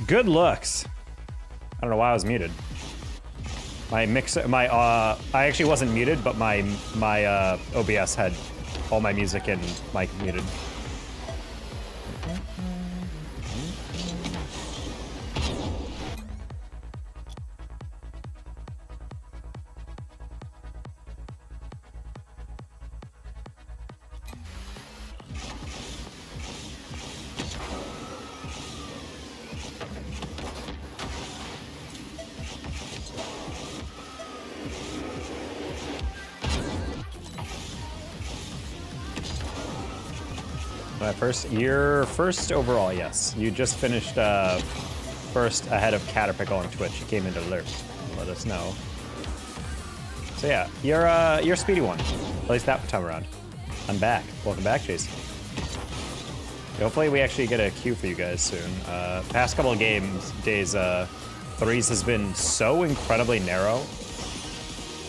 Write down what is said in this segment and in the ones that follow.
Good looks. I don't know why I was muted. My mixer, I actually wasn't muted, but my OBS had all my music and mic muted. First overall, yes. You just finished first ahead of Caterpickle on Twitch. You came into alert. Let us know. So yeah, you're a speedy one. At least that time around. I'm back. Welcome back, Jason. Hopefully we actually get a queue for you guys soon. Past couple of days, threes has been so incredibly narrow.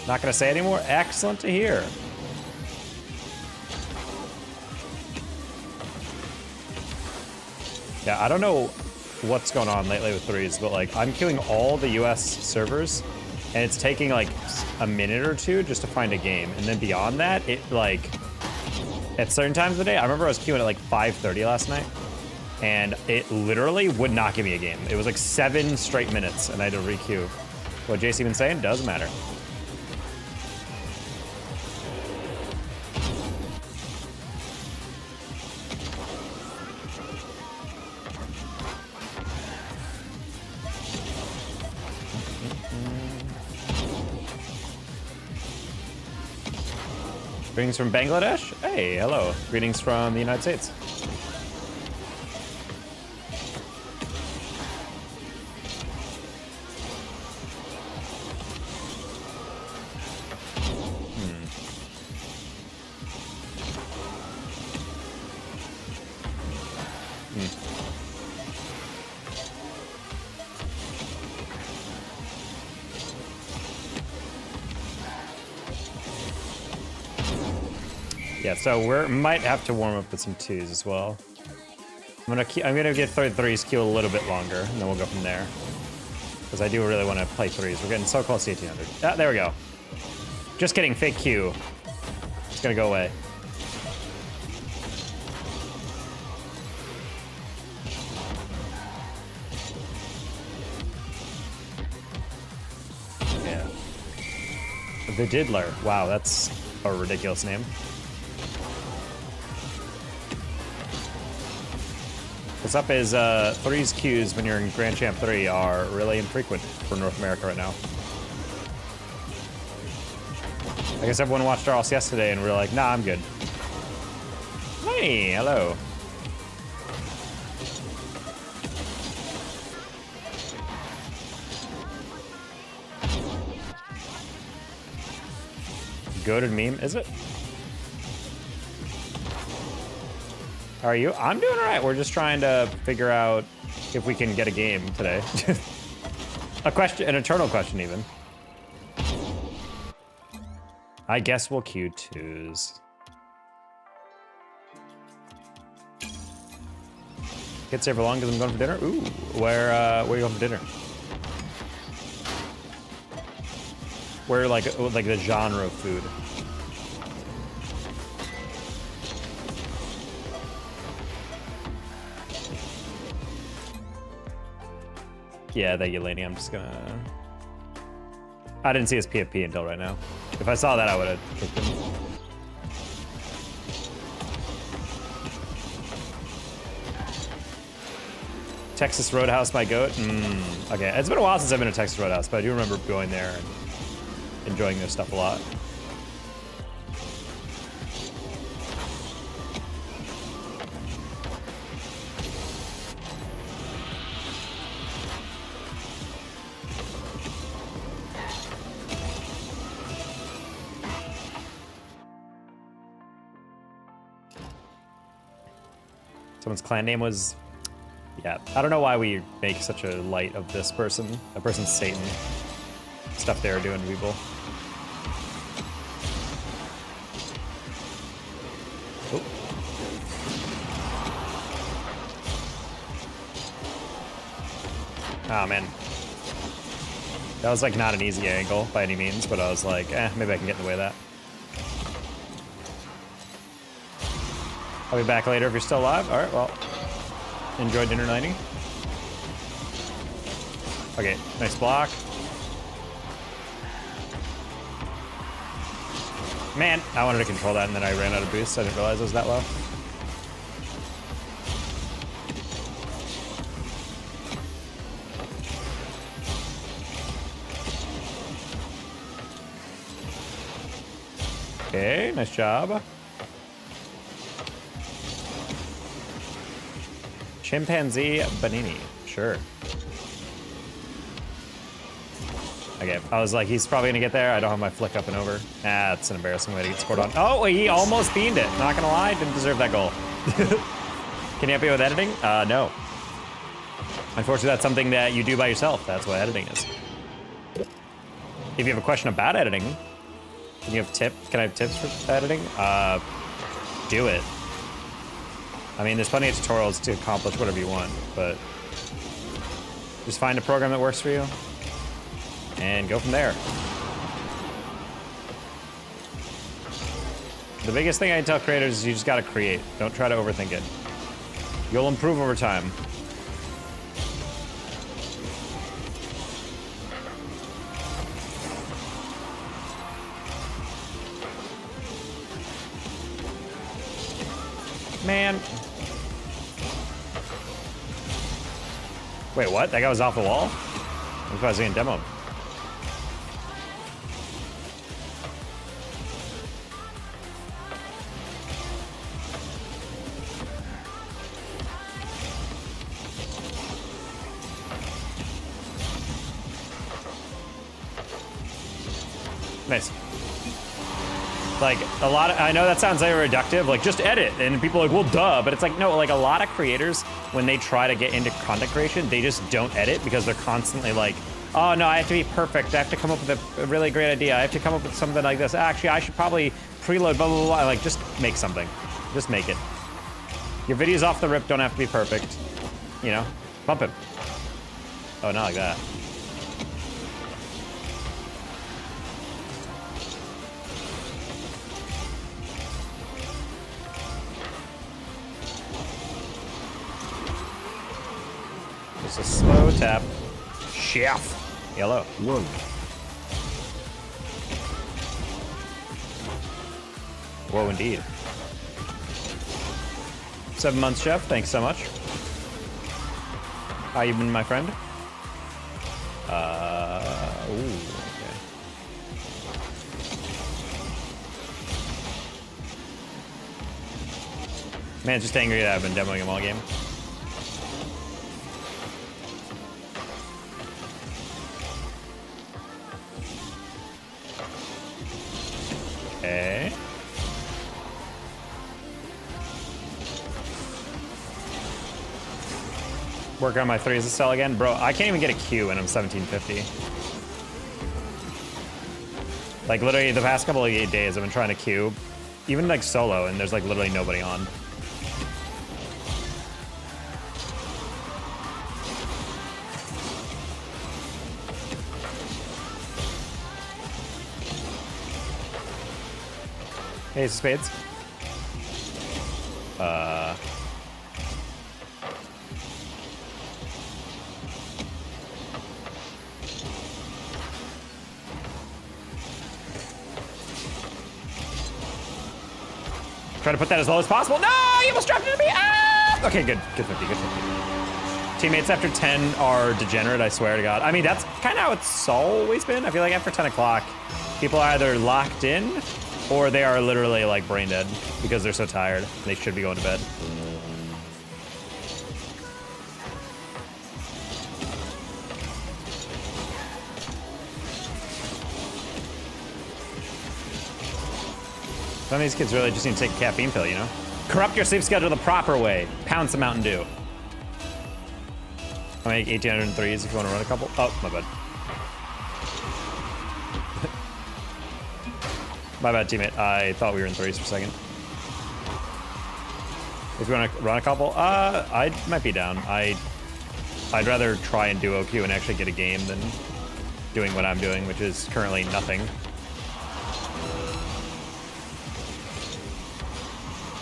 Not gonna say anymore. Excellent to hear. Yeah, I don't know what's going on lately with threes, but like I'm queuing all the US servers and it's taking like a minute or two just to find a game. And then beyond that, it like, at certain times of the day, I remember I was queuing at like 5:30 last night and it literally would not give me a game. It was like 7 straight minutes and I had to re-queue. What JC been saying doesn't matter. Greetings from Bangladesh? Hey, hello. Greetings from the United States. Yeah, so we might have to warm up with some twos as well. I'm gonna get threes queue a little bit longer, and then we'll go from there. Because I do really want to play threes. We're getting so close to 1800. Ah, there we go. Just kidding, fake queue. It's gonna go away. Yeah. The Diddler. Wow, that's a ridiculous name. What's up is threes queues when you're in Grand Champ 3 are really infrequent for North America right now. I guess everyone watched Arles yesterday and we were like, nah, I'm good. Hey, hello. Goated meme, is it? How are you? I'm doing all right. We're just trying to figure out if we can get a game today. A question, an eternal question even. I guess we'll queue twos. Can't stay for long because I'm going for dinner. Ooh, where are you going for dinner? Where like the genre of food? Yeah, thank you, Laney. I'm just gonna... I didn't see his PFP until right now. If I saw that, I would have kicked him. Texas Roadhouse, my goat? Okay, it's been a while since I've been to Texas Roadhouse, but I do remember going there and enjoying their stuff a lot. Someone's clan name was... Yeah, I don't know why we make such a light of this person. That person's Satan. Stuff they were doing to people. Oh. Oh, man. That was, like, not an easy angle by any means, but I was like, maybe I can get in the way of that. I'll be back later if you're still alive. All right, well, enjoy dinner nighting. Okay, nice block. Man, I wanted to control that and then I ran out of boost. I didn't realize it was that low. Okay, nice job. Chimpanzee Banini, sure. Okay, I was like, he's probably gonna get there. I don't have my flick up and over. That's an embarrassing way to get scored on. Oh, he almost beamed it. Not gonna lie, didn't deserve that goal. Can you help me with editing? No. Unfortunately, that's something that you do by yourself. That's what editing is. If you have a question about editing, can I have tips for editing? Do it. I mean, there's plenty of tutorials to accomplish whatever you want, but just find a program that works for you and go from there. The biggest thing I tell creators is you just gotta create. Don't try to overthink it. You'll improve over time. Man. Wait, what? That guy was off the wall? I was being demoed. Nice. Like, a lot of, I know that sounds very reductive, like, just edit, and people are like, well, duh, but it's like, no, like, a lot of creators, when they try to get into content creation, they just don't edit because they're constantly like, oh, no, I have to be perfect, I have to come up with a really great idea, I have to come up with something like this, actually, I should probably preload, blah, blah, blah, like, just make something. Just make it. Your videos off the rip don't have to be perfect, you know? Bump him. Oh, not like that. Just a slow tap. Chef. Yellow. Whoa. Whoa, indeed. 7 months, Chef. Thanks so much. How you been, my friend? Ooh, okay. Man, just angry that I've been demoing him all game. Okay. Work on my threes to sell again. Bro, I can't even get a Q when I'm 1750. Like, literally, the past couple of days, I've been trying to queue. Even, like, solo, and there's, like, literally nobody on. Ace of spades. Try to put that as low as possible. No, you almost dropped it to me. Ah! Okay, good. Good 50, good 50. Teammates after 10 are degenerate, I swear to God. I mean, that's kind of how it's always been. I feel like after 10 o'clock, people are either locked in or they are literally like brain dead because they're so tired and they should be going to bed. Some of these kids really just need to take a caffeine pill, you know? Corrupt your sleep schedule the proper way. Pound some Mountain Dew. I'll make 1803s if you want to run a couple. Oh, my bad. My bad, teammate. I thought we were in threes for a second. If you want to run a couple, I might be down. I'd rather try and duo queue and actually get a game than doing what I'm doing, which is currently nothing.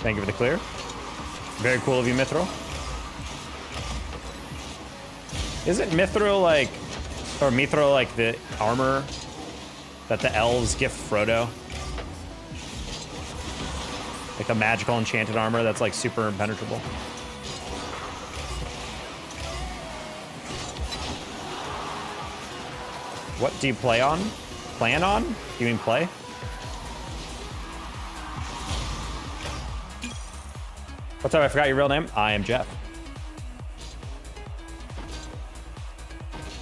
Thank you for the clear. Very cool of you, Mithril. Isn't Mithril like, or Mithril like the armor that the elves gift Frodo? Like a magical enchanted armor that's like super impenetrable. What do you play on? Plan on? You mean play? What's up? I forgot your real name. I am Jeff.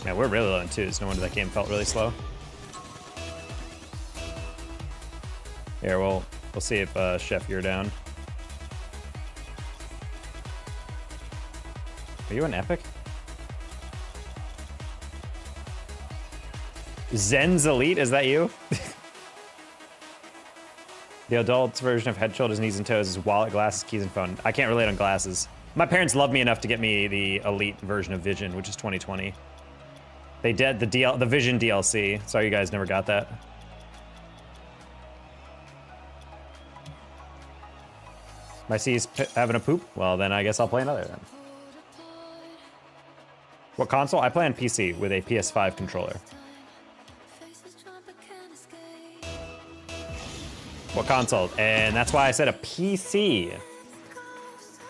Man, we're really low in twos. No wonder that game felt really slow. Here, we'll see if Chef, you're down. Are you an epic? Zen's Elite, is that you? The adult version of head, shoulders, knees, and toes is wallet, glasses, keys, and phone. I can't relate on glasses. My parents loved me enough to get me the Elite version of Vision, which is 2020. They did the Vision DLC. Sorry you guys never got that. My C's having a poop? Well, then I guess I'll play another then. What console? I play on PC with a PS5 controller. What console? And that's why I said a PC.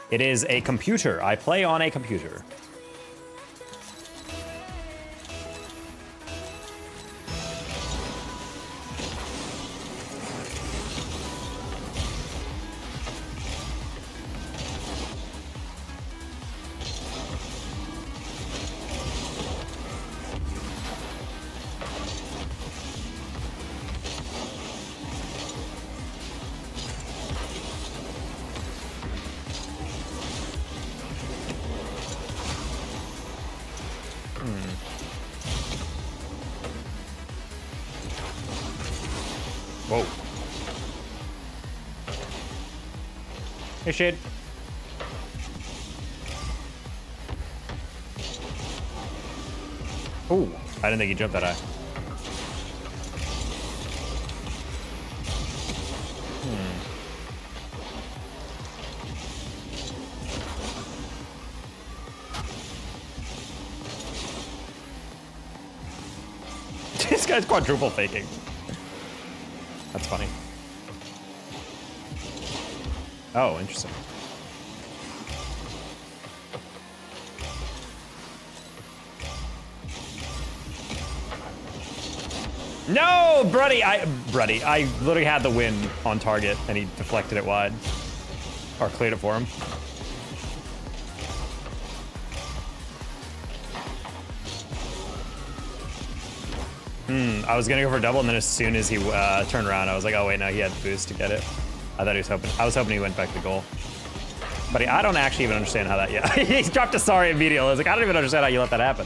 It is a computer. I play on a computer. Whoa. Hey, Shade. Ooh, I didn't think he jumped that high. This guy's quadruple faking. That's funny. Oh, interesting. No, Bruddy, I literally had the win on target and he deflected it wide. Or cleared it for him. I was gonna go for a double, and then as soon as he turned around, I was like, oh wait, no, he had the boost to get it. I thought he was hoping. I was hoping he went back to goal. But I don't actually even understand how that. Yeah, he dropped a sorry immediately. I was like, I don't even understand how you let that happen.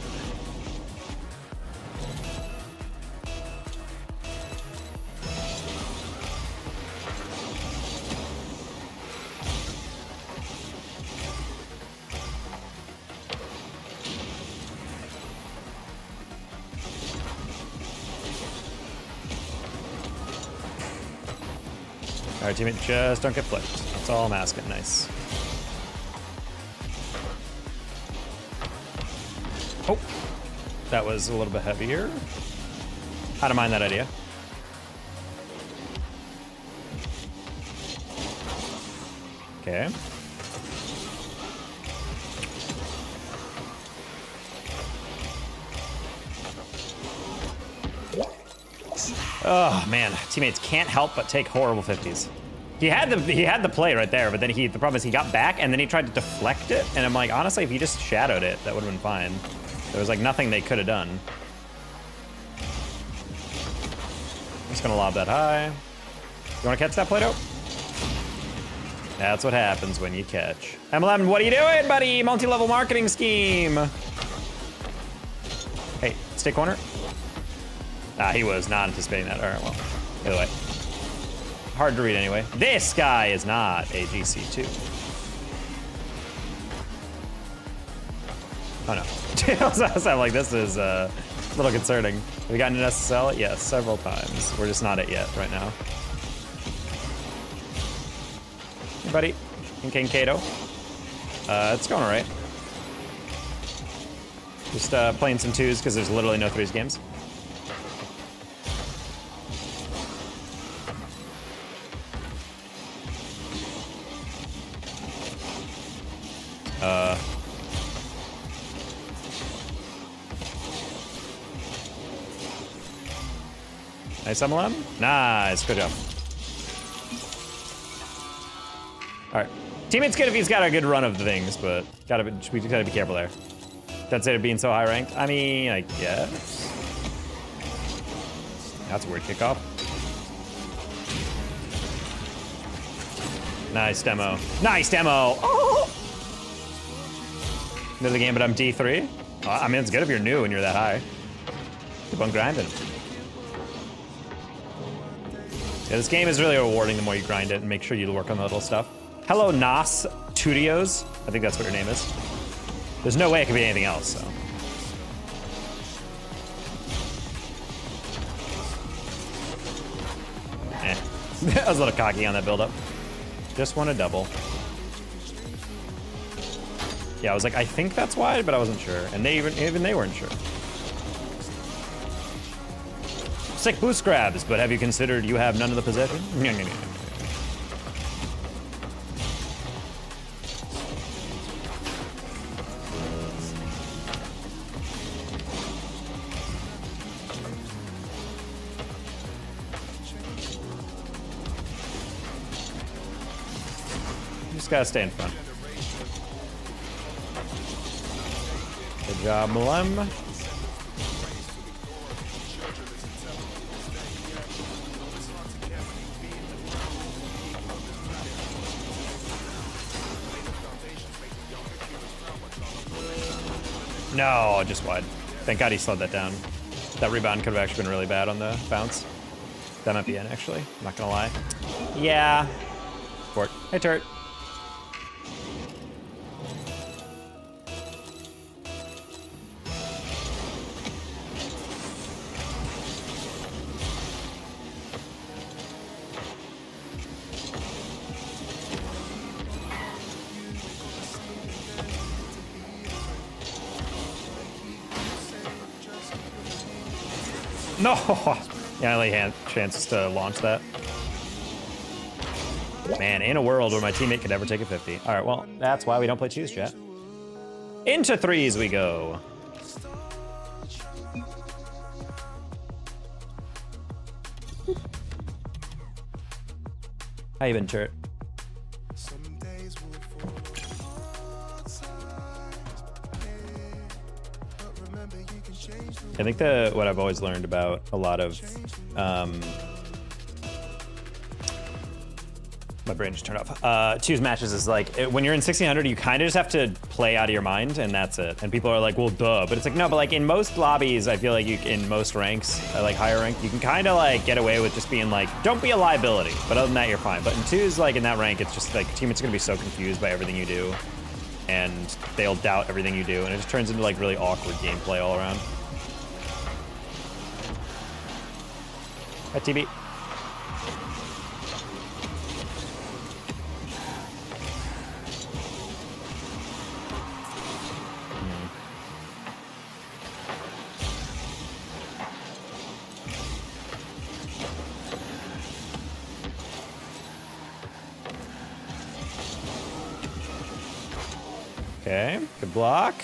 All right, teammate, just don't get flipped. That's all I'm asking. Nice. Oh, that was a little bit heavier. I don't mind that idea. Okay. Oh man, teammates can't help but take horrible 50s. He had the play right there, but then the problem is he got back and then he tried to deflect it, and I'm like, honestly, if he just shadowed it, that would have been fine. There was like nothing they could have done. I'm just gonna lob that high. You wanna catch that Play-Doh? That's what happens when you catch. MLM, what are you doing, buddy? Multi-level marketing scheme. Hey, stay corner. Ah, he was not anticipating that. All right, well, either way. Hard to read anyway. This guy is not a GC2. Oh no. I'm like, this is a little concerning. Have we gotten an SSL? Yes, several times. We're just not it yet right now. Hey, buddy. King Kato. It's going all right. Just playing some 2s because there's literally no 3s games. Nice MLM. Nice, good job. All right, teammate's good if he's got a good run of the things, but we gotta be careful there. That's it, being so high ranked. I mean, I guess. That's a weird kickoff. Nice demo. Nice demo. Oh! Middle of the game, but I'm D3. I mean, it's good if you're new and you're that high. Keep on grinding. Yeah, this game is really rewarding the more you grind it and make sure you work on the little stuff. Hello, Nas Studios. I think that's what your name is. There's no way it could be anything else, so. I was a little cocky on that build-up. Just want to double. Yeah, I was like, I think that's why, but I wasn't sure. And they even they weren't sure. Sick boost grabs, but have you considered you have none of the possession? Just gotta stay in front. Good job, Malem. No, just wide. Thank God he slowed that down. That rebound could have actually been really bad on the bounce. That might be in, actually. I'm not gonna lie. Yeah. Fort. Hey, turret. No! Yeah, only chances to launch that. Man, in a world where my teammate could never take a 50. All right, well, that's why we don't play choose, chat. Into 3s we go. How you been, Chert? I think what I've always learned about a lot of, my brain just turned off. Choose matches is like, when you're in 1600, you kind of just have to play out of your mind, and that's it. And people are like, well, duh. But it's like, no, but like in most lobbies, I feel like in most ranks, like higher rank, you can kind of like get away with just being like, don't be a liability. But other than that, you're fine. But in 2s, like in that rank, it's just like, teammates are gonna be so confused by everything you do, and they'll doubt everything you do, and it just turns into like really awkward gameplay all around. Hi, TB. Okay, good block.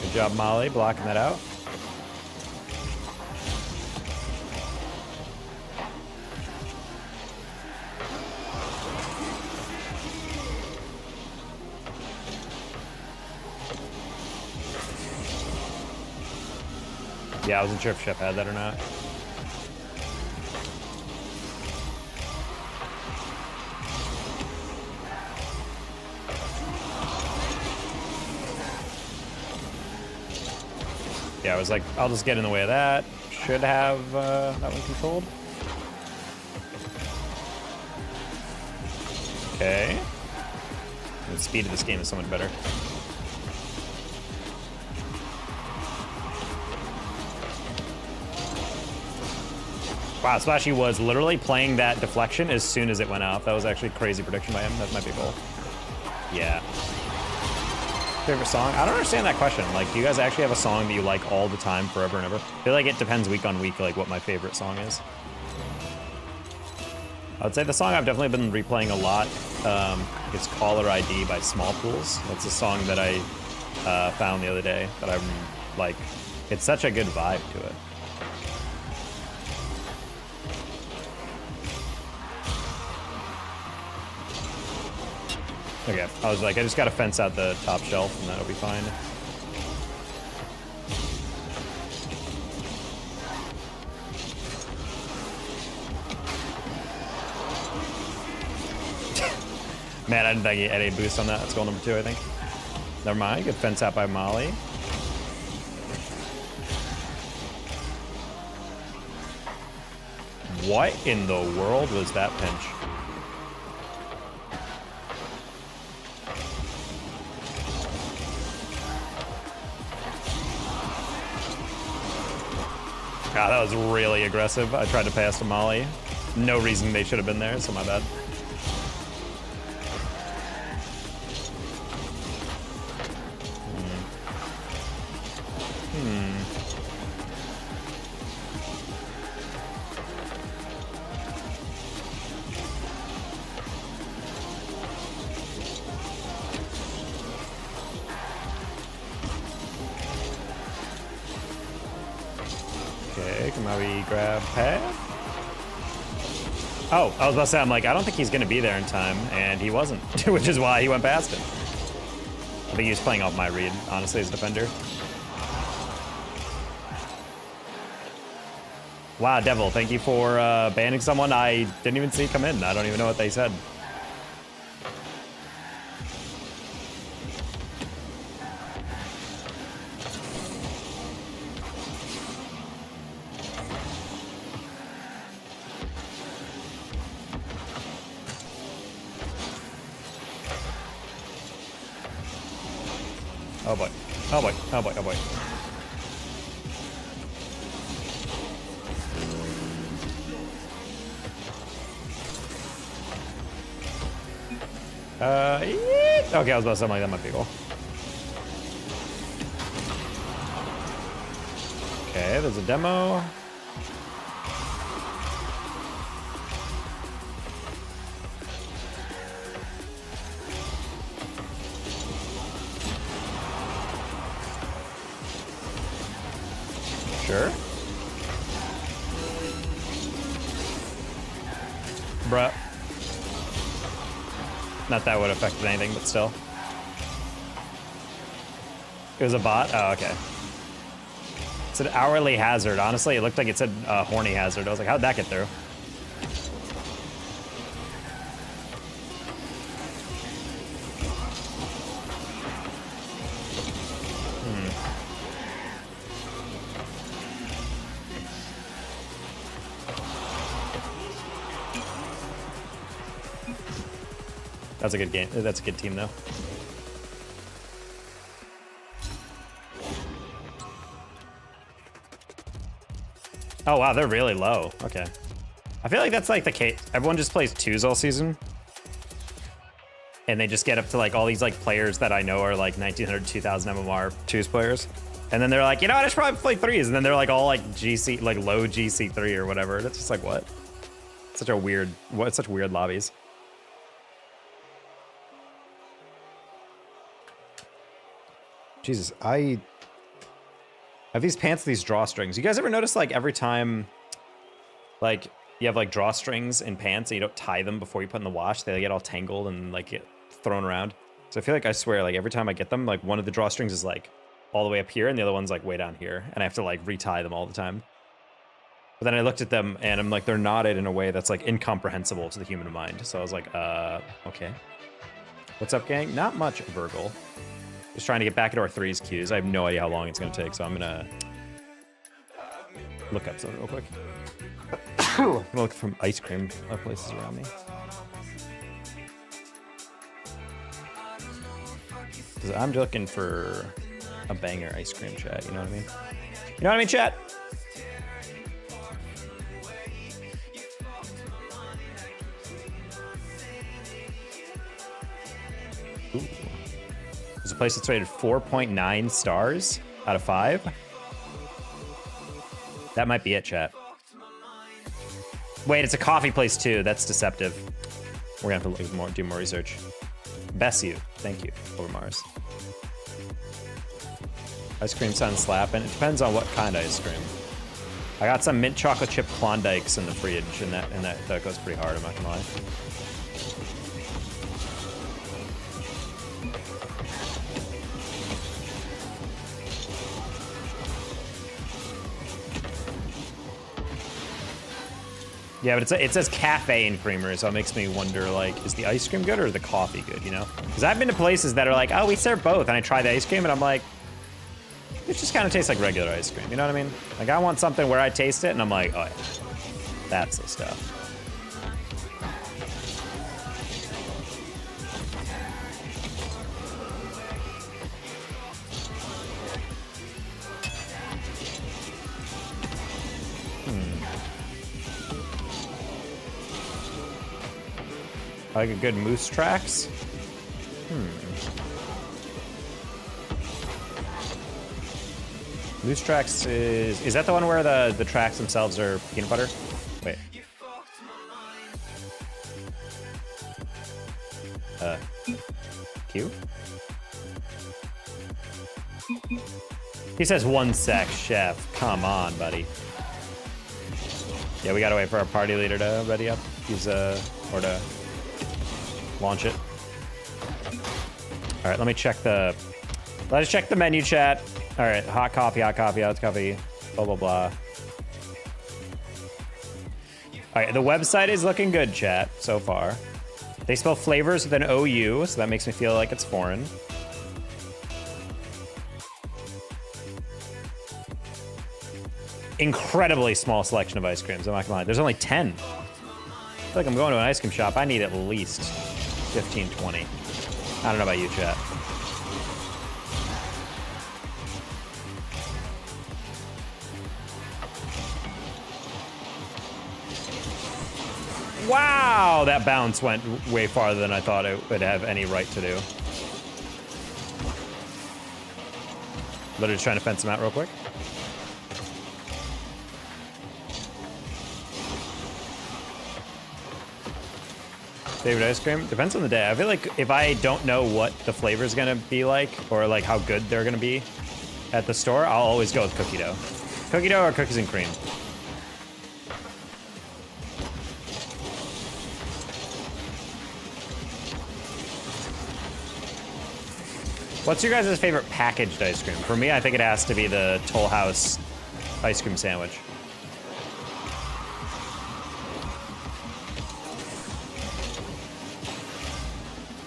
Good job, Molly, blocking that out. Yeah, I wasn't sure if Chef had that or not. Yeah, I was like, I'll just get in the way of that. Should have that one controlled. Okay. The speed of this game is so much better. Wow, Splashy was literally playing that deflection as soon as it went off. That was actually a crazy prediction by him. That might be a goal. Yeah. Favorite song? I don't understand that question. Like, do you guys actually have a song that you like all the time, forever and ever? I feel like it depends week on week, like, what my favorite song is. I would say the song I've definitely been replaying a lot, it's Caller ID by Small Pools. That's a song that I found the other day that I'm, like, it's such a good vibe to it. Okay, I was like, I just gotta fence out the top shelf and that'll be fine. Man, I didn't think he had a boost on that. That's goal number 2, I think. Never mind, good fence out by Molly. What in the world was that pinch? God, that was really aggressive. I tried to pass to Molly. No reason they should have been there, so my bad. Okay, come on, we grab pad. Oh, I was about to say, I'm like, I don't think he's going to be there in time, and he wasn't, which is why he went past him. I think he was playing off my read, honestly, as a defender. Wow, Devil, thank you for banning someone I didn't even see come in. I don't even know what they said. Oh boy. Oh boy. Oh boy. Oh boy. Okay, I was about to say, like, that might be cool. Okay, there's a demo. Sure. Bruh. Not that would have affected anything, but still. It was a bot? Oh, okay. It said hourly hazard. Honestly, it looked like it said horny hazard. I was like, how'd that get through? That's a good game. That's a good team, though. Oh, wow, they're really low. Okay. I feel like that's like the case. Everyone just plays twos all season. and they just get up to like all these like players that I know are like 1900, 2000 MMR twos players. And then they're like, you know what, I should probably play threes. And then they're like all like GC, like low GC3 or whatever. And it's just like, what? Such weird lobbies. Jesus, I have these pants, these drawstrings. You guys ever notice like every time like you have like drawstrings in pants and you don't tie them before you put in the wash, they get all tangled and like get thrown around. So I feel like I swear like every time I get them, like one of the drawstrings is like all the way up here and the other one's like way down here. And I have to like retie them all the time. But then I looked at them and I'm like, they're knotted in a way that's like incomprehensible to the human mind. So I was like, okay. What's up, gang? Not much, Virgil. Just trying to get back into our threes queues. I have no idea how long it's gonna take, so I'm gonna look up something real quick. I'm gonna look from ice cream places around me. Because I'm looking for a banger ice cream, chat, you know what I mean? You know what I mean, chat? Ooh. There's a place that's rated 4.9 stars out of 5. That might be it, chat. Wait, it's a coffee place too. That's deceptive. We're gonna have to look do more research. Best you. Thank you. Over Mars. Ice cream sounds slapping. It depends on what kind of ice cream. I got some mint chocolate chip Klondikes in the fridge, and that goes pretty hard, I'm not gonna lie. Yeah, but it says cafe and creamer, so it makes me wonder, like, is the ice cream good or is the coffee good, you know? Because I've been to places that are like, oh, we serve both, and I try the ice cream, and I'm like, it just kind of tastes like regular ice cream, you know what I mean? Like, I want something where I taste it, and I'm like, oh, yeah, that's the stuff. Like a good moose tracks? Moose tracks is that the one where the tracks themselves are peanut butter? Wait. Q? He says 1 sec, chef. Come on, buddy. Yeah, we gotta wait for our party leader to ready up. He's or to launch it. All right, let us check the menu, chat. All right, hot coffee, hot coffee, blah, blah, blah. All right, the website is looking good, chat, so far. They spell flavors with an OU, so that makes me feel like it's foreign. Incredibly small selection of ice creams, I'm not gonna lie. There's only 10. I feel like I'm going to an ice cream shop. I need at least 15, 20. I don't know about you, chat. Wow, that bounce went way farther than I thought it would have any right to do. Literally just trying to fence him out real quick. Favorite ice cream? Depends on the day. I feel like if I don't know what the flavor is gonna be like, or like how good they're gonna be at the store, I'll always go with cookie dough. Cookie dough or cookies and cream. What's your guys' favorite packaged ice cream? For me, I think it has to be the Toll House ice cream sandwich.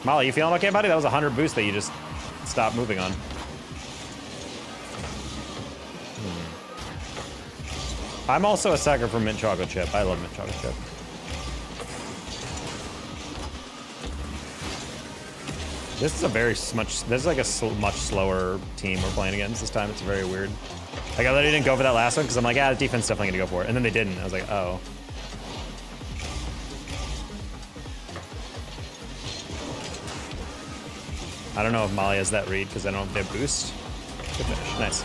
Molly, you feeling okay, buddy? That was 100 boost that you just stopped moving on. I'm also a sucker for mint chocolate chip. I love mint chocolate chip. This is a this is like a much slower team we're playing against this time. It's very weird. Like, I literally didn't go for that last one because I'm like, the defense definitely gonna go for it. And then they didn't. I was like, oh. I don't know if Molly has that read because I don't know if they have boost. Good finish. Nice.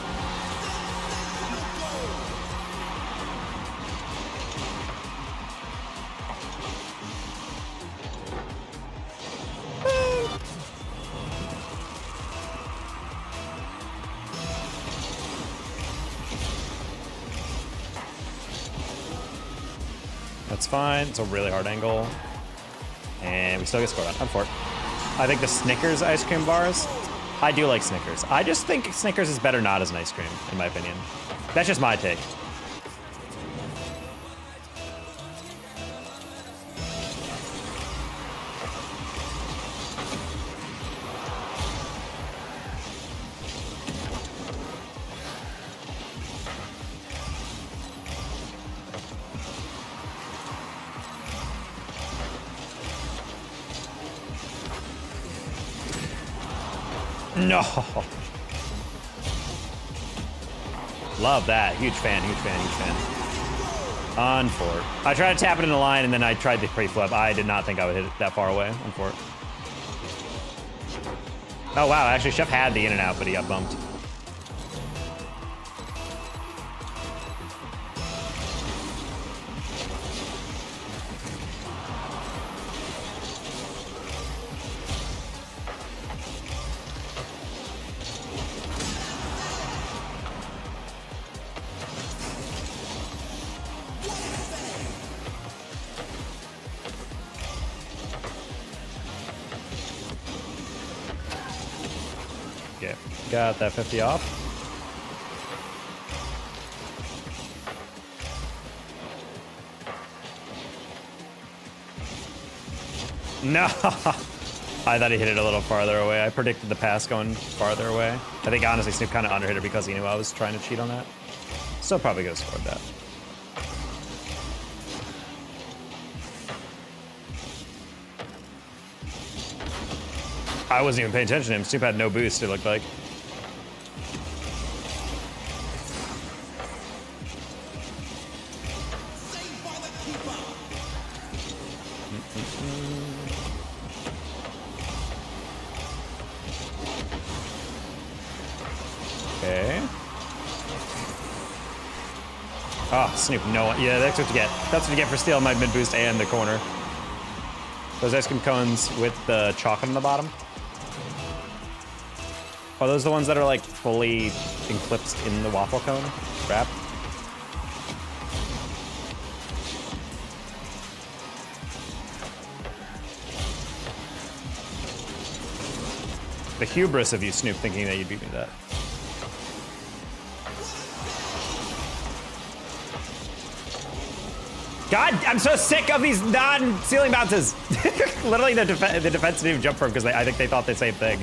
That's fine. It's a really hard angle. And we still get scored on. I'm for it. I think the Snickers ice cream bars, I do like Snickers. I just think Snickers is better not as an ice cream, in my opinion. That's just my take. No. Love that. Huge fan, huge fan, huge fan. On for it. I tried to tap it in the line and then I tried the pre-flip. I did not think I would hit it that far away. On for it. Oh wow, actually Chef had the in and out, but he got bumped. Okay, got that 50 off. No! I thought he hit it a little farther away. I predicted the pass going farther away. I think honestly Snoop kind of underhit it because he knew I was trying to cheat on that. Still probably could have scored that. I wasn't even paying attention to him. Snoop had no boost, it looked like. Okay. Oh, Snoop, no one. Yeah, that's what you get. That's what you get for stealing my mid boost and the corner. Those ice cream cones with the chocolate on the bottom. Are those the ones that are like fully enclipsed in the waffle cone wrap? The hubris of you, Snoop, thinking that you'd beat me to that. God, I'm so sick of these non-ceiling bounces. Literally the defense didn't even jump for him because I think they thought the same thing.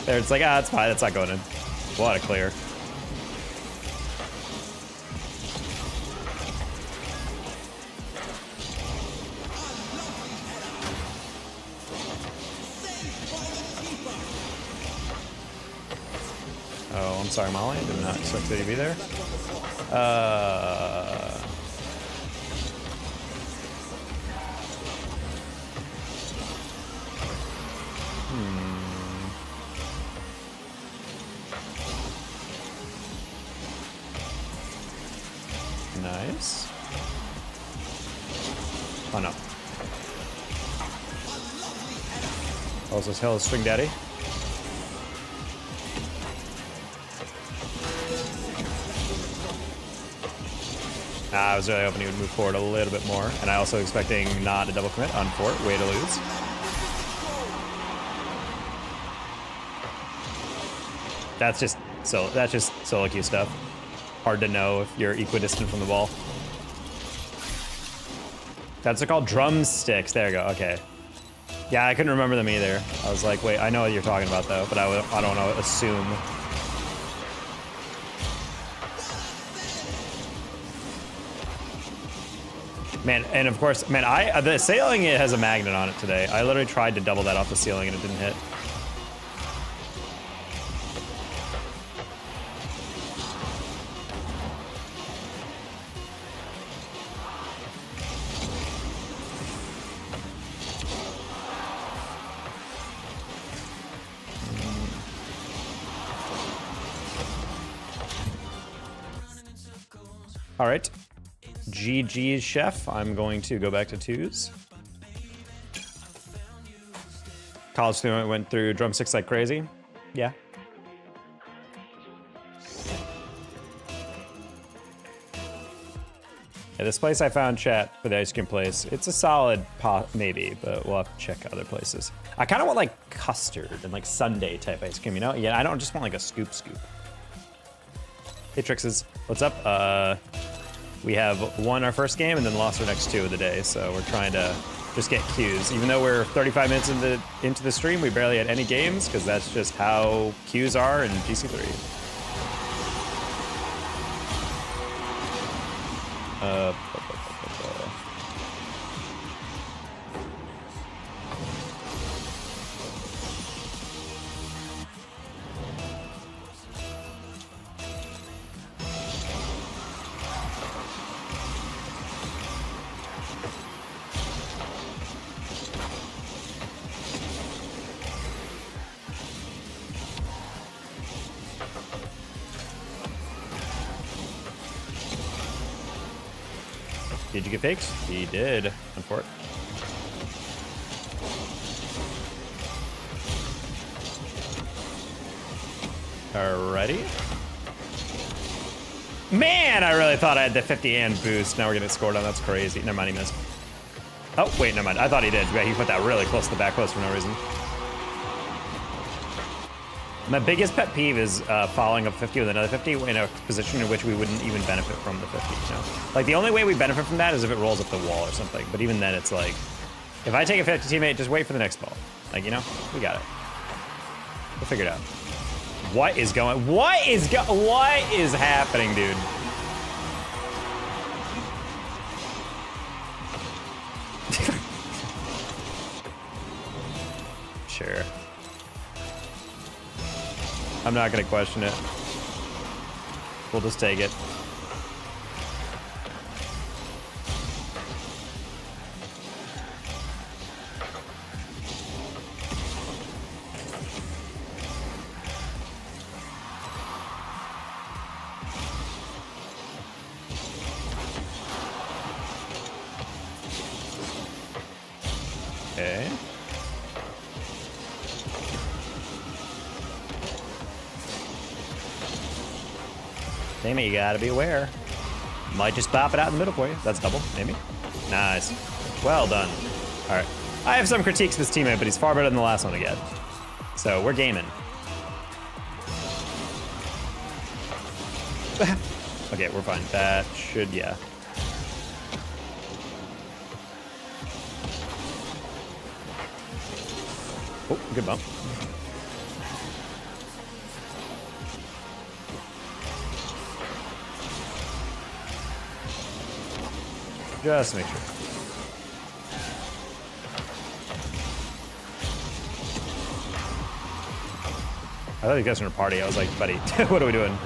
It's like, ah, it's fine, it's not going in. What a clear. Oh, I'm sorry, Molly. I did not expect you to be there. Nice. Oh no. Oh, is this hell string daddy? I was really hoping he would move forward a little bit more, and I also expecting not a double commit on fort. Way to lose. That's just solo queue stuff. Hard to know if you're equidistant from the ball. That's called drumsticks. There you go. Okay. Yeah, I couldn't remember them either. I was like, wait, I know what you're talking about though, but I don't want to assume. Man, and of course, man, the sailing it has a magnet on it today. I literally tried to double that off the ceiling and it didn't hit. All right. GG's, chef. I'm going to go back to 2s. College student went through drumsticks like crazy. Yeah. Yeah, this place I found, chat, for the ice cream place, it's a solid maybe, but we'll have to check other places. I kind of want like custard and like sundae type ice cream, you know? Yeah, I don't just want like a scoop. Hey, Trixes, what's up? We have won our first game and then lost our next 2 of the day, so we're trying to just get queues. Even though we're 35 minutes into the stream, we barely had any games, because that's just how queues are in GC3. Did you get faked? He did. Unfortunately. Alrighty. Man, I really thought I had the 50 and boost. Now we're getting scored on. That's crazy. Never mind, he missed. Oh, wait, never mind. I thought he did. Yeah, he put that really close to the back post for no reason. My biggest pet peeve is following up 50 with another 50 in a position in which we wouldn't even benefit from the 50, you know? Like, the only way we benefit from that is if it rolls up the wall or something. But even then, it's like, if I take a 50 teammate, just wait for the next ball. Like, you know? We got it. We'll figure it out. What is happening, dude? Sure. I'm not gonna question it. We'll just take it. Okay. Damn it, you gotta be aware. Might just pop it out in the middle for you. That's double, maybe. Nice. Well done. All right. I have some critiques of this teammate, but he's far better than the last one again. So we're gaming. Okay, we're fine. That should, yeah. Oh, good bump. Just make sure. I thought you guys were in a party. I was like, buddy, what are we doing?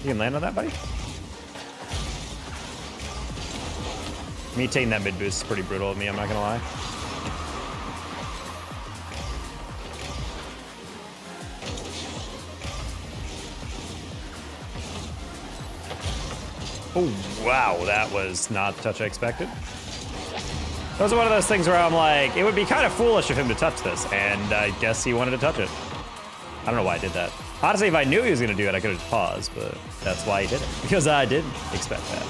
You can land on that, buddy? Me taking that mid boost is pretty brutal of me, I'm not gonna lie. Oh, wow, that was not the touch I expected. Those are one of those things where I'm like, it would be kind of foolish of him to touch this, and I guess he wanted to touch it. I don't know why I did that. Honestly, if I knew he was gonna do it, I could have paused, but that's why he did it, because I didn't expect that.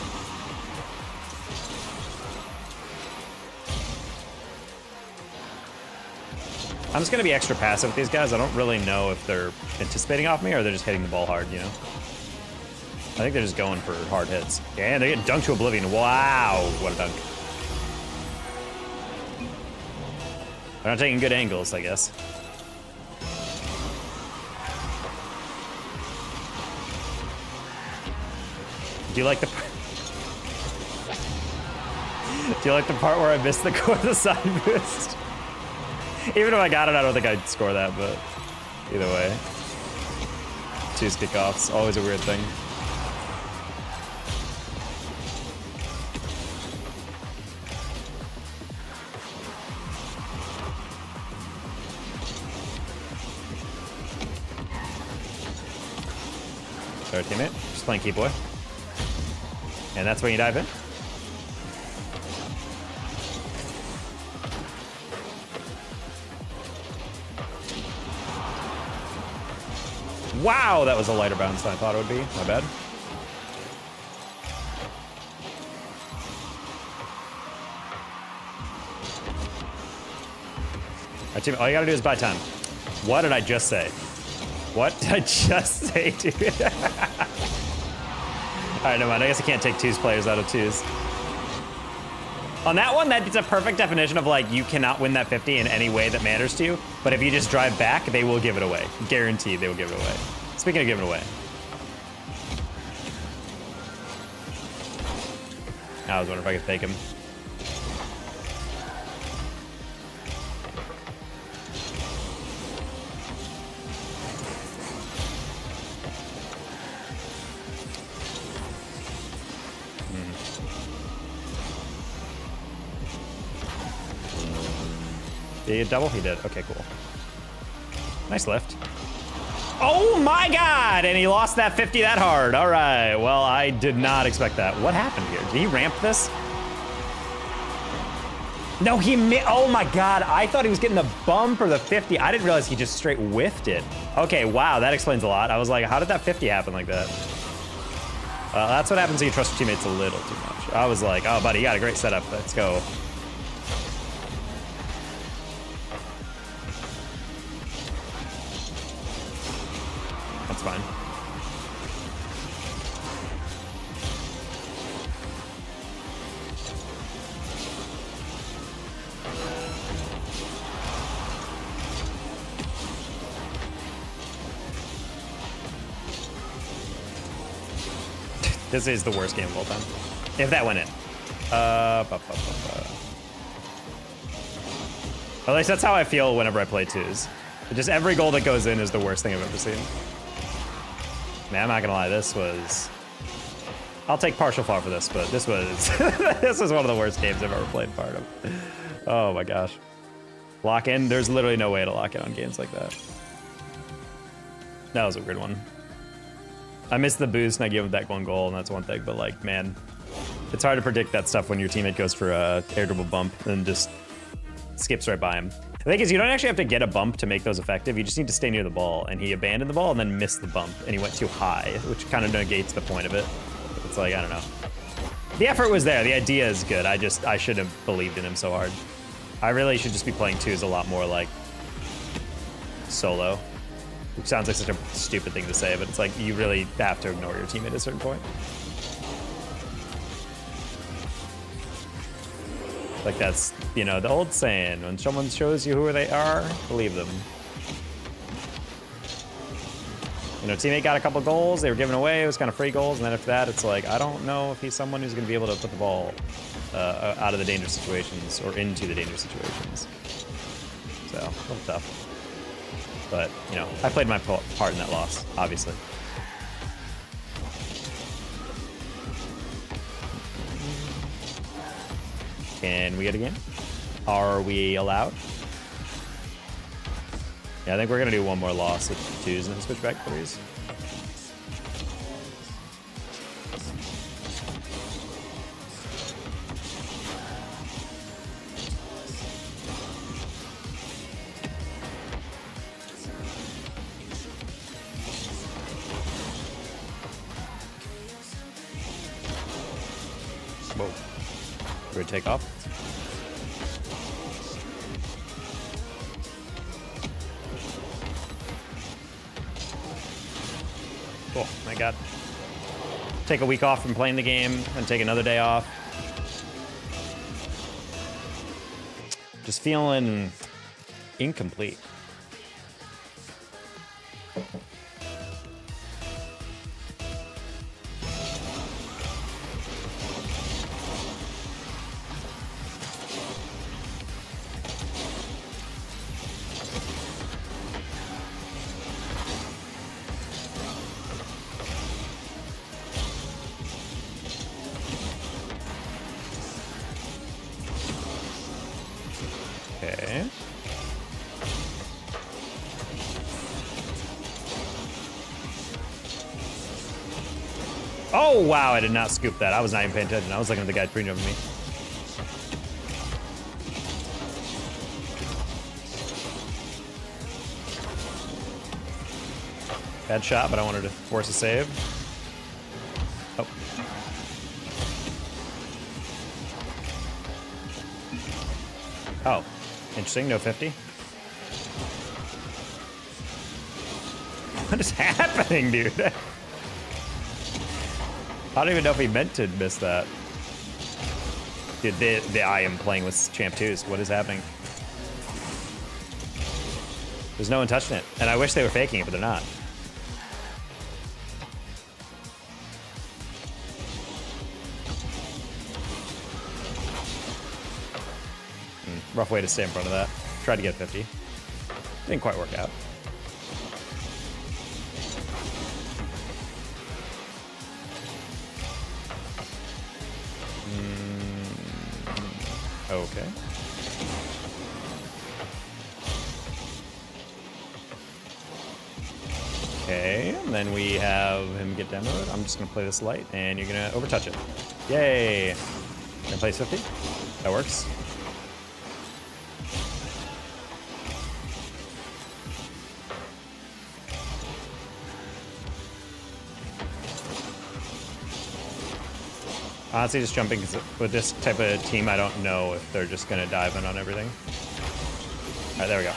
I'm just gonna be extra passive with these guys. I don't really know if they're anticipating off me or they're just hitting the ball hard, you know? I think they're just going for hard hits. Yeah, and they're getting dunked to oblivion. Wow, what a dunk. They're not taking good angles, I guess. Do you like the Do you like the part where I missed the core of the side boost? Even if I got it, I don't think I'd score that, but either way. 2's kickoffs, always a weird thing. Sorry, teammate. Just playing Key Boy. And that's when you dive in. Wow, that was a lighter bounce than I thought it would be. My bad. All you gotta do is buy time. What did I just say? What did I just say, dude? All right, never mind. I guess I can't take twos players out of twos. On that one, that's a perfect definition of like, you cannot win that 50 in any way that matters to you. But if you just drive back, they will give it away. Guaranteed they will give it away. Speaking of giving it away. I was wondering if I could fake him. Did he double? He did. Okay, cool. Nice lift. Oh my god! And he lost that 50 that hard. All right. Well, I did not expect that. What happened here? Did he ramp this? No, he oh my god. I thought he was getting the bump or the 50. I didn't realize he just straight whiffed it. Okay, wow. That explains a lot. I was like, how did that 50 happen like that? That's what happens when you trust your teammates a little too much. I was like, oh, buddy, you got a great setup. Let's go. That's fine. This is the worst game of all time. If that went in. At least that's how I feel whenever I play twos. Just every goal that goes in is the worst thing I've ever seen. Man, I'm not gonna lie, this was... I'll take partial fault for this, but this was... this was one of the worst games I've ever played part of. Oh my gosh. Lock in? There's literally no way to lock in on games like that. That was a weird one. I missed the boost and I gave him that one goal, and that's one thing, but like, man, it's hard to predict that stuff when your teammate goes for a air dribble bump and just skips right by him. The thing is, you don't actually have to get a bump to make those effective. You just need to stay near the ball, and he abandoned the ball and then missed the bump, and he went too high, which kind of negates the point of it. It's like, I don't know. The effort was there. The idea is good. I should have believed in him so hard. I really should just be playing twos a lot more like solo. Which sounds like such a stupid thing to say, but it's like you really have to ignore your teammate at a certain point. Like that's, you know, the old saying, when someone shows you who they are, believe them. You know, teammate got a couple goals, they were given away, it was kind of free goals, and then after that, it's like, I don't know if he's someone who's gonna be able to put the ball out of the dangerous situations or into the dangerous situations. So, a little tough. But, you know, I played my part in that loss, obviously. Can we get a game? Are we allowed? Yeah, I think we're going to do one more loss with twos and then switch back threes. Whoa. We're gonna take off. Cool, my god. Take a week off from playing the game and take another day off. Just feeling incomplete. Okay. Oh, wow, I did not scoop that. I was not even paying attention. I was looking at the guy pre-jumping me. Bad shot, but I wanted to force a save. Oh. Oh, interesting, no 50. What is happening, dude? I don't even know if he meant to miss that. Dude, I am playing with Champ 2s. What is happening? There's no one touching it. And I wish they were faking it, but they're not. Rough way to stay in front of that. Tried to get 50. Didn't quite work out. Okay. Okay, and then we have him get demoed. I'm just gonna play this light, and you're gonna overtouch it. Yay! Gonna place 50. That works. Honestly, just jumping, because with this type of team, I don't know if they're just going to dive in on everything. All right, there we go.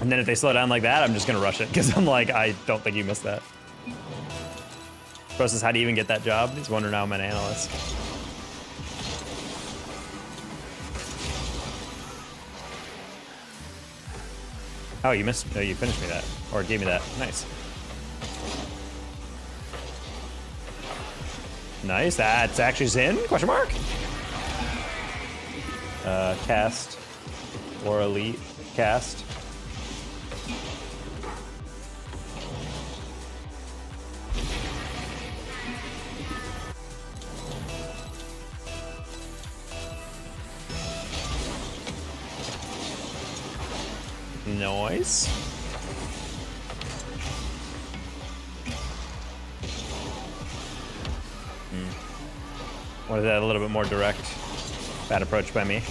And then if they slow down like that, I'm just going to rush it, because I'm like, I don't think you missed that. Bro says, how do you even get that job? He's wondering how I'm an analyst. Oh, you missed. Oh, you finished me that, or gave me that. Nice. Nice, that's actually Zin, question mark? Cast, or elite, cast. Nice. Wanted that a little bit more direct. Bad approach by me.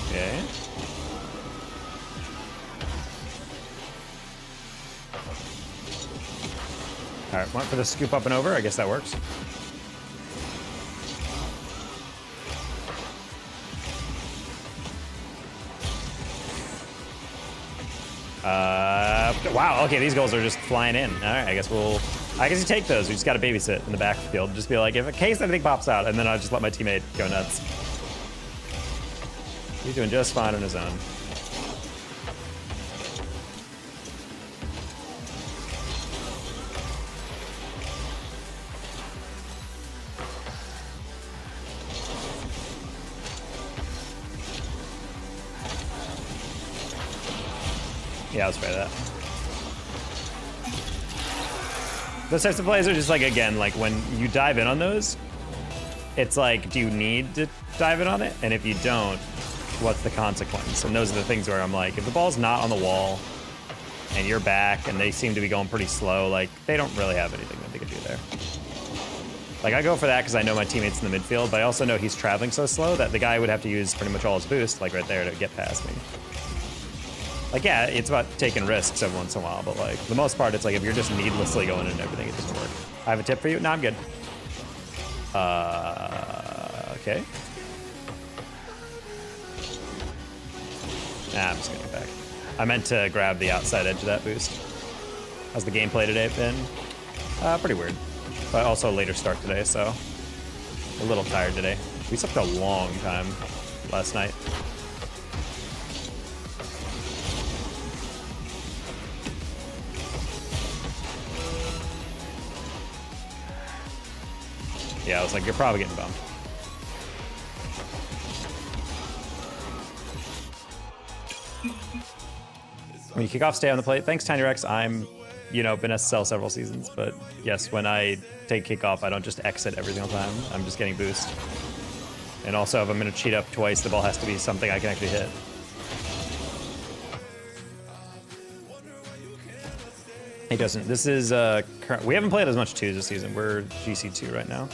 Okay. All right, went for the scoop up and over. I guess that works. Wow, okay, these goals are just flying in. All right, I guess you take those. We just got to babysit in the backfield. Just be like, if in case anything pops out, and then I'll just let my teammate go nuts. He's doing just fine on his own. Yeah, I'll spray that. Those types of plays are just like, again, like when you dive in on those, it's like, do you need to dive in on it? And if you don't, what's the consequence? And those are the things where I'm like, if the ball's not on the wall and you're back and they seem to be going pretty slow, like they don't really have anything that they can do there. Like I go for that because I know my teammate's in the midfield, but I also know he's traveling so slow that the guy would have to use pretty much all his boost, like right there, to get past me. Like, yeah, it's about taking risks every once in a while, but like, for the most part, it's like if you're just needlessly going into everything, it doesn't work. I have a tip for you. No, I'm good. Okay. Nah, I'm just gonna get back. I meant to grab the outside edge of that boost. How's the gameplay today been? Pretty weird. But also a later start today, so a little tired today. We slept a long time last night. Yeah, I was like, you're probably getting bumped. When you kick off, stay on the plate. Thanks, Tiny Rex. I'm, you know, been SSL several seasons, but yes, when I take kickoff, I don't just exit every single time. I'm just getting boost. And also, if I'm going to cheat up twice, the ball has to be something I can actually hit. He doesn't. This is we haven't played as much 2s this season. We're GC2 right now.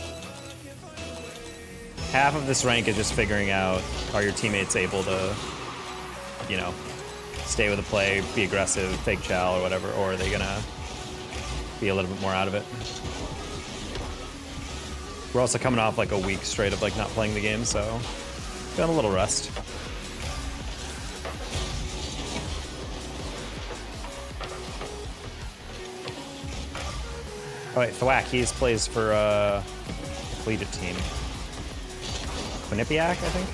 Half of this rank is just figuring out, are your teammates able to, you know, stay with the play, be aggressive, fake chow or whatever, or are they gonna be a little bit more out of it? We're also coming off like a week straight of like not playing the game, so feeling a little rust. Oh wait, Thwack, he plays for a collegiate team. Quinnipiac, I think?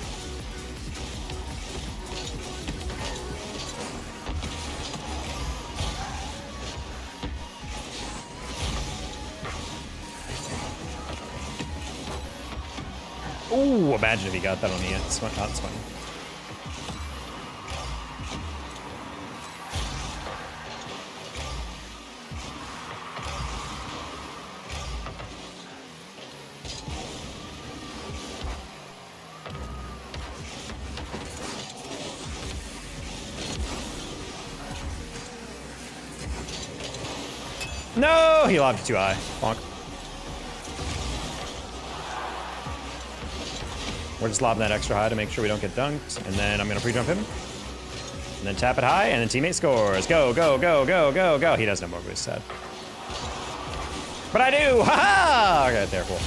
Ooh, imagine if he got that on the outswing. No, he lobbed it too high. Bonk. We're just lobbing that extra high to make sure we don't get dunked, and then I'm gonna pre-jump him. And then tap it high, and then teammate scores. Go, go, go, go, go, go. He doesn't have more boost, sad. But I do! Ha-ha! Okay, there, cool.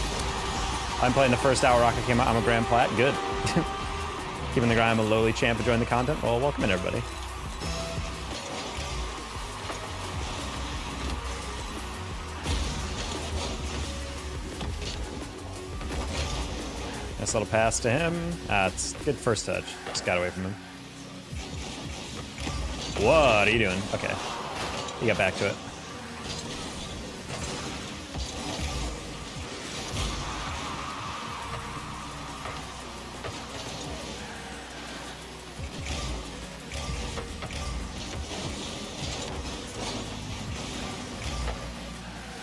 I'm playing the first hour Rocket came out. I'm a Grand Plat. Good. Keeping the grind. I'm a lowly champ enjoying the content. Well, welcome in, everybody. Nice little pass to him. It's good first touch. Just got away from him. What are you doing? Okay. He got back to it.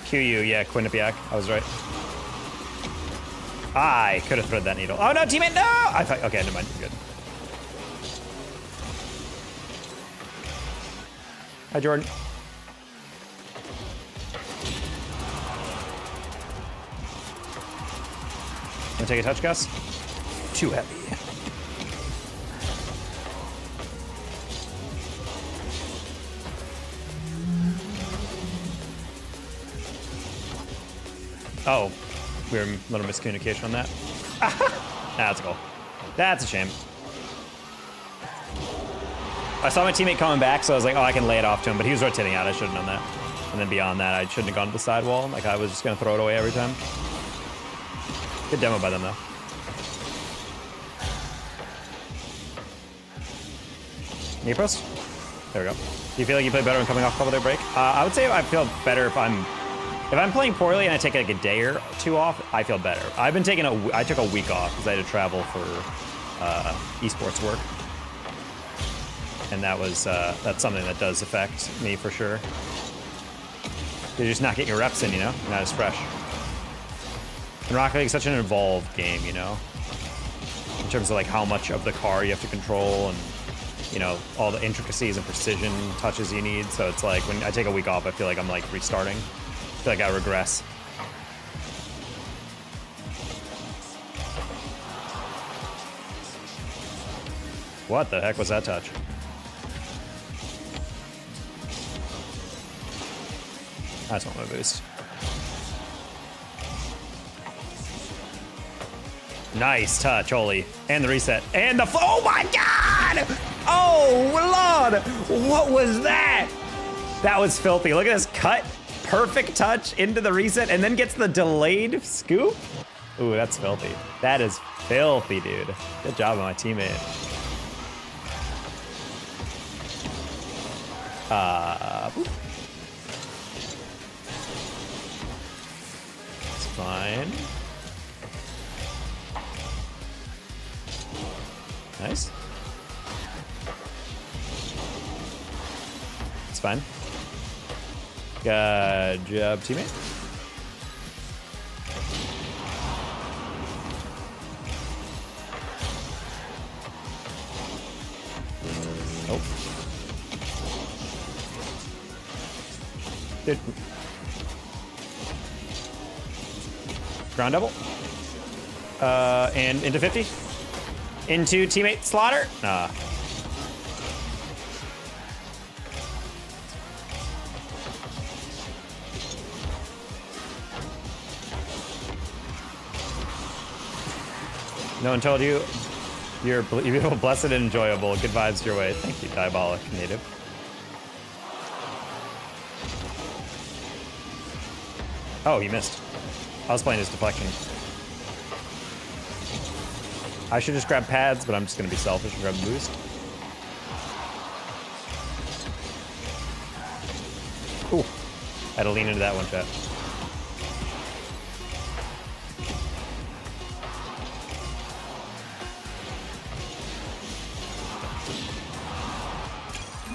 QU, yeah, Quinnipiac. I was right. I could have threaded that needle. Oh no, teammate, no! I thought, okay, never mind, good. Hi, Jordan. Wanna take a touch, Gus? Too heavy. Oh, we were a little miscommunication on that. That's a goal. That's a shame. I saw my teammate coming back, so I was like, oh, I can lay it off to him, but he was rotating out. I should have known that. And then beyond that, I shouldn't have gone to the sidewall. Like, I was just going to throw it away every time. Good demo by them, though. Knee post? There we go. Do you feel like you play better when coming off couple day break? I would say I feel better if I'm playing poorly and I take like a day or two off, I feel better. I took a week off because I had to travel for esports work. And that was, that's something that does affect me for sure. You're just not getting your reps in, you know? You're not as fresh. And Rocket League is such an involved game, you know? In terms of like how much of the car you have to control and, you know, all the intricacies and precision touches you need. So it's like when I take a week off, I feel like I'm like restarting. I feel like I regress. What the heck was that touch? I just want my boost. Nice touch, holy. And the reset. And the oh my god! Oh Lord! What was that? That was filthy. Look at this cut. Perfect touch into the reset and then gets the delayed scoop. Ooh, that's filthy. That is filthy, dude. Good job on my teammate. Boop. It's fine. Nice. It's fine. Good job, teammate. Oh. Dude. Ground double. And into 50. Into teammate slaughter. Nah. No one told you you're beautiful, blessed, and enjoyable. Good vibes your way. Thank you, Diabolic Native. Oh, he missed. I was playing his deflection. I should just grab pads, but I'm just gonna be selfish and grab the boost. Ooh, I had to lean into that one, chat.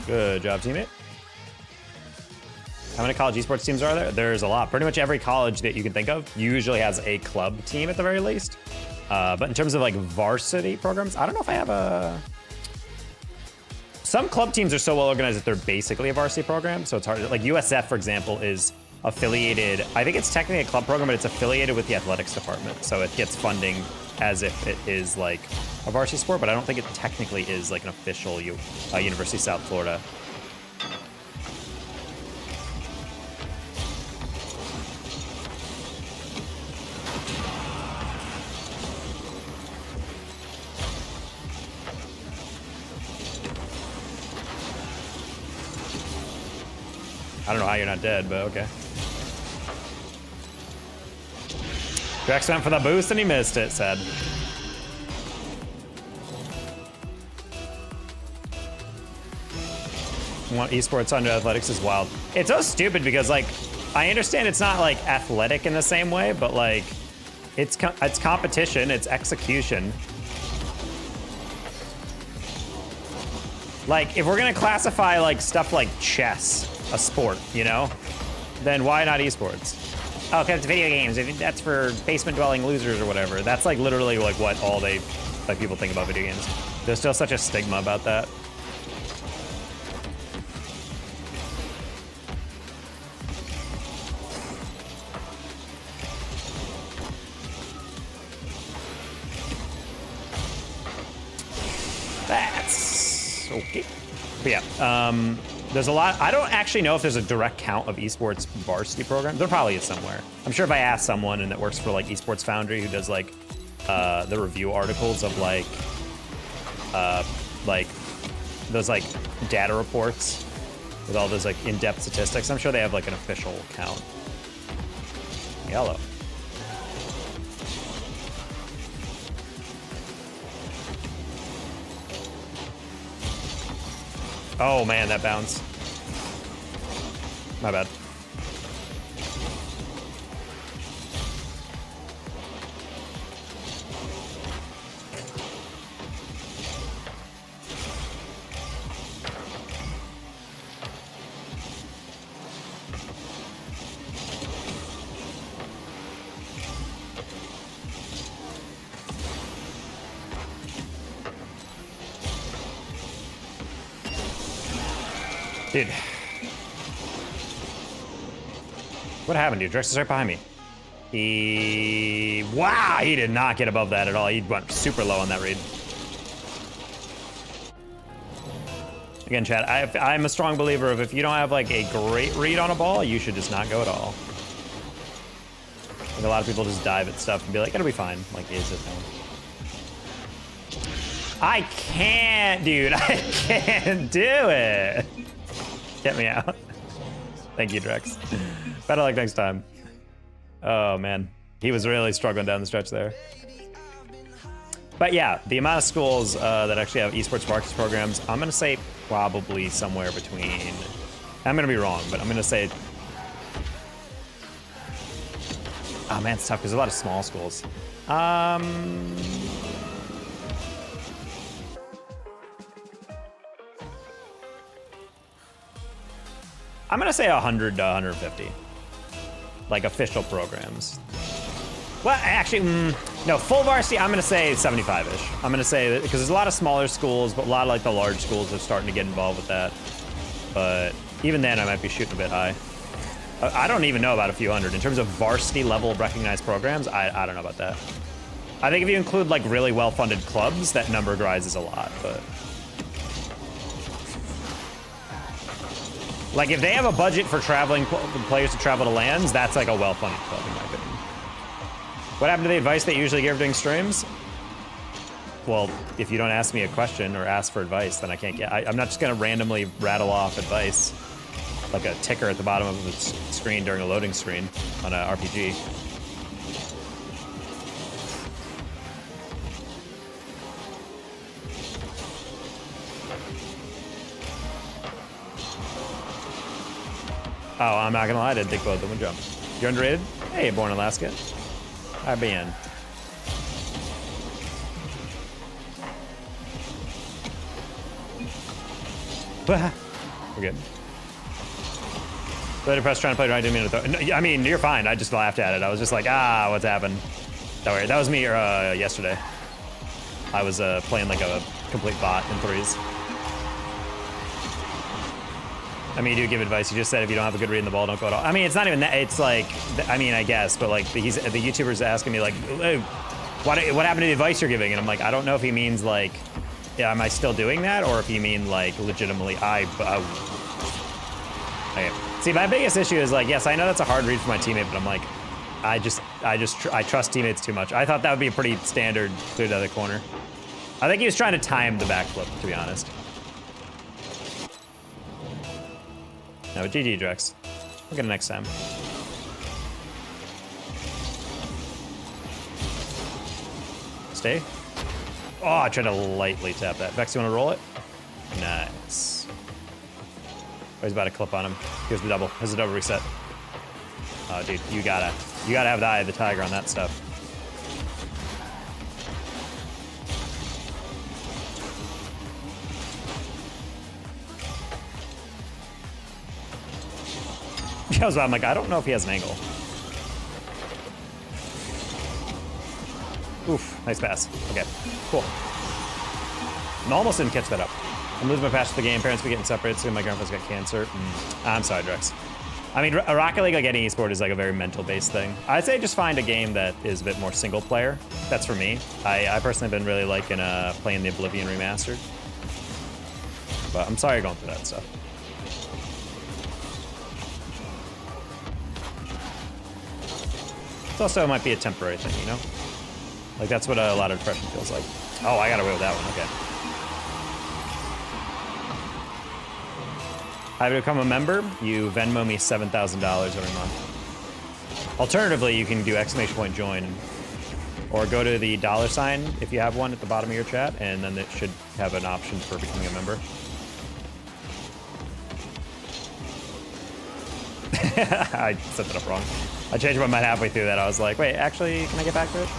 Good job, teammate. How many college esports teams are there? There's a lot. Pretty much every college that you can think of usually has a club team at the very least. But in terms of like varsity programs, I don't know if I have a... Some club teams are so well organized that they're basically a varsity program, so it's hard. Like USF, for example, is affiliated. I think it's technically a club program, but it's affiliated with the athletics department, so it gets funding as if it is like a varsity sport, but I don't think it technically is like an official University of South Florida. I don't know how you're not dead, but okay. Drex went for the boost and he missed it, sad. Want esports under athletics is wild. It's so stupid because like, I understand it's not like athletic in the same way, but like, it's competition, it's execution. Like, if we're gonna classify like stuff like chess a sport, you know, then why not esports? Oh, because it's video games. That's for basement-dwelling losers or whatever. That's like literally like what all people think about video games. There's still such a stigma about that. That's okay. But yeah, there's a lot. I don't actually know if there's a direct count of esports varsity programs. There probably is somewhere. I'm sure if I ask someone and that works for like Esports Foundry who does like the review articles of like those like data reports with all those like in-depth statistics, I'm sure they have like an official count. Yellow. Oh man, that bounce. My bad. Dude. What happened, dude? Drex is right behind me. Wow, he did not get above that at all. He went super low on that read. Again, chat, I'm a strong believer of if you don't have like a great read on a ball, you should just not go at all. I think a lot of people just dive at stuff and be like, it'll be fine. Like, is it though? I can't, dude. I can't do it. Get me out. Thank you, Drex. Better luck next time. Oh, man. He was really struggling down the stretch there. But yeah, the amount of schools that actually have esports markets programs, I'm going to say probably somewhere between... I'm going to be wrong, but I'm going to say... Oh, man, it's tough because there's a lot of small schools. I'm gonna say 100 to 150. Like official programs. Well, actually, no, full varsity, I'm gonna say 75-ish. I'm gonna say that, because there's a lot of smaller schools, but a lot of like the large schools are starting to get involved with that. But even then, I might be shooting a bit high. I don't even know about a few hundred. In terms of varsity level of recognized programs, I don't know about that. I think if you include like really well-funded clubs, that number rises a lot, but. Like if they have a budget for traveling players to travel to LANs, that's like a well-funded club in my opinion. What happened to the advice they usually give during streams? Well, if you don't ask me a question or ask for advice, then I can't get, I'm not just gonna randomly rattle off advice like a ticker at the bottom of the screen during a loading screen on an RPG. Oh, I'm not gonna lie, I didn't think both of them would jump. You're underrated? Hey, born in Alaska. I've been. We're good. Later press trying to play right, I didn't mean to throw. No, I mean, you're fine. I just laughed at it. I was just like, what's happened? Don't worry. That was me yesterday. I was playing like a complete bot in threes. I mean, you do give advice. You just said if you don't have a good read in the ball, don't go at all. I mean, it's not even that. It's like, I mean, I guess, but like the YouTuber's asking me like, hey, what happened to the advice you're giving? And I'm like, I don't know if he means like, yeah, am I still doing that? Or if you mean like legitimately, okay. See, my biggest issue is like, yes, I know that's a hard read for my teammate, but I'm like, I trust teammates too much. I thought that would be a pretty standard clear to the other corner. I think he was trying to time the backflip, to be honest. No, GG, Drex. We'll get it next time. Stay. Oh, I tried to lightly tap that. Vex, you want to roll it? Nice. Oh, he's about to clip on him. Here's the double. Here's the double reset. Oh, dude, you gotta have the eye of the tiger on that stuff. I'm like, I don't know if he has an angle. Oof, nice pass. Okay, cool. I almost didn't catch that up. I'm losing my passion for the game. Parents be getting separated soon. My girlfriend's got cancer. I'm sorry, Drex. I mean, Rocket League, like any esport, is like a very mental-based thing. I'd say just find a game that is a bit more single-player. That's for me. I personally have been really liking playing the Oblivion Remastered. But I'm sorry you're going through that stuff. It also might be a temporary thing, you know? Like, that's what a lot of depression feels like. Oh, I got away with that one, okay. How to become a member? You Venmo me $7,000 every month. Alternatively, you can do !join, or go to the $sign if you have one at the bottom of your chat, and then it should have an option for becoming a member. I set that up wrong. I changed my mind halfway through that. I was like, wait, actually, can I get back to it?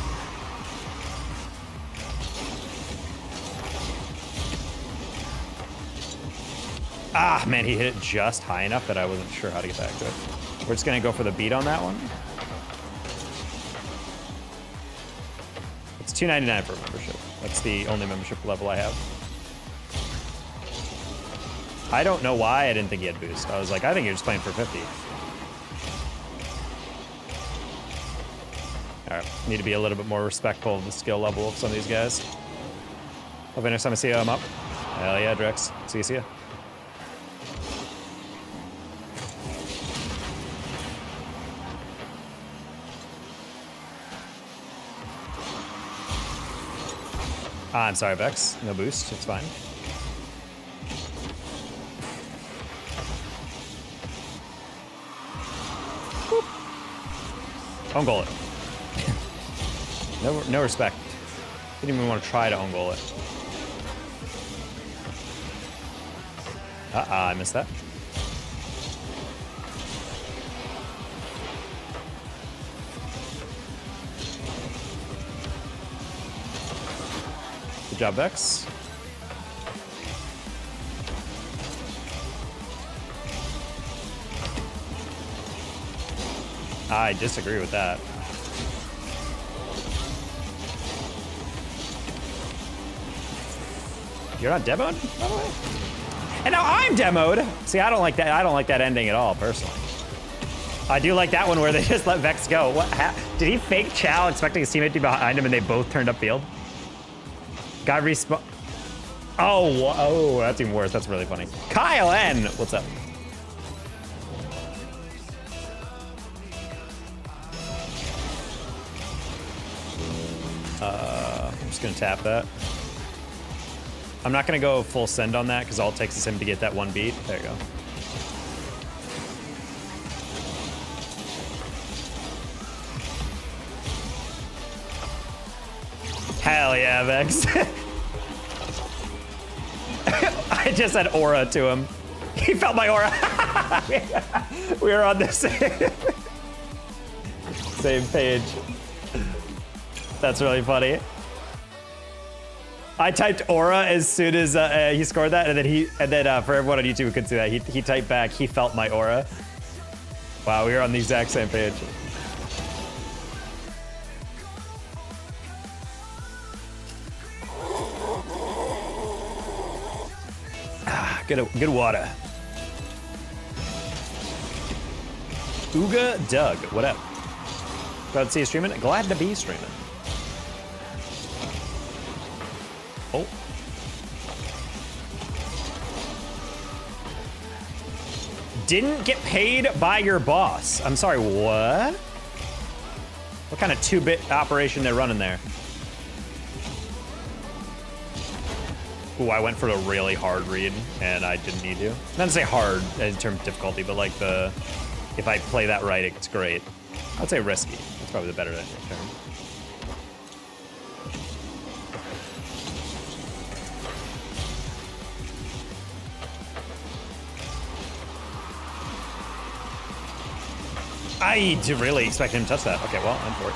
Ah, man, he hit it just high enough that I wasn't sure how to get back to it. We're just gonna go for the beat on that one. It's $2.99 for a membership. That's the only membership level I have. I don't know why I didn't think he had boost. I was like, I think you're just playing for 50. All right, need to be a little bit more respectful of the skill level of some of these guys. Hopefully next time I see you, I'm up. Hell yeah, Drex. See ya. I'm sorry, Vex. No boost. It's fine. Own goal it. No respect. Didn't even want to try to own goal it. I missed that. Good job, Vex. I disagree with that. You're not demoed, by the way? And now I'm demoed! See, I don't like that. I don't like that ending at all, personally. I do like that one where they just let Vex go. What? Did he fake Chow expecting his teammate to be behind him and they both turned upfield? Guy respawn. Oh, that's even worse. That's really funny. Kyle N, what's up? I'm just gonna tap that. I'm not gonna go full send on that because all it takes is him to get that one beat. There you go. Hell yeah, Vex. I just said aura to him. He felt my aura. We were on the same page. That's really funny. I typed aura as soon as he scored that, and then for everyone on YouTube who couldn't see that, he typed back, he felt my aura. Wow, we were on the exact same page. Good water. Ooga Doug, what up? Glad to see you streaming. Glad to be streaming. Oh. Didn't get paid by your boss. I'm sorry, what? What kind of 2-bit operation they're running there? Ooh, I went for a really hard read, and I didn't need to. Not to say hard in terms of difficulty, but like if I play that right, it's great. I'd say risky. That's probably the better term. I really expect him to touch that. Okay, well, I'm for it.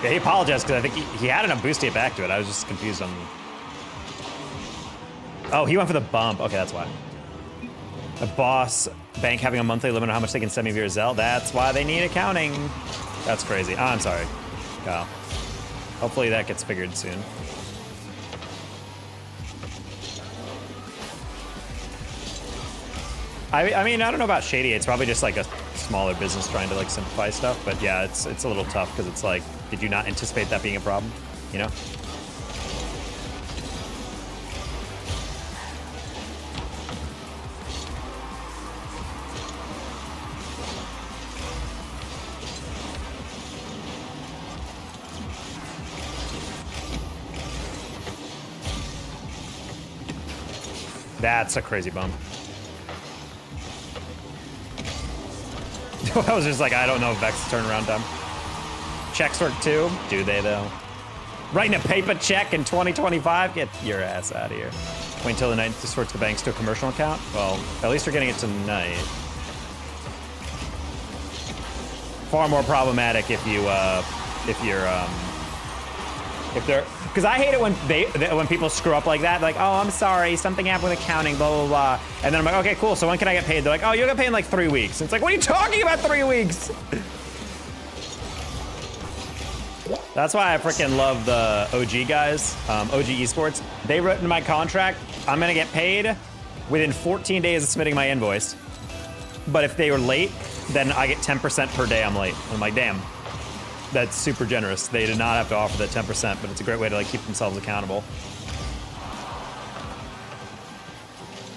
Yeah, he apologized because I think he had enough boost to get back to it. I was just confused on... Oh, he went for the bump. Okay, that's why. A boss bank having a monthly limit on how much they can send me via Zelle. That's why they need accounting. That's crazy. Oh, I'm sorry, Kyle. Hopefully that gets figured soon. I mean, I don't know about Shady. It's probably just like a smaller business trying to like simplify stuff. But yeah, it's a little tough because it's like, did you not anticipate that being a problem? You know? That's a crazy bump. I was just like, I don't know if Vex's turnaround time. Checks work too? Do they though? Writing a paper check in 2025? Get your ass out of here. Wait until the night to switch the banks to a commercial account? Well, at least we're getting it tonight. Far more problematic if they're, because I hate it when people screw up like that. They're like, oh, I'm sorry, something happened with accounting, blah, blah, blah. And then I'm like, okay, cool, so when can I get paid? They're like, oh, you'll get paid in like 3 weeks. It's like, what are you talking about 3 weeks? That's why I freaking love the OG guys, OG Esports. They wrote in my contract, I'm gonna get paid within 14 days of submitting my invoice. But if they were late, then I get 10% per day I'm late. I'm like, damn. That's super generous. They did not have to offer that 10%, but it's a great way to like keep themselves accountable.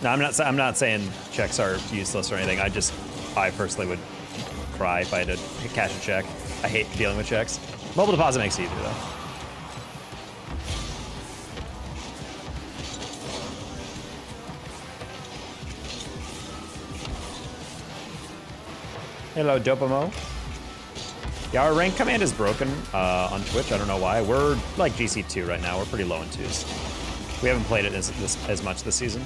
No, I'm not saying checks are useless or anything. I personally would cry if I had to cash a check. I hate dealing with checks. Mobile deposit makes it easier though. Hello, Dopamo. Yeah, our rank command is broken on Twitch. I don't know why. We're like GC2 right now. We're pretty low in 2s. We haven't played it as much this season.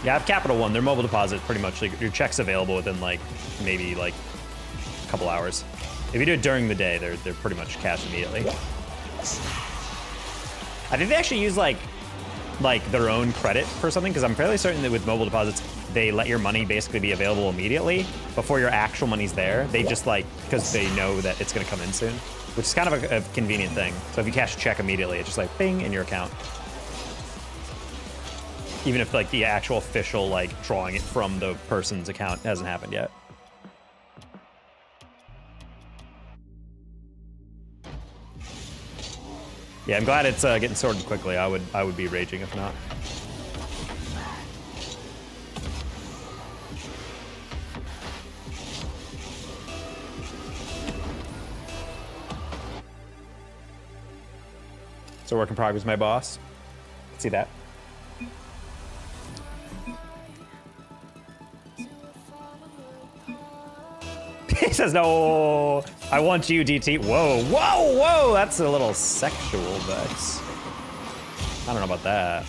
Yeah, I have Capital One. Their mobile deposit pretty much, like, your check's available within like maybe like a couple hours. If you do it during the day, they're pretty much cash immediately. I think they actually use like like their own credit for something, because I'm fairly certain that with mobile deposits, they let your money basically be available immediately before your actual money's there. They just like, because they know that it's gonna come in soon, which is kind of a convenient thing. So if you cash a check immediately, it's just like bing in your account. Even if like the actual official like drawing it from the person's account hasn't happened yet. Yeah, I'm glad it's getting sorted quickly. I would be raging if not. So work in progress, my boss. See that? He says, no, I want you, DT. Whoa, whoa, whoa, that's a little sexual, Vex. I don't know about that.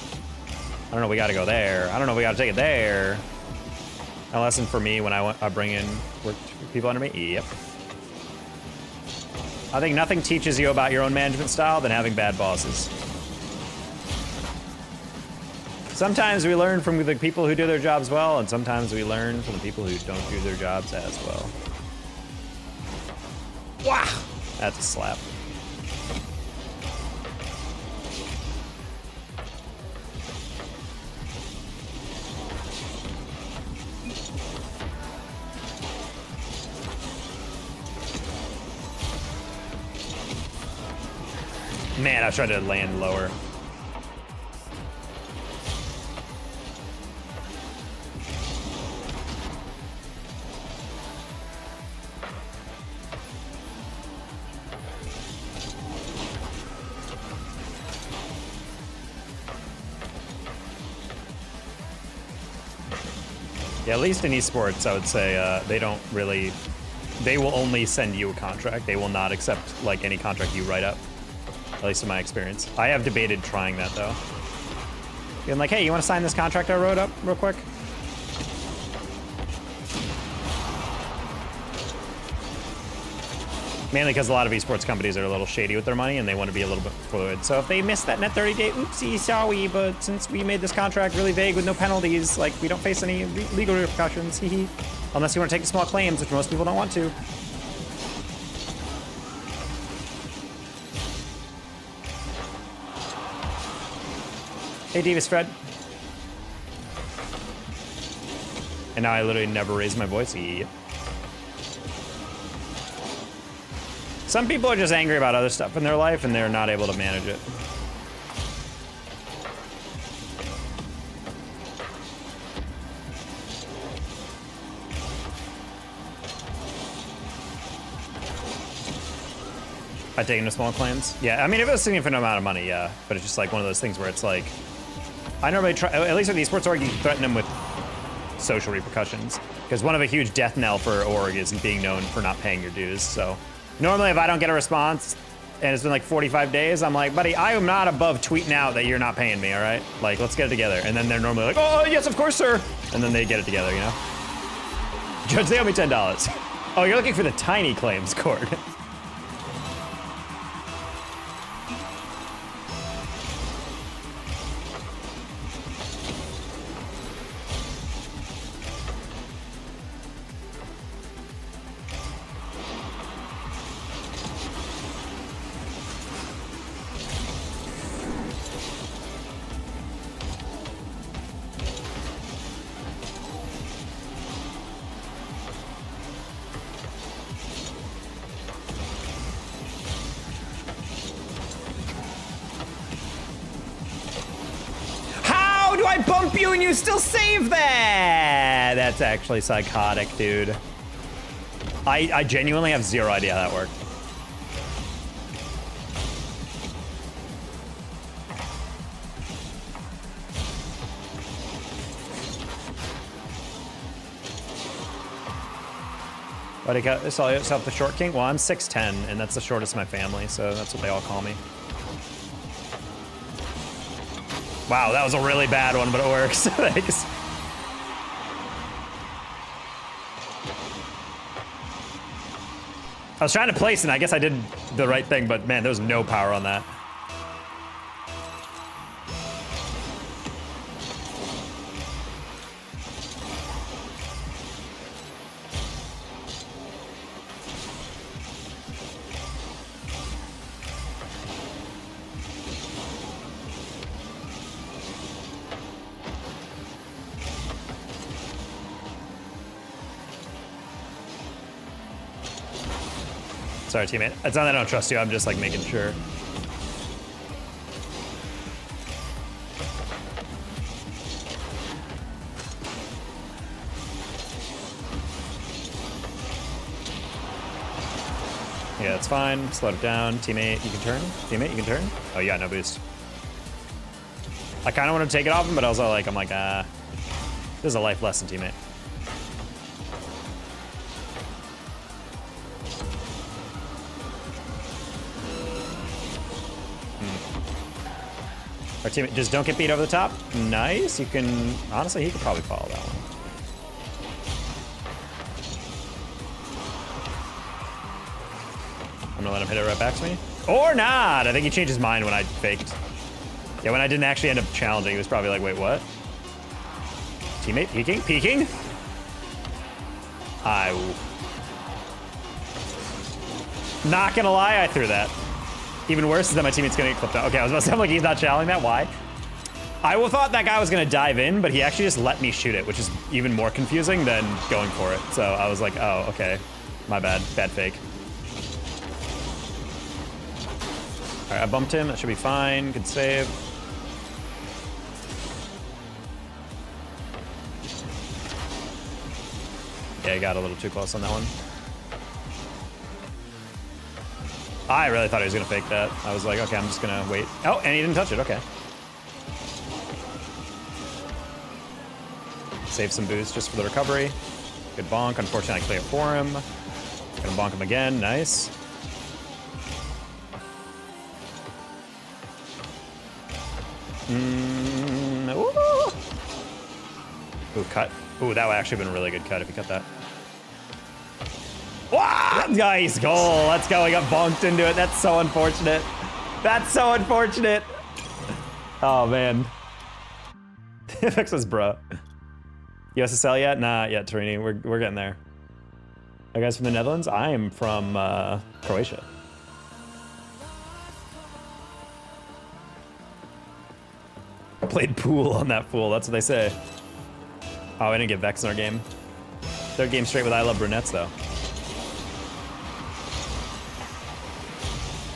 I don't know, we gotta go there. I don't know, we gotta take it there. A lesson for me when I bring in people under me, yep. I think nothing teaches you about your own management style than having bad bosses. Sometimes we learn from the people who do their jobs well, and sometimes we learn from the people who don't do their jobs as well. Wow, that's a slap. Man, I was trying to land lower. Yeah, at least in esports, I would say they don't really, they will only send you a contract. They will not accept like any contract you write up, at least in my experience. I have debated trying that though. Being like, hey, you want to sign this contract I wrote up real quick? Mainly because a lot of esports companies are a little shady with their money and they want to be a little bit fluid. So if they miss that net 30 day, oopsie, sorry, but since we made this contract really vague with no penalties, like we don't face any legal repercussions, hee. Unless you want to take the small claims, which most people don't want to. Hey, Davis Fred. And now I literally never raise my voice. Yep. Some people are just angry about other stuff in their life and they're not able to manage it. I take into small claims? Yeah, I mean, if it was a significant amount of money, yeah. But it's just like one of those things where it's like, I normally try, at least with the esports org, you threaten them with social repercussions. Because one of a huge death knell for org is being known for not paying your dues, so. Normally, if I don't get a response and it's been like 45 days, I'm like, buddy, I am not above tweeting out that you're not paying me, all right? Like, let's get it together. And then they're normally like, oh, yes, of course, sir. And then they get it together, you know? Judge, they owe me $10. Oh, you're looking for the tiny claims court. Bump you and you still save that! That's actually psychotic, dude. I genuinely have zero idea how that worked. Why do you call yourself the short king? Well, I'm 6'10", and that's the shortest in my family, so that's what they all call me. Wow, that was a really bad one, but it works. Thanks. I was trying to place it, and I guess I did the right thing, but man, there was no power on that. Sorry, teammate. It's not that I don't trust you. I'm just like making sure. Yeah, it's fine. Slow it down. Teammate, you can turn. Teammate, you can turn. Oh, yeah, no boost. I kind of want to take it off him, but also like, I'm like, this is a life lesson, teammate. Our teammate, just don't get beat over the top. Nice. You can, honestly, he could probably follow that one. I'm gonna let him hit it right back to me. Or not. I think he changed his mind when I faked. Yeah, when I didn't actually end up challenging, he was probably like, wait, what? Teammate peeking? Peeking? Not gonna lie, I threw that. Even worse is that my teammate's gonna get clipped out. Okay, I was about to say, I'm like, he's not challenging that. Why? I thought that guy was gonna dive in, but he actually just let me shoot it, which is even more confusing than going for it. So I was like, oh, okay. My bad. Bad fake. All right, I bumped him. That should be fine. Good save. Yeah, he got a little too close on that one. I really thought he was gonna fake that. I was like, okay, I'm just gonna wait. Oh, and he didn't touch it, okay. Save some boost just for the recovery. Good bonk, unfortunately I clear it for him. Gonna bonk him again, nice. Ooh, cut. Ooh, that would actually have been a really good cut if he cut that. Wow! Nice goal. Let's go. He got bonked into it. That's so unfortunate. That's so unfortunate. Oh, man. Fix this, bro. USSL yet? Nah, yet, Torini. We're getting there. Are you guys from the Netherlands? I am from Croatia. I played pool on that fool. That's what they say. Oh, I didn't get Vex in our game. Third game straight with I Love Brunettes, though.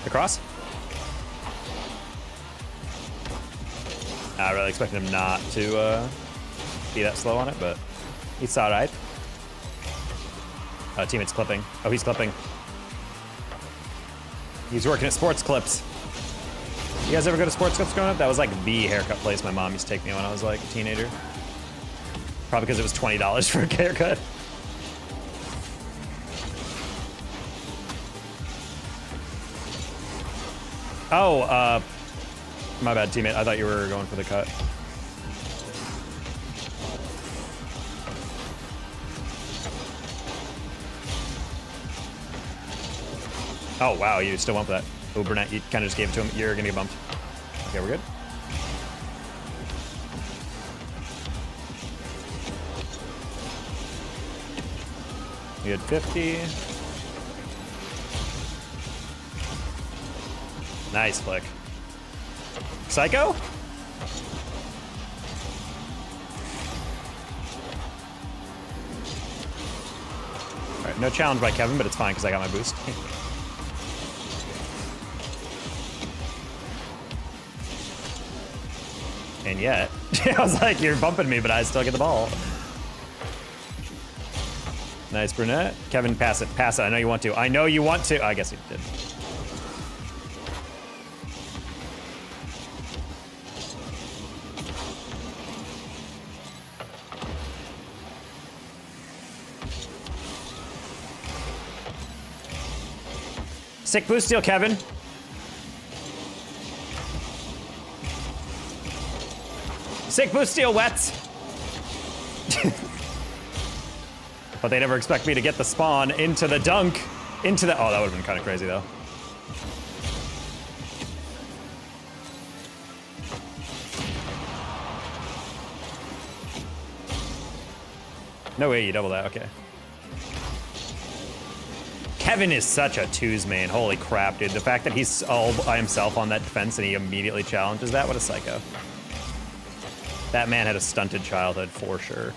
Across? I really expected him not to be that slow on it, but he's alright. Teammate's clipping. Oh, he's clipping. He's working at Sports Clips. You guys ever go to Sports Clips growing up? That was like the haircut place my mom used to take me when I was like a teenager. Probably because it was $20 for a haircut. Oh, my bad, teammate. I thought you were going for the cut. Oh, wow, you still went for that. Oh, Burnett, you kind of just gave it to him. You're gonna get bumped. Okay, we're good. You had 50. Nice flick. Psycho? All right, no challenge by Kevin, but it's fine because I got my boost. And yet, I was like, you're bumping me, but I still get the ball. Nice, Brunette. Kevin, pass it. Pass it. I know you want to. I know you want to. I guess he did. Sick boost steal, Kevin. Sick boost steal, Wets. But they never expect me to get the spawn into the dunk. Into the... Oh, that would have been kind of crazy, though. No way you double that. Okay. Kevin is such a twos man. Holy crap, dude. The fact that he's all by himself on that defense and he immediately challenges that, what a psycho. That man had a stunted childhood for sure.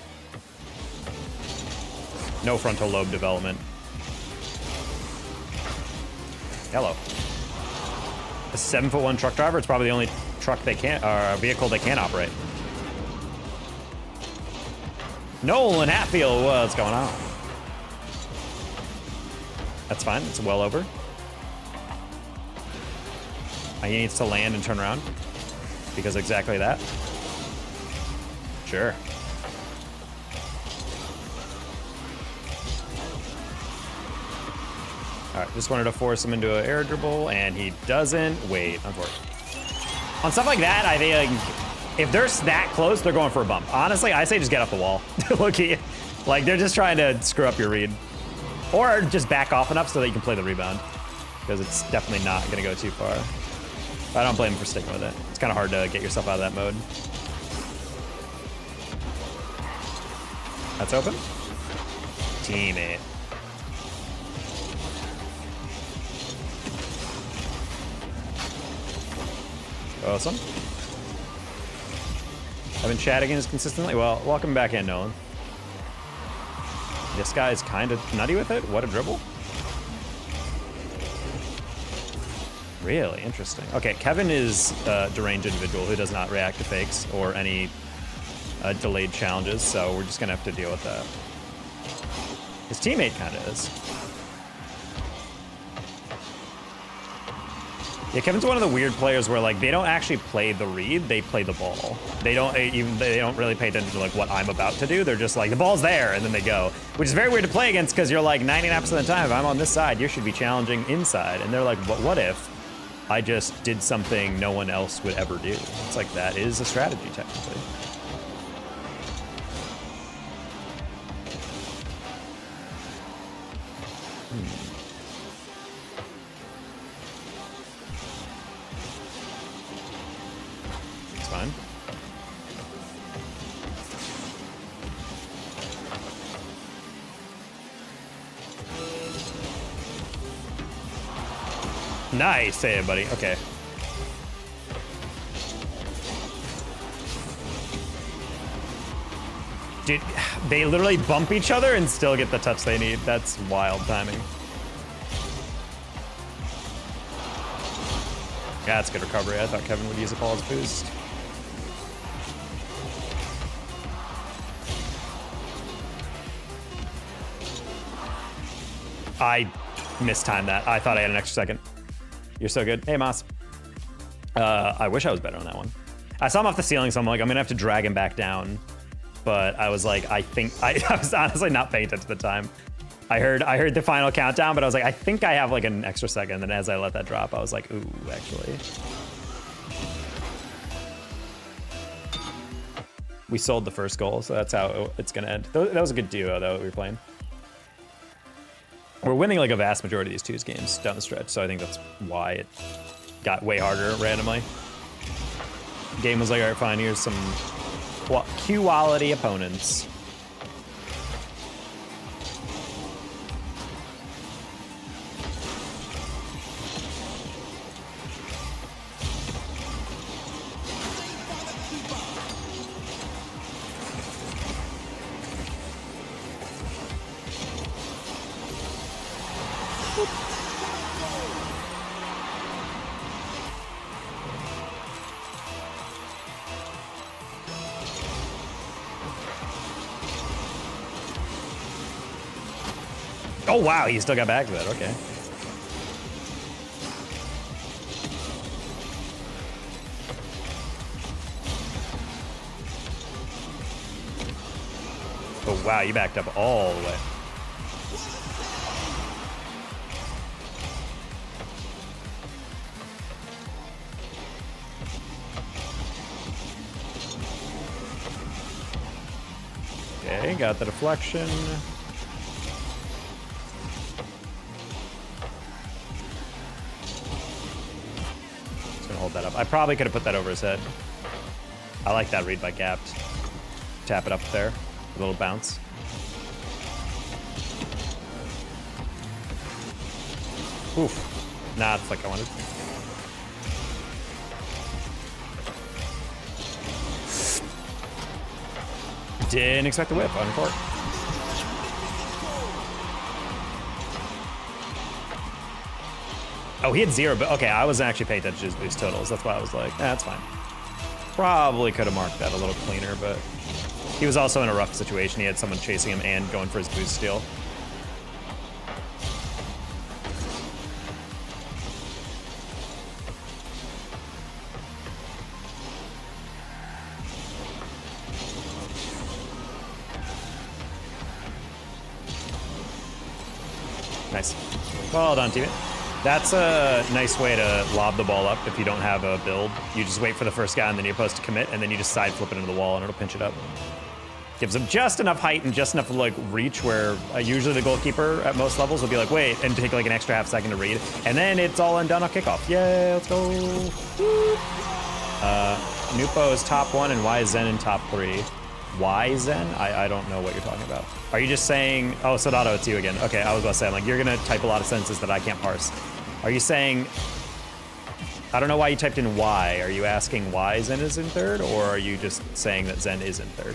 No frontal lobe development. Hello. A 7'1" truck driver. It's probably the only truck they can't, or vehicle they can operate. Nolan Hatfield, what's going on? That's fine. It's well over. He needs to land and turn around because exactly that. Sure. All right, just wanted to force him into an air dribble, and he doesn't. Wait, unfortunately. On stuff like that, I think like, if they're that close, they're going for a bump. Honestly, I say just get off the wall. Look at you. Like, they're just trying to screw up your read. Or just back off enough so that you can play the rebound. Because it's definitely not going to go too far. I don't blame him for sticking with it. It's kind of hard to get yourself out of that mode. That's open. Teammate. Awesome. I've been chatting as consistently. Well, welcome back in, Nolan. This guy is kind of nutty with it. What a dribble. Really interesting. Okay, Kevin is a deranged individual who does not react to fakes or any delayed challenges, so we're just gonna have to deal with that. His teammate kind of is. Yeah, Kevin's one of the weird players where like they don't actually play the read, they play the ball. They don't really pay attention to like what I'm about to do. They're just like the ball's there and then they go, which is very weird to play against because you're like 99% of the time if I'm on this side, you should be challenging inside, and they're like, but what if I just did something no one else would ever do? It's like that is a strategy technically. Fine. Nice, hey buddy. Okay. Dude, they literally bump each other and still get the touch they need. That's wild timing. Yeah, that's good recovery. I thought Kevin would use a Paul's boost. I mistimed that. I thought I had an extra second. You're so good. Hey, Moss. I wish I was better on that one. I saw him off the ceiling, so I'm like, I'm gonna have to drag him back down. But I was like, I was honestly not paying attention at the time. I heard the final countdown, but I was like, I think I have like an extra second. And as I let that drop, I was like, ooh, actually. We sold the first goal, so that's how it's gonna end. That was a good duo, though, we were playing. We're winning like a vast majority of these twos games down the stretch, so I think that's why it got way harder randomly. Game was like, all right, fine, here's some quality opponents. Oh, wow, he still got back to that. Okay. Oh, wow, you backed up all the way. Okay, got the deflection. Hold that up. I probably could have put that over his head. I like that read by Gapped. Tap it up there. A little bounce. Oof. Nah, it's like I wanted. Didn't expect the whip on court. Oh, he had 0, but okay, I wasn't actually paying attention to his boost totals. That's why I was like, that's fine. Probably could have marked that a little cleaner, but he was also in a rough situation. He had someone chasing him and going for his boost steal. Nice. Well done, teammate. That's a nice way to lob the ball up if you don't have a build. You just wait for the first guy and then you're supposed to commit, and then you just side flip it into the wall and it'll pinch it up. Gives him just enough height and just enough like reach where usually the goalkeeper at most levels will be like, wait, and take like an extra half second to read. And then it's all done on kickoff. Yay, let's go. Nupo is top 1 and Y Zen in top 3. Why Zen? I don't know what you're talking about. Are you just saying, oh, Sodato, it's you again. Okay, I was about to say, I'm like, you're gonna type a lot of sentences that I can't parse. Are you saying, I don't know why you typed in Y. Are you asking why Zen is in 3rd, or are you just saying that Zen is in 3rd?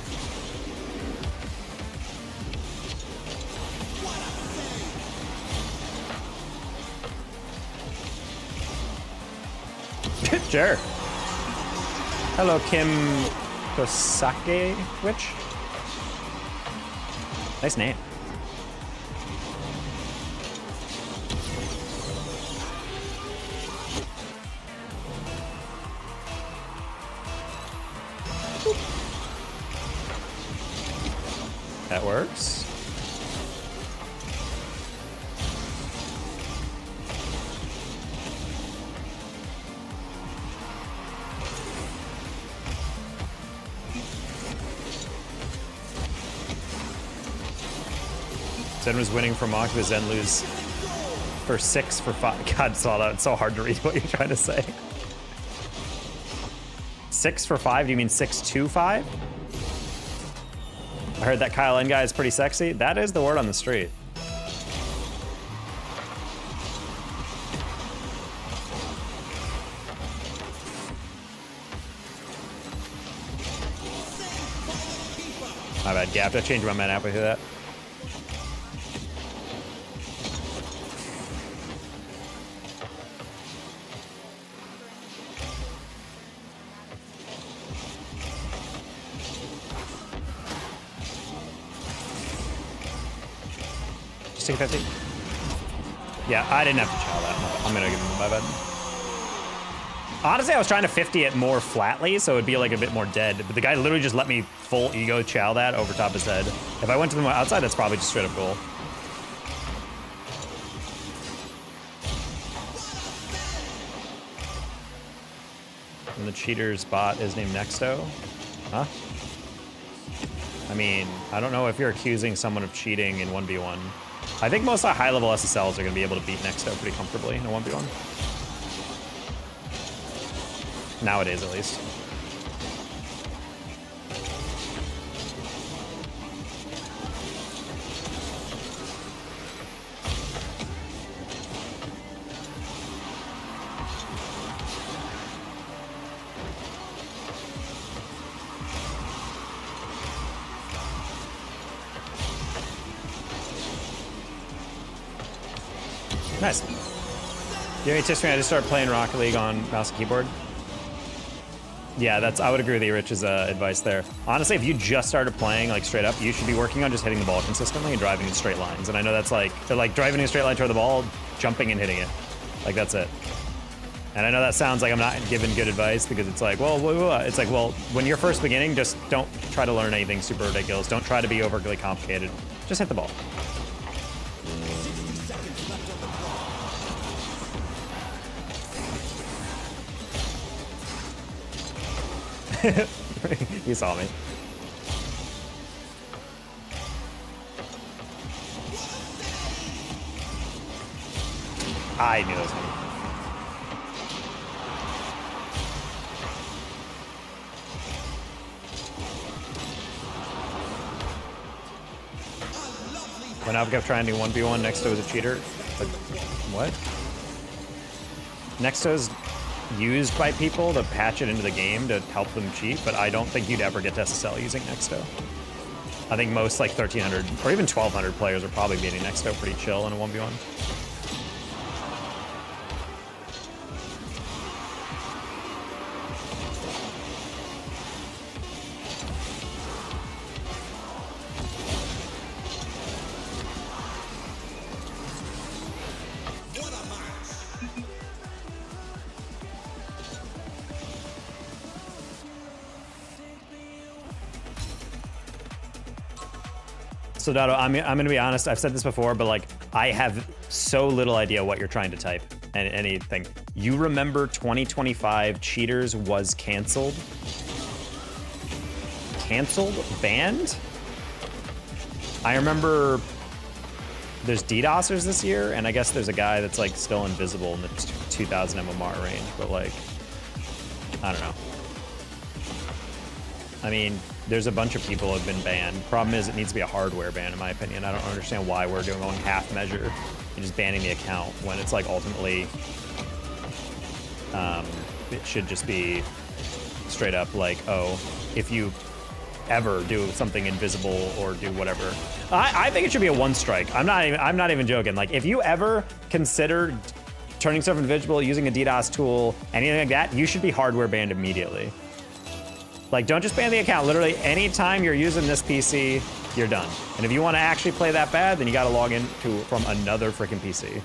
Sure. Hello, Kim Kosake Witch. Nice name. That works. Zen was winning for Mock, but Zen lose for 6 for 5. God, saw that. It's so hard to read what you're trying to say. 6 for 5? Do you mean 6-2-5? I heard that Kyle N guy is pretty sexy. That is the word on the street. My bad, Gap. I changed my man halfway through that. Just take 50. Yeah, I didn't have to chow that. I'm gonna give him my bad. Honestly, I was trying to 50 it more flatly, so it'd be like a bit more dead. But the guy literally just let me full ego chow that over top his head. If I went to the outside, that's probably just straight up goal. And the cheater's bot is named Nexto. Huh? I mean, I don't know if you're accusing someone of cheating in 1v1. I think most high-level SSLs are going to be able to beat Nexto pretty comfortably in a 1v1. Nowadays, at least. Nice. You have any tips for me? I just started playing Rocket League on mouse and keyboard. Yeah, I would agree with you, Rich's advice there. Honestly, if you just started playing like straight up, you should be working on just hitting the ball consistently and driving in straight lines. And I know that's like driving in a straight line toward the ball, jumping and hitting it. Like, that's it. And I know that sounds like I'm not giving good advice because it's like, well, it's like, well, when you're first beginning, just don't try to learn anything super ridiculous. Don't try to be overly complicated. Just hit the ball. You saw me. I knew it was me. When I kept trying to do 1v1, Nexto was a cheater. But what? Nexto's used by people to patch it into the game to help them cheat, but I don't think you'd ever get to SSL using Nexto. I think most like 1,300 or even 1,200 players are probably beating Nexto pretty chill in a 1v1. So Dotto, I'm gonna be honest. I've said this before, but like I have so little idea what you're trying to type and anything. You remember 2025 Cheaters was canceled? Canceled? Banned? I remember there's DDoSers this year, and I guess there's a guy that's like still invisible in the 2000 MMR range, but like, I don't know. I mean, there's a bunch of people who have been banned. Problem is, it needs to be a hardware ban, in my opinion. I don't understand why we're going half measure and just banning the account when it's like ultimately, it should just be straight up like, oh, if you ever do something invisible or do whatever. I think it should be a one strike. I'm not even joking. Like, if you ever consider turning stuff invisible using a DDoS tool, anything like that, you should be hardware banned immediately. Like, don't just ban the account. Literally, anytime you're using this PC, you're done. And if you want to actually play that bad, then you got to log in from another freaking PC.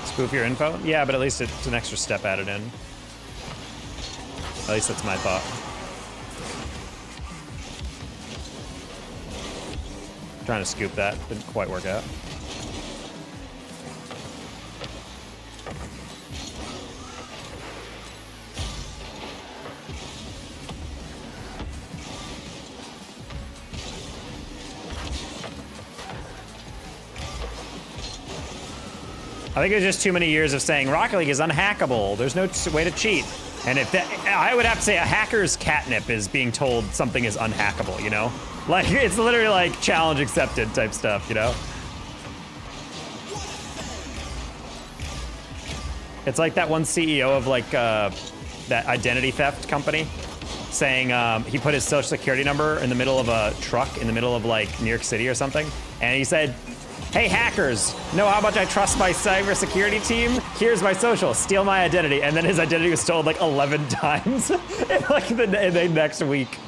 Spoof your info? Yeah, but at least it's an extra step added in. At least that's my thought. Trying to scoop that, didn't quite work out. I think it was just too many years of saying Rocket League is unhackable. There's no way to cheat. And if that, I would have to say a hacker's catnip is being told something is unhackable, you know? Like, it's literally like challenge accepted type stuff, you know? It's like that one CEO of like that identity theft company saying he put his social security number in the middle of a truck in the middle of like New York City or something. And he said, hey, hackers, know how much I trust my cybersecurity team? Here's my social, steal my identity. And then his identity was stolen like 11 times in like the next week.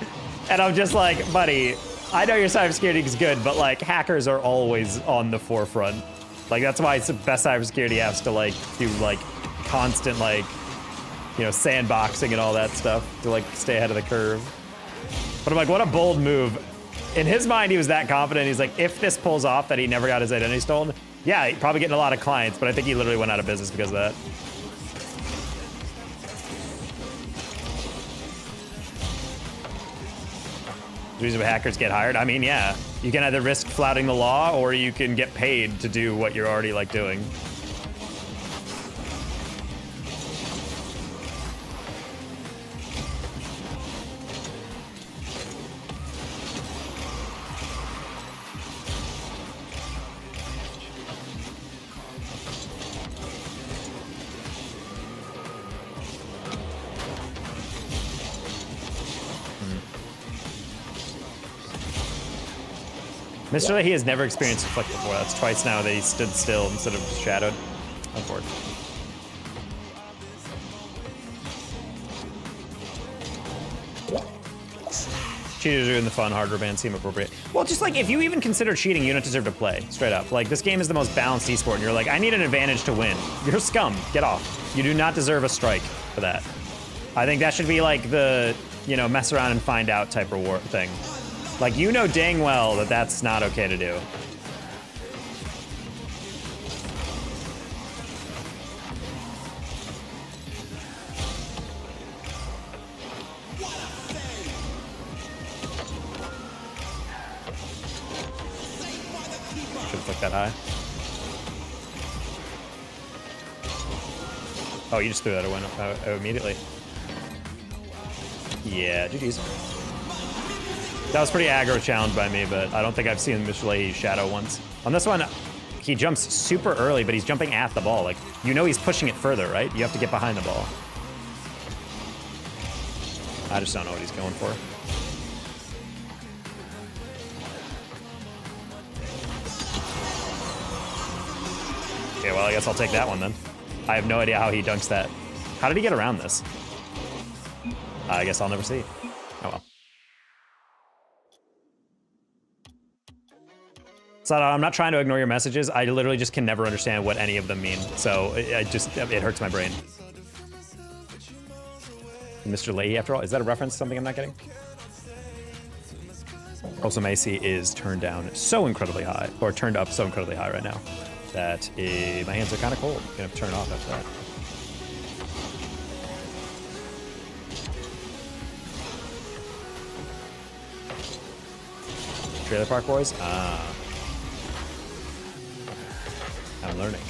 And I'm just like, buddy, I know your cybersecurity is good, but like hackers are always on the forefront. Like that's why it's the best cybersecurity apps to like do like constant like, you know, sandboxing and all that stuff to like stay ahead of the curve. But I'm like, what a bold move. In his mind, he was that confident. He's like, if this pulls off that he never got his identity stolen, yeah, he's probably getting a lot of clients, but I think he literally went out of business because of that. The reason why hackers get hired? I mean, yeah, you can either risk flouting the law or you can get paid to do what you're already like doing. Mr. Lee, he has never experienced a flick before. That's twice now that he stood still instead of just shadowed. Unfortunate. Cheaters are in the fun, hardware bans seem appropriate. Well, just like, if you even consider cheating, you don't deserve to play, straight up. Like, this game is the most balanced esport, and you're like, I need an advantage to win. You're scum, get off. You do not deserve a strike for that. I think that should be like the, you know, mess around and find out type reward thing. Like, you know dang well that that's not okay to do. Should've flicked that high. Oh, you just threw that away immediately. Yeah, GG's. That was pretty aggro challenge by me, but I don't think I've seen Mr. Leahy shadow once. On this one, he jumps super early, but he's jumping at the ball. Like, you know he's pushing it further, right? You have to get behind the ball. I just don't know what he's going for. Okay, well, I guess I'll take that one then. I have no idea how he dunks that. How did he get around this? I guess I'll never see. Oh well. So I'm not trying to ignore your messages. I literally just can never understand what any of them mean. So it hurts my brain. Mr. Leahy, after all, is that a reference to something I'm not getting? Also, my AC is turned down so incredibly high, or turned up so incredibly high right now, that my hands are kind of cold. I'm gonna have to turn it off after that. Trailer Park Boys? Ah. I'm learning.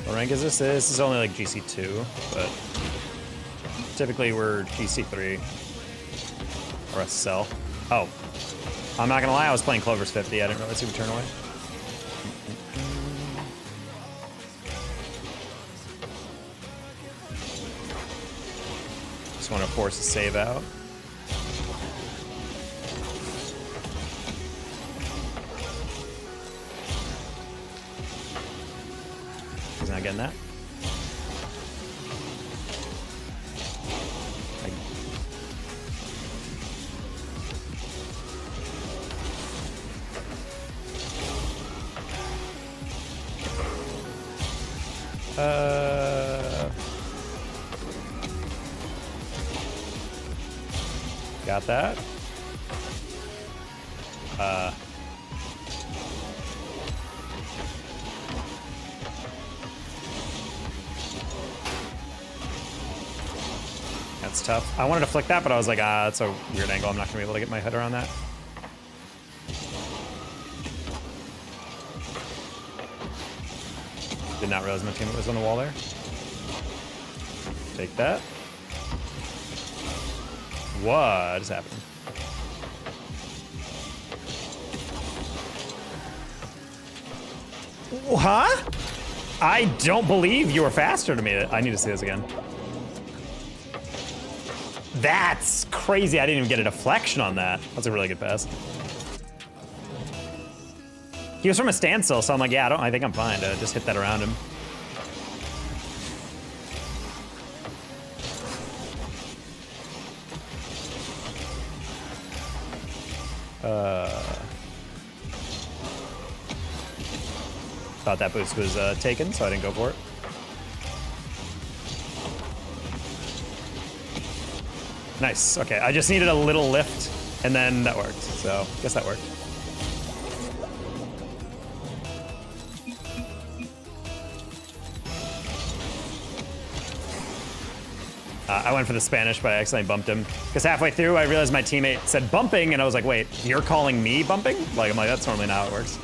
What rank is this? This is only like GC2, but typically we're GC3 or SL. Oh, I'm not gonna lie, I was playing Clover's 50. I didn't realize he would turn away. Just want to force a save out. He's not getting that. Got that. That's tough. I wanted to flick that, but I was like, that's a weird angle. I'm not gonna be able to get my head around that. Did not realize my teammate was on the wall there. Take that. What is happening? Huh? I don't believe you were faster to me. I need to see this again. That's crazy. I didn't even get a deflection on that. That's a really good pass. He was from a standstill, so I'm like, yeah, I think I'm fine to just hit that around him. Thought that boost was taken, so I didn't go for it. Nice. Okay, I just needed a little lift, and then that worked. So, guess that worked. I went for the Spanish, but I accidentally bumped him. Because halfway through, I realized my teammate said bumping, and I was like, wait, you're calling me bumping? Like, I'm like, that's normally not how it works.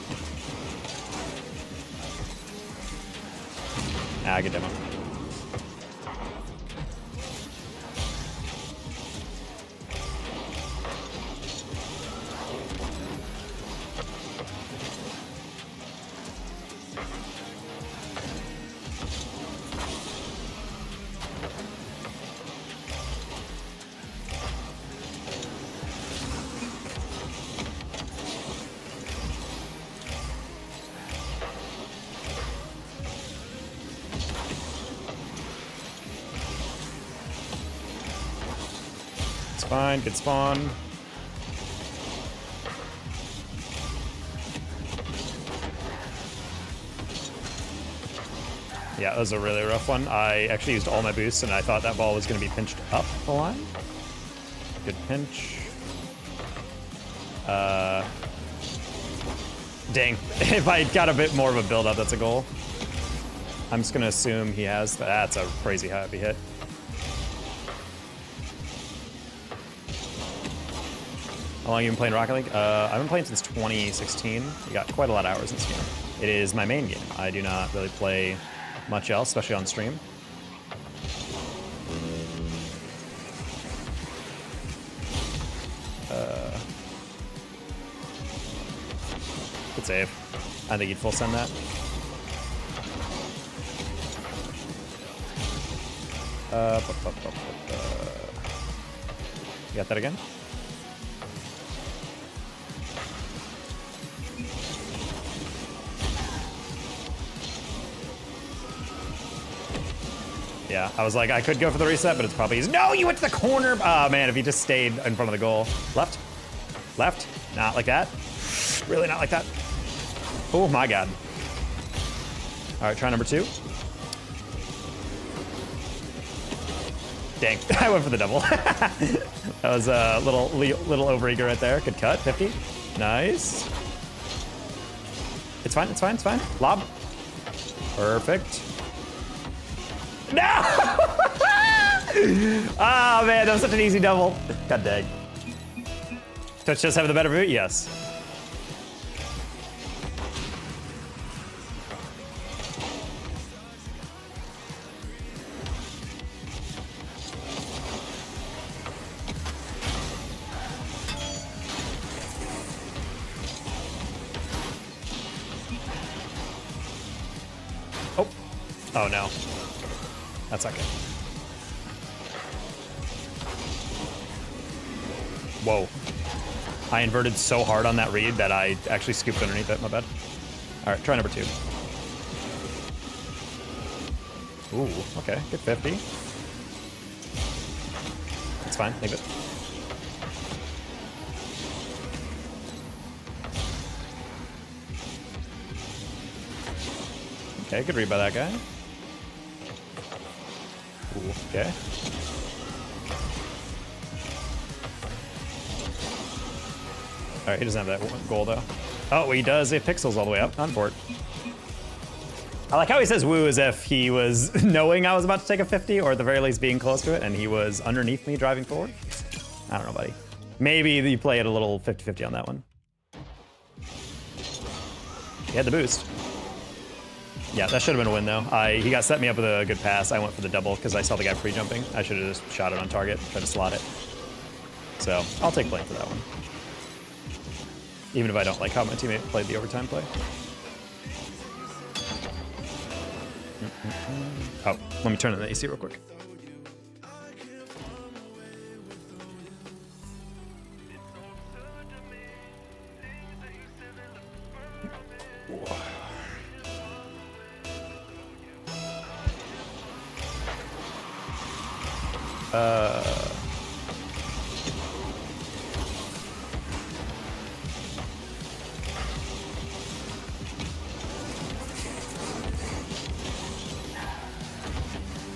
Ah, good demo. Fine, good spawn. Yeah, that was a really rough one. I actually used all my boosts, and I thought that ball was going to be pinched up the line. Good pinch. Dang. If I got a bit more of a build-up, that's a goal. I'm just going to assume he has. That's a crazy heavy hit. How long have you been playing Rocket League? I've been playing since 2016. We got quite a lot of hours in this game. It is my main game. I do not really play much else, especially on stream. Good save. I think he'd full send that. You got that again? Yeah, I was like, I could go for the reset, but it's probably easy. No, you went to the corner. Oh, man, if he just stayed in front of the goal. Left. Left. Not like that. Really not like that. Oh, my God. All right, try number 2. Dang, I went for the double. That was a little overeager right there. Good cut, 50. Nice. It's fine, it's fine, it's fine. Lob. Perfect. No! Oh, man, that was such an easy double. God dang. Touch does have the better boot? Yes. Oh. Oh, no. That's not good. Whoa. I inverted so hard on that read that I actually scooped underneath it. My bad. All right, try number 2. Ooh, okay. Good 50. That's fine. Leave it. Okay, good read by that guy. Ooh, okay. All right, he doesn't have that goal though. Oh, he does. It pixels all the way up. On board. I like how he says woo as if he was knowing I was about to take a 50, or at the very least being close to it, and he was underneath me driving forward. I don't know, buddy. Maybe you play it a little 50-50 on that one. He had the boost. Yeah, that should have been a win, though. He got set me up with a good pass. I went for the double because I saw the guy pre-jumping. I should have just shot it on target, tried to slot it. So, I'll take blame for that one. Even if I don't like how my teammate played the overtime play. Oh, let me turn on the AC real quick.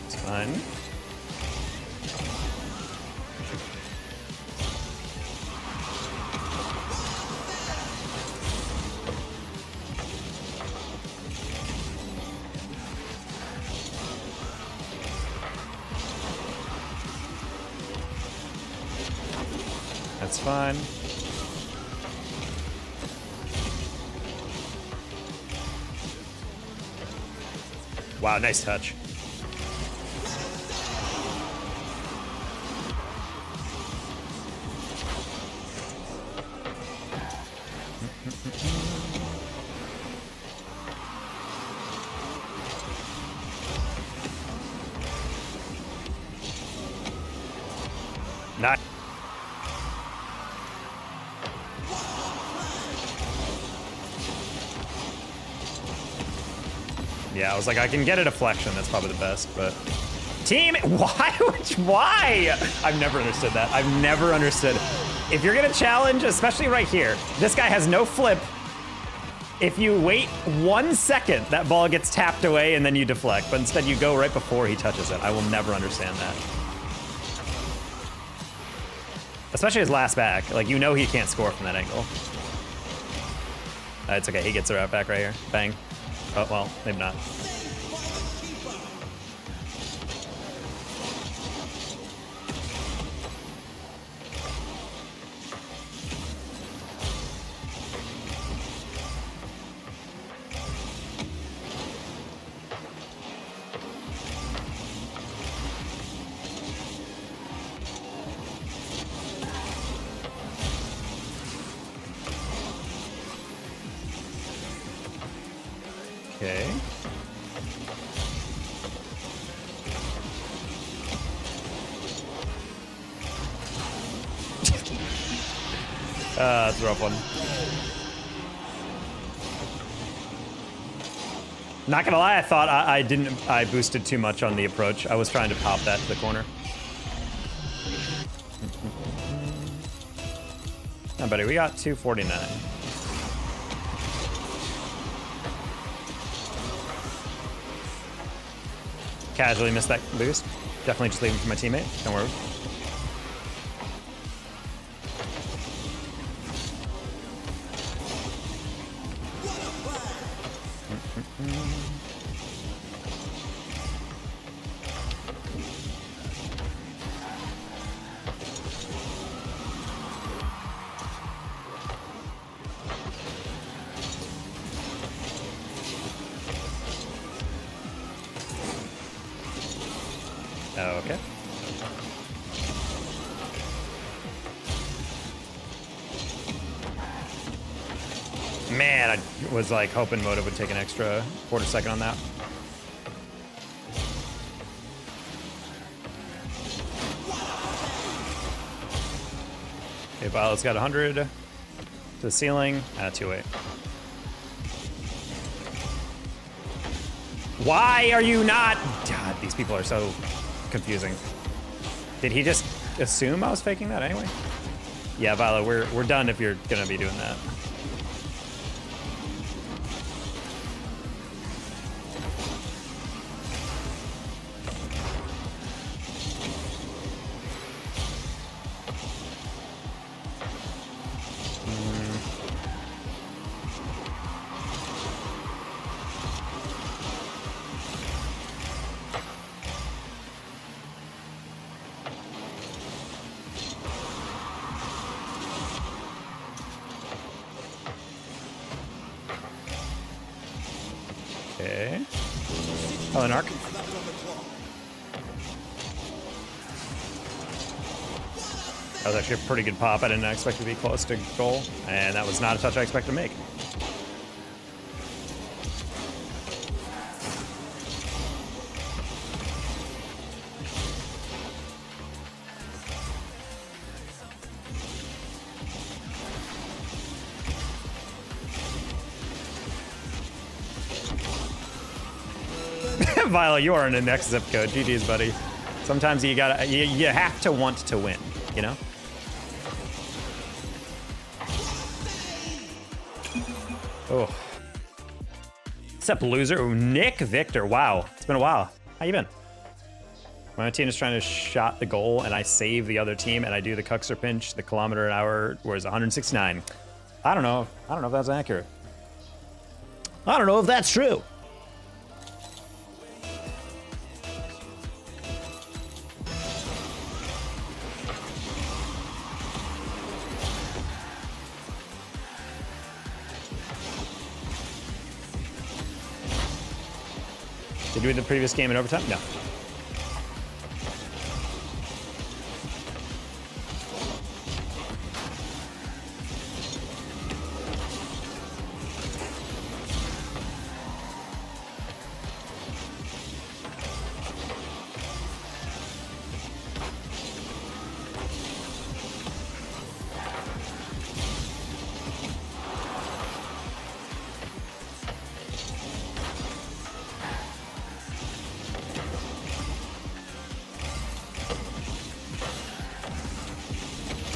It's fine. That's fine. Wow, nice touch. Nice. Yeah, I was like, I can get a deflection. That's probably the best, but... Team, why? I've never understood that. I've never understood. If you're gonna challenge, especially right here, this guy has no flip. If you wait 1 second, that ball gets tapped away and then you deflect, but instead you go right before he touches it. I will never understand that. Especially his last back. Like, you know he can't score from that angle. It's okay, he gets it right back right here. Bang. Oh, well, maybe not. That's a rough one. Not gonna lie, I thought I boosted too much on the approach. I was trying to pop that to the corner. Oh, buddy, we got 249. Casually missed that boost. Definitely just leaving for my teammate. Don't worry. Okay. Man, I was like hoping Moto would take an extra quarter second on that. Okay, Violet's got 100 to the ceiling. 2-8. Why are you not? God, these people are so confusing. Did he just assume I was faking that anyway? Yeah, Violet, we're done if you're gonna be doing that. Okay. Hello, Narc. That was actually a pretty good pop. I didn't expect it to be close to goal, and that was not a touch I expected to make. Violet, you are in the next zip code. GG's, buddy. Sometimes you gotta, you have to want to win, you know? Oh. What's up, loser? Ooh, Nick Victor. Wow. It's been a while. How you been? My team is trying to shot the goal, and I save the other team, and I do the Cuxer pinch. The kilometer an hour was 169. I don't know. I don't know if that's accurate. I don't know if that's true. Did you win the previous game in overtime? No.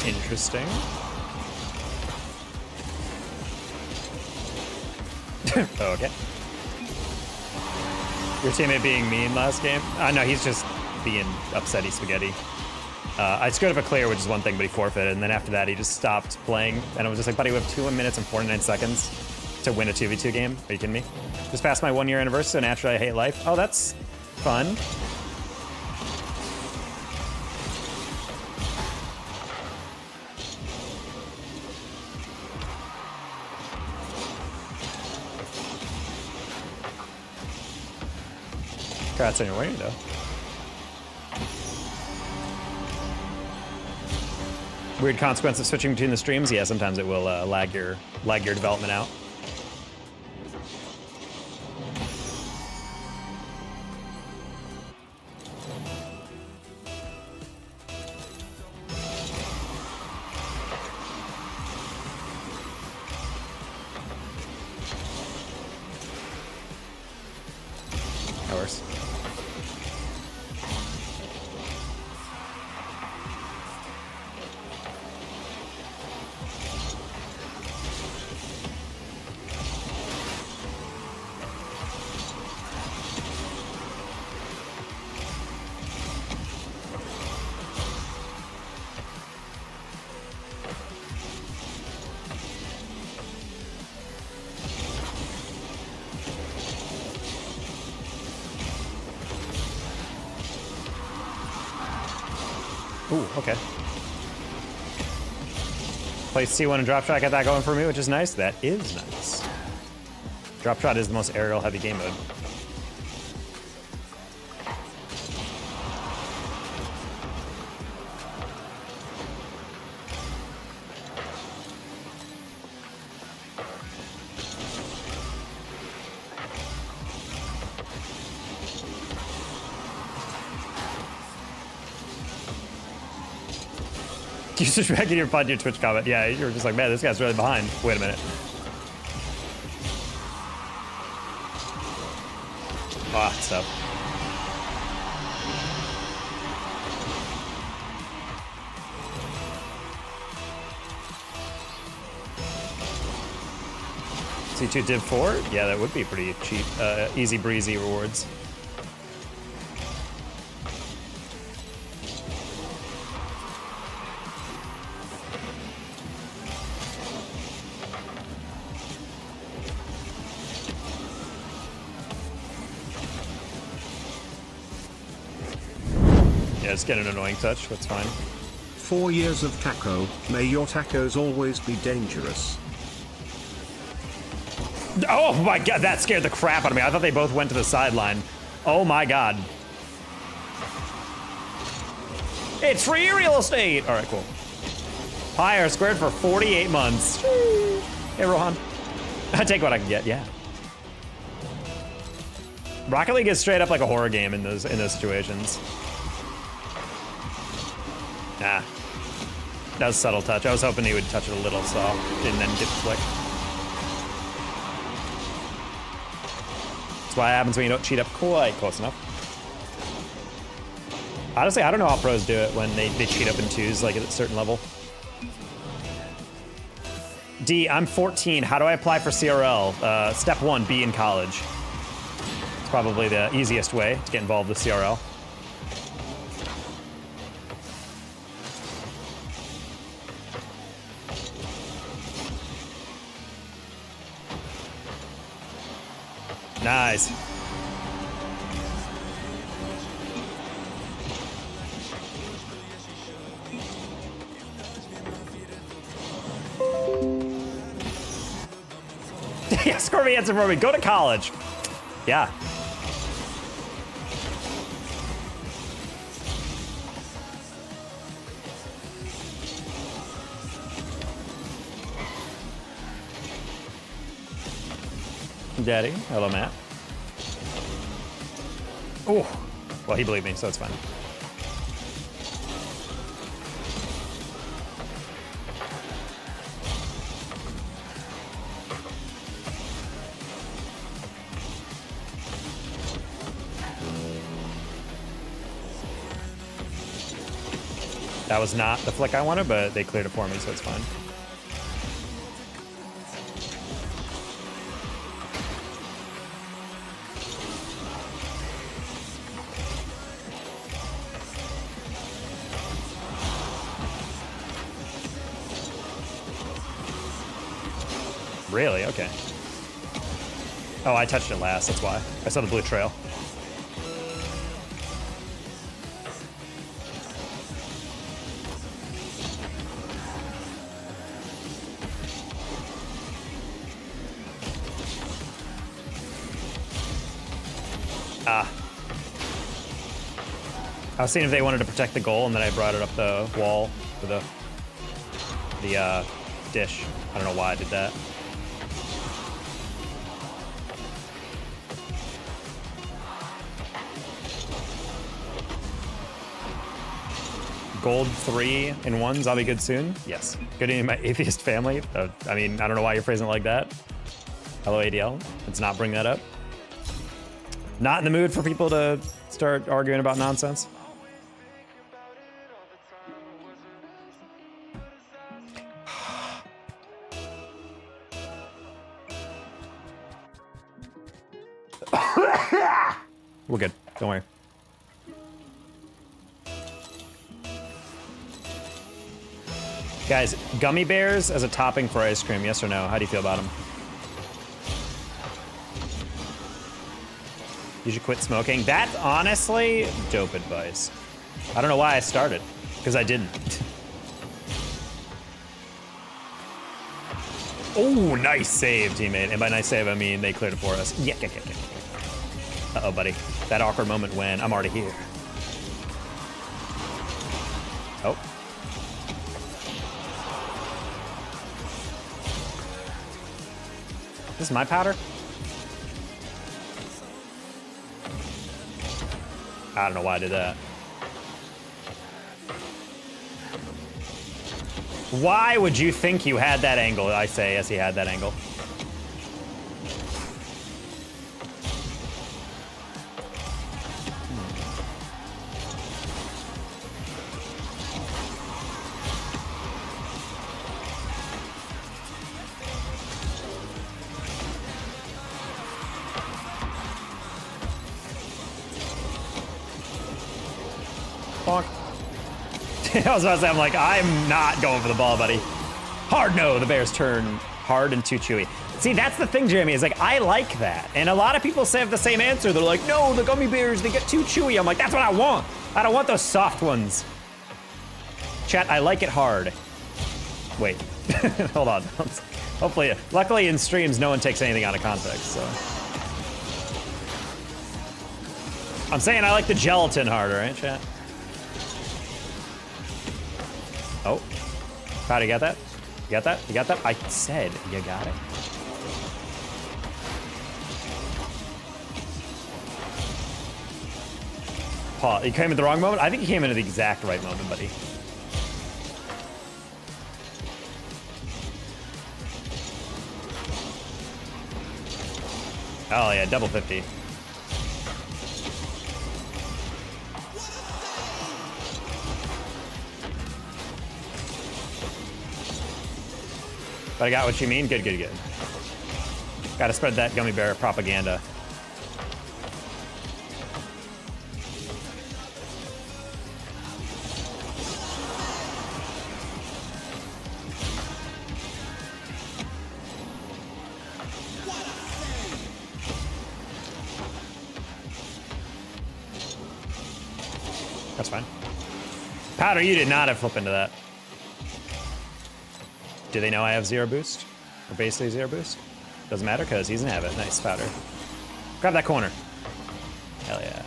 Interesting. Okay. Your teammate being mean last game? No, he's just being upsetty spaghetti. I screwed up a clear, which is one thing, but he forfeited, and then after that he just stopped playing, and I was just like, buddy, we have 2 minutes and 49 seconds to win a 2v2 game. Are you kidding me? Just passed my 1-year anniversary, so naturally I hate life. Oh, that's fun. Congrats on your winning, though. Weird consequence of switching between the streams? Yeah, sometimes it will lag your development out. Ooh, okay. Place C1 and drop shot, got that going for me, which is nice. That is nice. Drop shot is the most aerial heavy game mode. You just dragging your pod your Twitch comment. Yeah, you're just like, man, this guy's really behind. Wait a minute. Ah, stuff. C2 div 4? Yeah, that would be pretty cheap. Easy breezy rewards. Yeah, it's getting an annoying touch. That's fine. 4 years of taco. May your tacos always be dangerous. Oh my god, that scared the crap out of me. I thought they both went to the sideline. Oh my god. It's free real estate! Alright, cool. Pi R² for 48 months. Hey, Rohan. I take what I can get, yeah. Rocket League is straight up like a horror game in those situations. Nah. That was a subtle touch. I was hoping he would touch it a little soft and then get flick. That's why it happens when you don't cheat up quite close enough. Honestly, I don't know how pros do it when they cheat up in twos, like at a certain level. D, I'm 14. How do I apply for CRL? Step 1, be in college. It's probably the easiest way to get involved with CRL. Nice. Yeah, Scorby answer for me. Go to college. Yeah. Daddy. Hello, Matt. Oh, well, he believed me, so it's fine. That was not the flick I wanted, but they cleared it for me, so it's fine. Really? Okay. Oh, I touched it last, that's why. I saw the blue trail. Ah. I was seeing if they wanted to protect the goal, and then I brought it up the wall for the dish. I don't know why I did that. Gold 3 in 1s, I'll be good soon. Yes. Good in my atheist family. I mean, I don't know why you're phrasing it like that. Hello, ADL. Let's not bring that up. Not in the mood for people to start arguing about nonsense. We're good. Don't worry. Guys, gummy bears as a topping for ice cream, yes or no? How do you feel about them? You should quit smoking. That's honestly dope advice. I don't know why I started. Because I didn't. Oh, nice save, teammate. And by nice save, I mean they cleared it for us. Yeah. Uh-oh, buddy. That awkward moment when I'm already here. Oh. This is my powder? I don't know why I did that. Why would you think you had that angle? I say, yes, he had that angle. Bonk. I was about to say, I'm like, I'm not going for the ball, buddy. Hard no, the Bears turn hard and too chewy. See, that's the thing, Jeremy, is like, I like that. And a lot of people say the same answer. They're like, no, the gummy bears, they get too chewy. I'm like, that's what I want. I don't want those soft ones. Chat, I like it hard. Wait, hold on. Hopefully, luckily in streams, no one takes anything out of context, so. I'm saying I like the gelatin harder, right, chat? Oh, Powder, you got that? You got that? You got that? I said you got it. Paul, you came at the wrong moment? I think you came into the exact right moment, buddy. Oh yeah, double 50. But I got what you mean. Good. Gotta spread that gummy bear propaganda. That's fine. Powder, you did not have flip into that. Do they know I have 0 boost? Or basically 0 boost? Doesn't matter because he doesn't have it. Nice, Powder. Grab that corner. Hell yeah.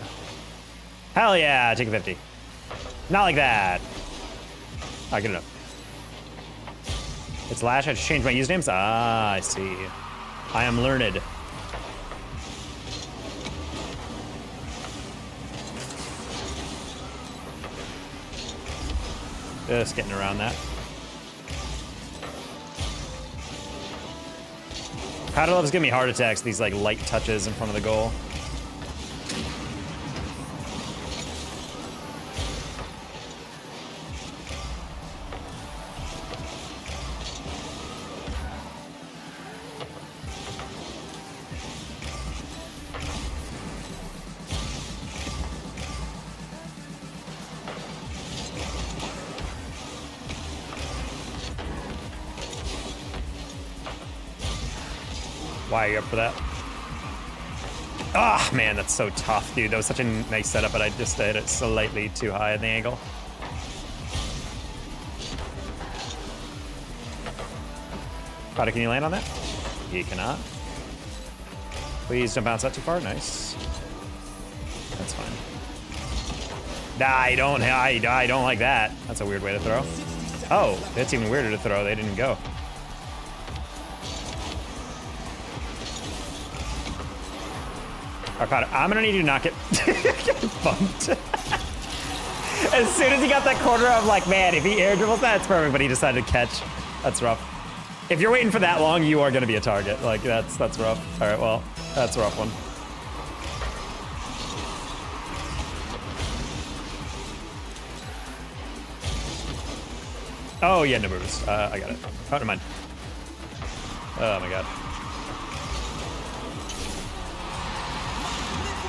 Hell yeah, take a 50. Not like that. All right, good enough. It's Lash, I just changed my usernames? Ah, I see. I am learned. Just getting around that. Powder loves giving me heart attacks, these like light touches in front of the goal. Why are you up for that? Ah, man, that's so tough, dude. That was such a nice setup, but I just hit it slightly too high at the angle. Powder, can you land on that? You cannot. Please don't bounce that too far. Nice. That's fine. I don't like that. That's a weird way to throw. Oh, that's even weirder to throw. They didn't go. Powder, I'm gonna need you to not get bumped. As soon as he got that corner, I'm like, man, if he air dribbles that, it's perfect, but he decided to catch. That's rough. If you're waiting for that long, you are gonna be a target. Like, that's rough. All right, well, that's a rough one. Oh, yeah, no moves. I got it. Oh, never mind. Oh, my God.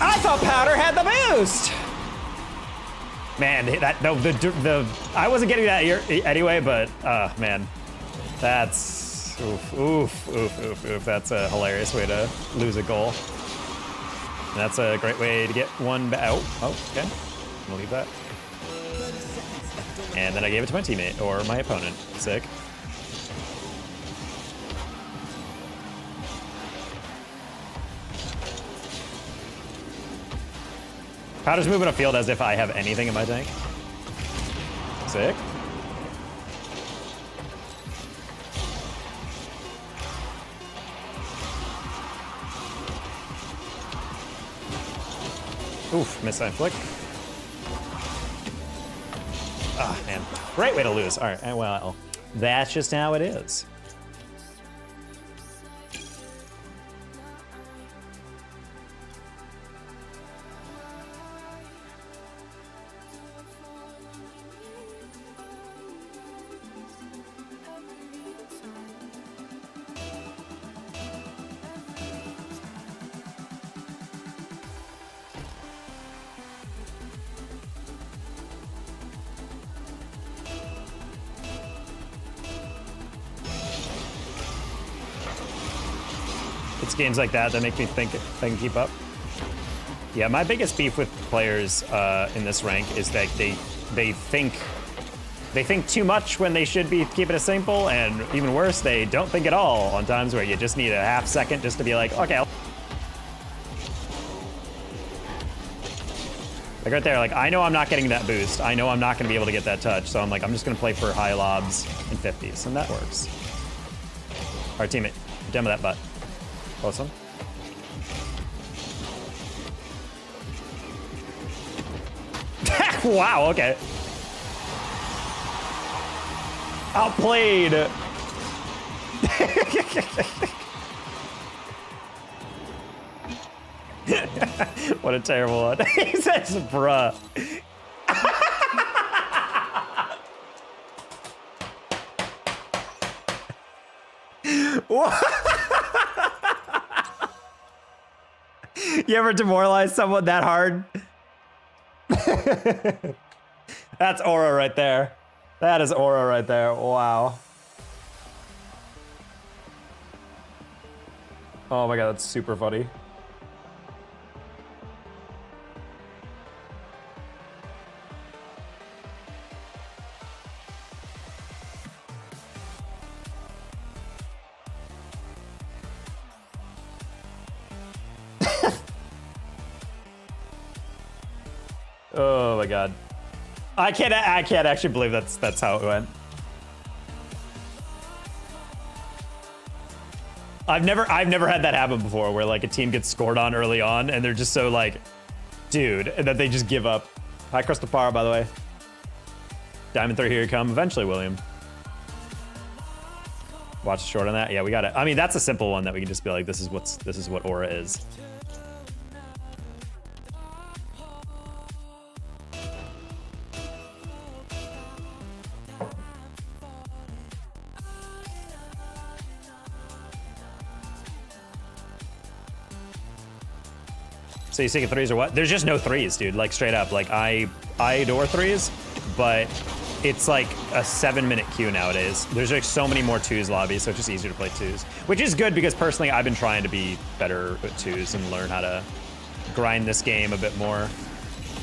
I thought Powder had the boost! Man, I wasn't getting that anyway, but, man. That's, oof. That's a hilarious way to lose a goal. And that's a great way to get one out. Oh, okay. I'm gonna leave that. And then I gave it to my teammate, or my opponent. Sick. Powder's moving a field as if I have anything in my tank. Sick. Oof, missile flick. Ah, man. Great way to lose. All right, well, that's just how it is. It's games like that that make me think I can keep up. Yeah, my biggest beef with players in this rank is that they think too much when they should be keeping it simple, and even worse, they don't think at all on times where you just need a half second just to be like, okay. Like right there, like I know I'm not getting that boost. I know I'm not going to be able to get that touch, so I'm like, I'm just going to play for high lobs and 50s, and that works. All right, teammate, demo that butt. Close one. Wow, okay. Outplayed. What a terrible one. He says, bruh. You ever demoralize someone that hard? That's aura right there. That is aura right there. Wow. Oh my god, that's super funny. Oh my god. I can't actually believe that's how it went. I've never had that happen before where like a team gets scored on early on and they're just so like, dude, and that they just give up. Hi Crystal Power, by the way. Diamond 3, here you come. Eventually, William. Watch the short on that. Yeah, we got it. I mean, that's a simple one that we can just be like, this is what aura is. So you think of threes or what? There's just no threes, dude. Like straight up. Like I adore threes, but it's like a 7-minute queue nowadays. There's like so many more twos lobbies, so it's just easier to play twos. Which is good because personally I've been trying to be better at twos and learn how to grind this game a bit more.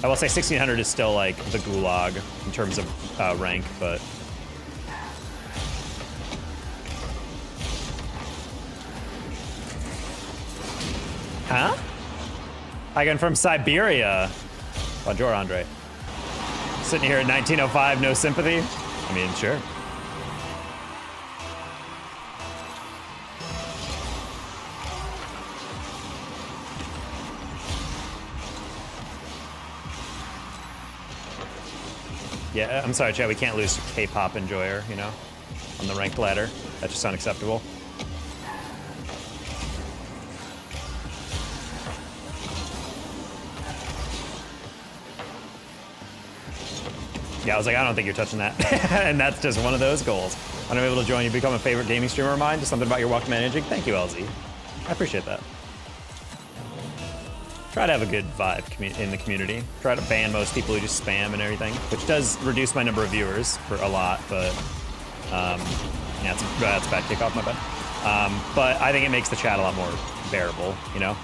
I will say 1600 is still like the gulag in terms of rank, but huh? I got from Siberia. Bonjour, Andre. Sitting here at 1905, no sympathy? I mean, sure. Yeah, I'm sorry, Chad, we can't lose to K-pop enjoyer, you know, on the ranked ladder. That's just unacceptable. Yeah, I was like, I don't think you're touching that. And that's just one of those goals. When I'm able to join you, become a favorite gaming streamer of mine, just something about your walk managing. Thank you, LZ. I appreciate that. Try to have a good vibe in the community. Try to ban most people who just spam and everything, which does reduce my number of viewers for a lot, but yeah, that's a bad kickoff, my bad. But I think it makes the chat a lot more bearable, you know?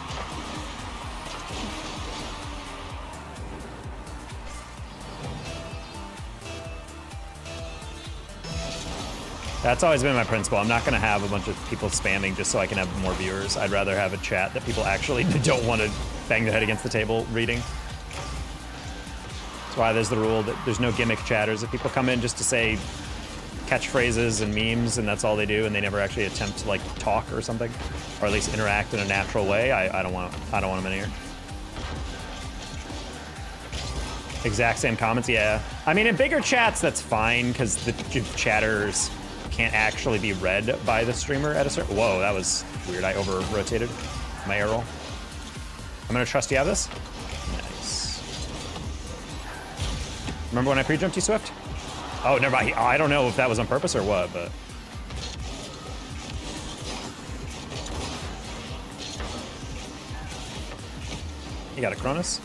That's always been my principle. I'm not going to have a bunch of people spamming just so I can have more viewers. I'd rather have a chat that people actually don't want to bang their head against the table reading. That's why there's the rule that there's no gimmick chatters. If people come in just to say catchphrases and memes and that's all they do and they never actually attempt to like talk or something, or at least interact in a natural way, I don't want them in here. Exact same comments, yeah. I mean, in bigger chats, that's fine because the chatters can't actually be read by the streamer at a certain... Whoa, that was weird. I over-rotated my arrow. I'm gonna trust you have this. Nice. Remember when I pre-jumped you, Swift? Oh, never mind. I don't know if that was on purpose or what, but... You got a Cronus?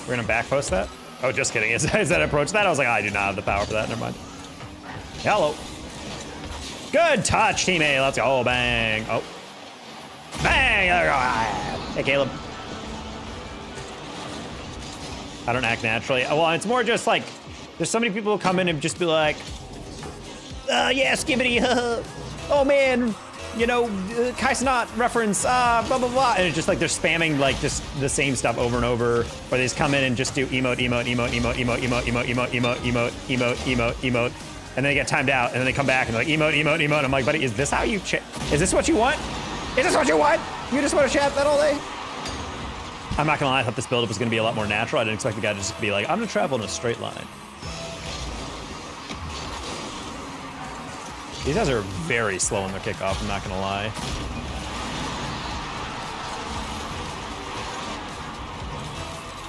We're gonna back post that? Oh, just kidding. Is that approach that? I was like, I do not have the power for that. Never mind. Hello. Good touch, team A. Let's go. Oh, bang. Oh. Bang. Hey, Caleb. I don't act naturally. Well, it's more just like, there's so many people who come in and just be like, yeah, skibbity. Oh, man. You know, Kaisenot reference, blah, blah, blah. And it's just like they're spamming like just the same stuff over and over. Or they just come in and just do emote, emote, emote, emote, emote, emote, emote, emote, emote, emote, emote, emote, emote. And then they get timed out and then they come back and they're like, emote, emote, emote. I'm like, buddy, is this how you chat? Is this what you want? Is this what you want? You just want to chat that all day? I'm not gonna lie, I thought this build-up was gonna be a lot more natural. I didn't expect the guy to just be like, I'm gonna travel in a straight line. These guys are very slow on their kickoff, I'm not gonna lie.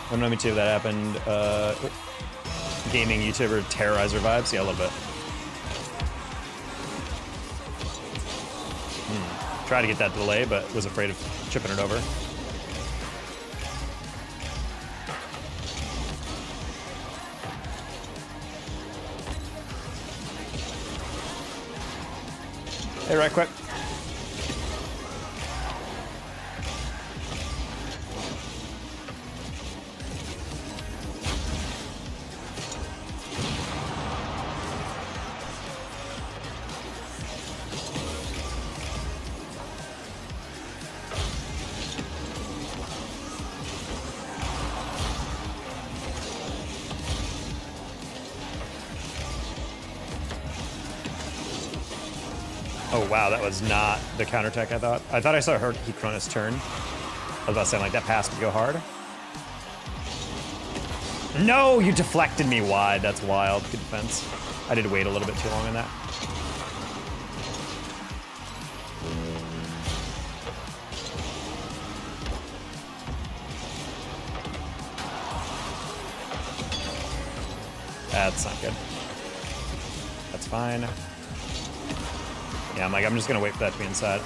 Wouldn't let me too if that happened. Gaming YouTuber terrorizer vibes, yeah, a little bit. Tried to get that delay, but was afraid of chipping it over. Hey, right quick. Oh wow, that was not the counterattack I thought. I thought I saw he Cronus turn. I was about to say, like, that pass would go hard. No, you deflected me wide. That's wild. Good defense. I did wait a little bit too long on that. That's not good. That's fine. Yeah, I'm just gonna wait for that to be inside.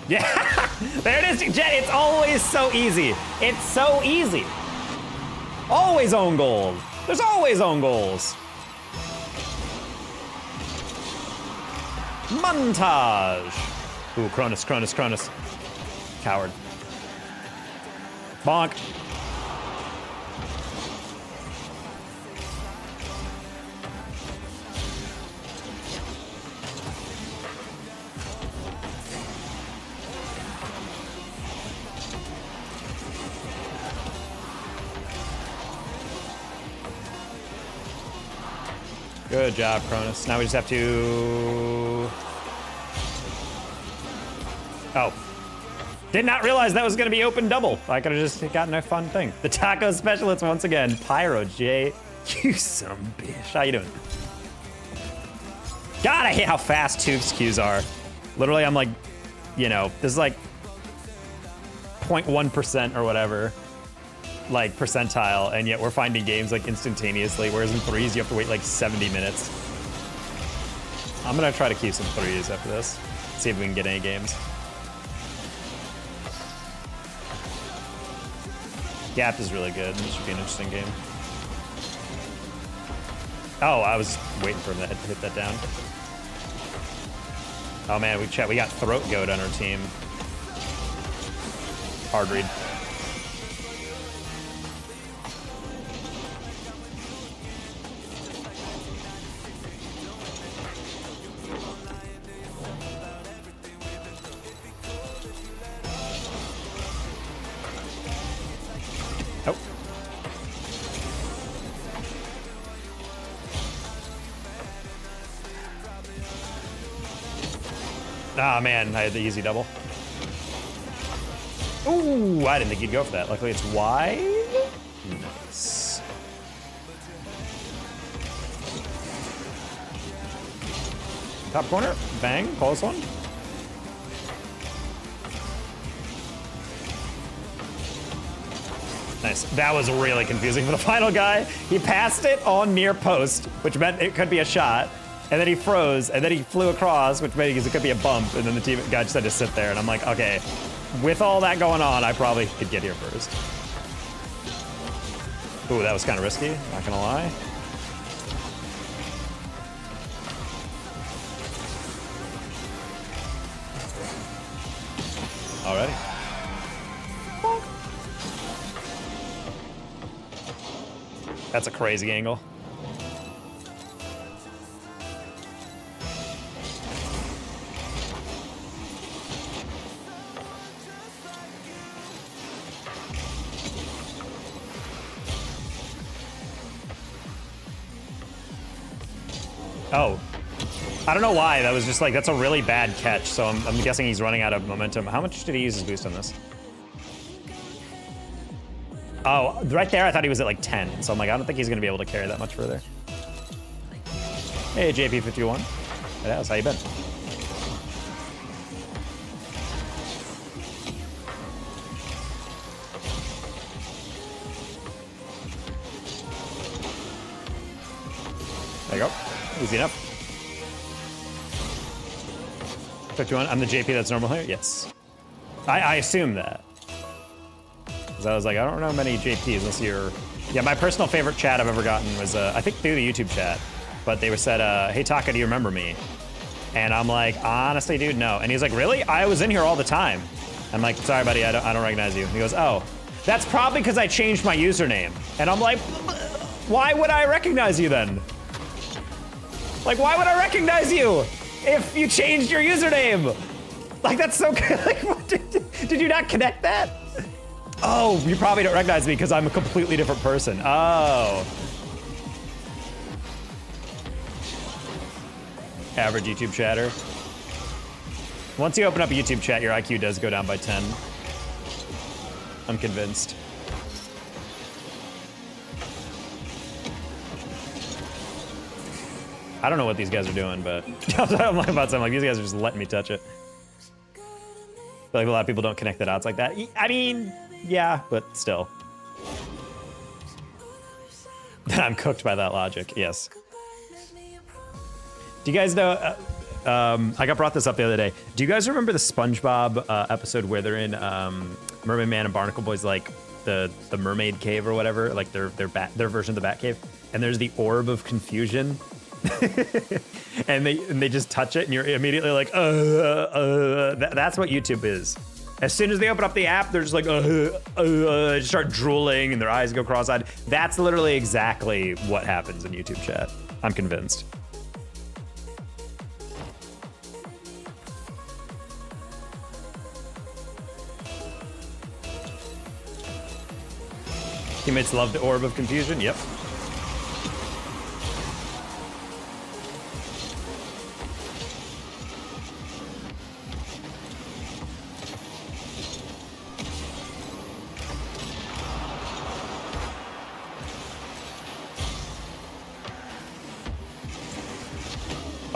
Yeah, there it is, Jet. It's always so easy. It's so easy. Always own goal. There's always own goals. Montage. Ooh, Cronus, Cronus, Cronus. Coward. Bonk. Good job, Cronus. Now we just have to... Oh. Did not realize that was going to be open double. I could have just gotten a fun thing. The taco specialist once again. Pyro J. You some bitch. How you doing? God, I hate how fast Tubes Qs are. Literally, I'm like, you know, this is like 0.1% or whatever. like percentile, and yet we're finding games like instantaneously, whereas in threes you have to wait like 70 minutes. I'm gonna try to keep some threes after this. See if we can get any games. Gap is really good. This should be an interesting game. Oh, I was waiting for him to hit that down. Oh man, we got throat goat on our team. Hard read. Oh. Ah, man, I had the easy double. Ooh, I didn't think he'd go for that. Luckily, it's wide. Nice. Top corner, bang, close one. Nice. That was really confusing for the final guy. He passed it on near post, which meant it could be a shot. And then he froze, and then he flew across, which meant it could be a bump. And then the team guy just had to sit there. And I'm like, okay, with all that going on, I probably could get here first. Ooh, that was kind of risky, not gonna lie. Alrighty. That's a crazy angle. Oh, I don't know why. That was just like, that's a really bad catch. So I'm guessing he's running out of momentum. How much did he use his boost on this? Oh, right there, I thought he was at like 10. So I'm like, I don't think he's gonna be able to carry that much further. Hey, JP51. Hey, Dallas, how you been? There you go. Easy enough. 51, I'm the JP that's normal here? Yes. I assume that. Because I was like, I don't know many JPs unless you're... Yeah, my personal favorite chat I've ever gotten was, I think through the YouTube chat, but they were said, hey Taka, do you remember me? And I'm like, honestly, dude, no. And he's like, really? I was in here all the time. I'm like, sorry, buddy, I don't recognize you. And he goes, oh, that's probably because I changed my username. And I'm like, why would I recognize you then? Like, why would I recognize you if you changed your username? Like, that's so good. Like, what, did you not connect that? Oh, you probably don't recognize me because I'm a completely different person. Oh. Average YouTube chatter. Once you open up a YouTube chat, your IQ does go down by 10. I'm convinced. I don't know what these guys are doing, but I'm like about something like these guys are just letting me touch it. I feel like a lot of people don't connect the dots like that. I mean, yeah, but still. I'm cooked by that logic, yes. Do you guys know, I got brought this up the other day. Do you guys remember the SpongeBob episode where they're in Mermaid Man and Barnacle Boy's like the mermaid cave or whatever, like their version of the Bat Cave, and there's the orb of confusion. and they just touch it and you're immediately like that's what YouTube is. As soon as they open up the app, they're just like just start drooling and their eyes go cross-eyed. That's literally exactly what happens in YouTube chat. I'm convinced. Teammates love the orb of confusion. Yep.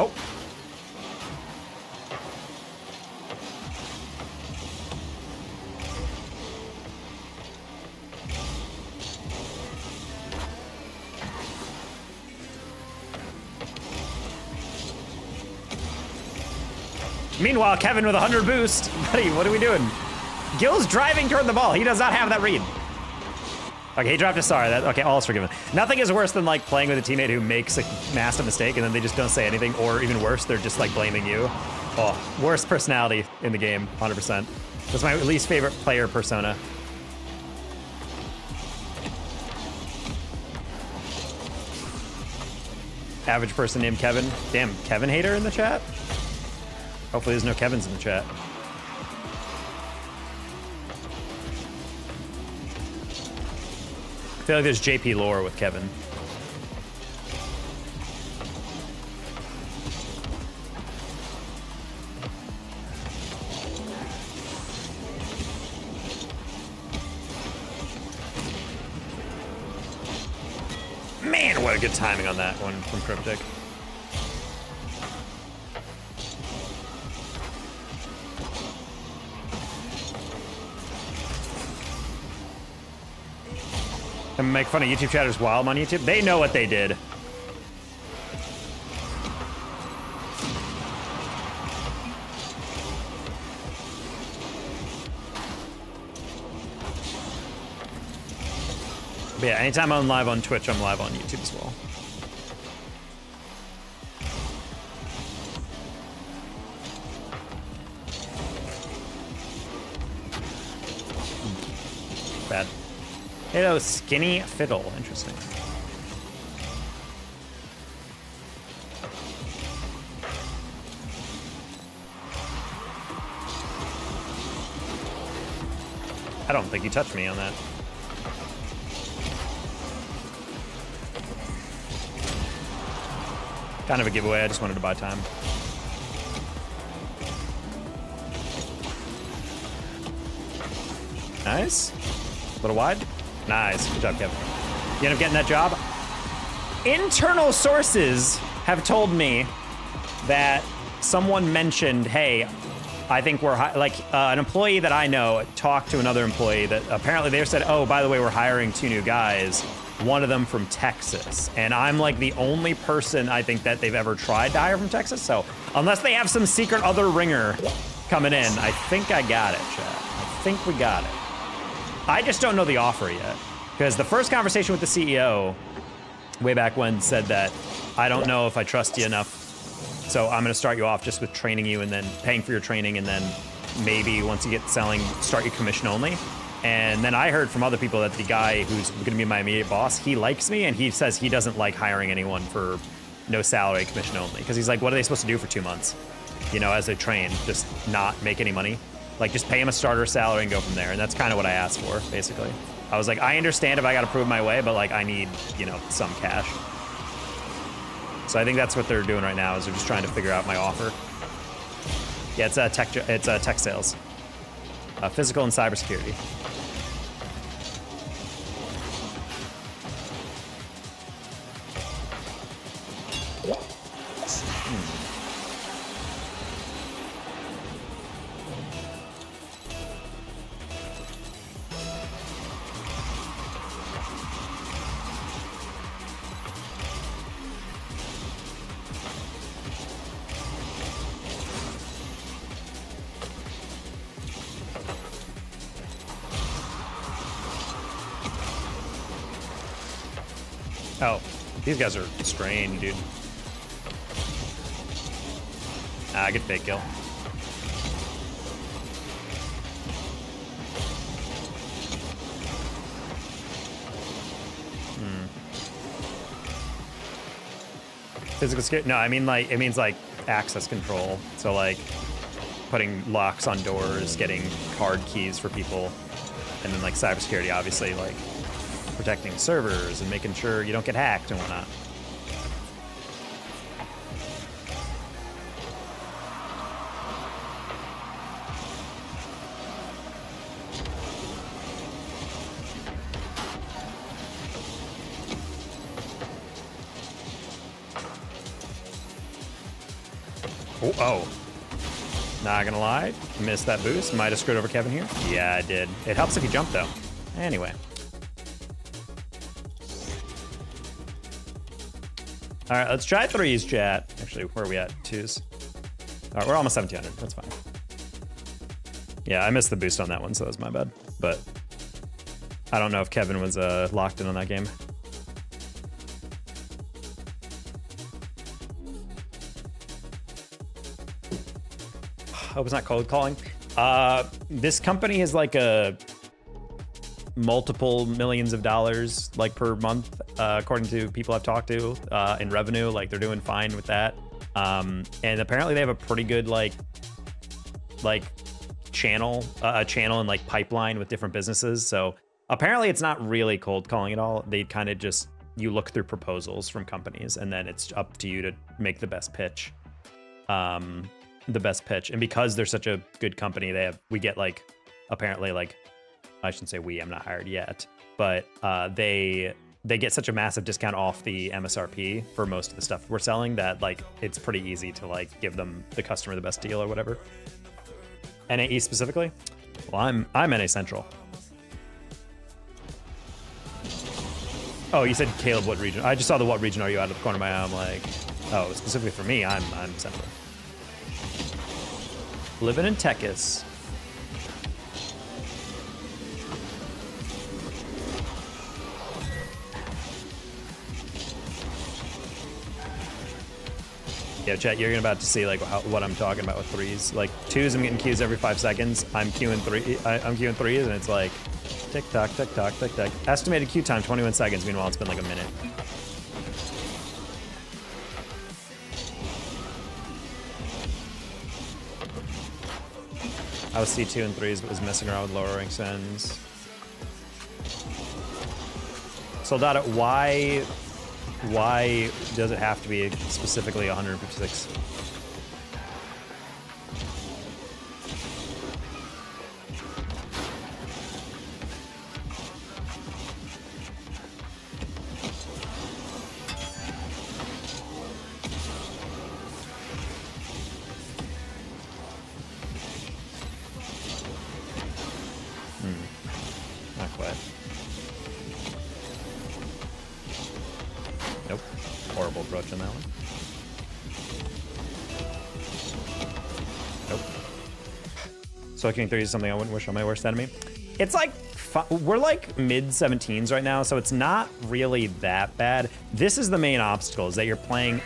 Oh. Meanwhile, Kevin with 100 boost. Buddy, what are we doing? Gil's driving toward the ball. He does not have that read. Okay, he dropped a star. Okay, all is forgiven. Nothing is worse than like playing with a teammate who makes a massive mistake and then they just don't say anything, or even worse, they're just like blaming you. Oh, worst personality in the game, 100%. That's my least favorite player persona. Average person named Kevin. Damn, Kevin hater in the chat? Hopefully there's no Kevins in the chat. I feel like there's JP lore with Kevin. Man, what a good timing on that one from Cryptic. And make fun of YouTube chatters while I'm on YouTube. They know what they did. But yeah, anytime I'm live on Twitch, I'm live on YouTube as well. Bad. Hello, Skinny Fiddle. Interesting. I don't think you touched me on that. Kind of a giveaway. I just wanted to buy time. Nice. A little wide. Nice. Good job, Kevin. You end up getting that job? Internal sources have told me that someone mentioned, hey, I think we're an employee that I know talked to another employee that apparently they said, oh, by the way, we're hiring 2 new guys. One of them from Texas. And I'm like the only person I think that they've ever tried to hire from Texas. So unless they have some secret other ringer coming in, I think I got it, chat. I think we got it. I just don't know the offer yet. Because the first conversation with the CEO way back when said that I don't know if I trust you enough. So I'm gonna start you off just with training you and then paying for your training, and then maybe once you get selling, start you commission only. And then I heard from other people that the guy who's gonna be my immediate boss, he likes me and he says he doesn't like hiring anyone for no salary, commission only. Because he's like, what are they supposed to do for 2 months? You know, as they train, just not make any money. Like, just pay him a starter salary and go from there. And that's kind of what I asked for, basically. I was like, I understand if I gotta prove my way, but like, I need, you know, some cash. So I think that's what they're doing right now, is they're just trying to figure out my offer. Yeah, it's tech sales. Physical and cybersecurity. Oh, these guys are strained, dude. Ah, good fake kill. Physical skill? No, I mean like, it means like access control. So like putting locks on doors, getting card keys for people, and then like cybersecurity, obviously, like protecting servers and making sure you don't get hacked and whatnot. Oh, not gonna lie, missed that boost. Might have screwed over Kevin here. Yeah, I did. It helps if you jump though. Anyway. All right, let's try threes, chat. Actually, where are we at? Twos. All right, we're almost 1700. That's fine. Yeah, I missed the boost on that one, so that's my bad. But I don't know if Kevin was locked in on that game. Hope it's not cold calling. This company is like a multiple millions of dollars like per month, according to people I've talked to, in revenue. Like they're doing fine with that. And apparently they have a pretty good like channel and like pipeline with different businesses. So apparently it's not really cold calling at all. They kind of just, you look through proposals from companies and then it's up to you to make the best pitch. And because they're such a good company, we get like, apparently like, I shouldn't say I'm not hired yet, but they get such a massive discount off the MSRP for most of the stuff we're selling that like it's pretty easy to like give them the customer the best deal or whatever. NAE specifically? Well, I'm NA Central. Oh, you said Caleb, what region? I just saw the what region are you out of the corner of my eye. I'm like, oh, specifically for me, I'm Central. Living in Techis. Yeah, chat, you're about to see like what I'm talking about with threes. Like twos, I'm getting Qs every 5 seconds. I'm queuing threes, and it's like tick tock, tick tock, tick tock. Estimated queue time 21 seconds. Meanwhile, it's been like a minute. I was C2 and threes, but was messing around with lower rank sends. Soldado, why does it have to be specifically 156? Not quite. Nope. Horrible approach on that one. Nope. Soaking 3 is something I wouldn't wish on my worst enemy. It's like, we're like mid 17s right now, so it's not really that bad. This is the main obstacle, is that you're playing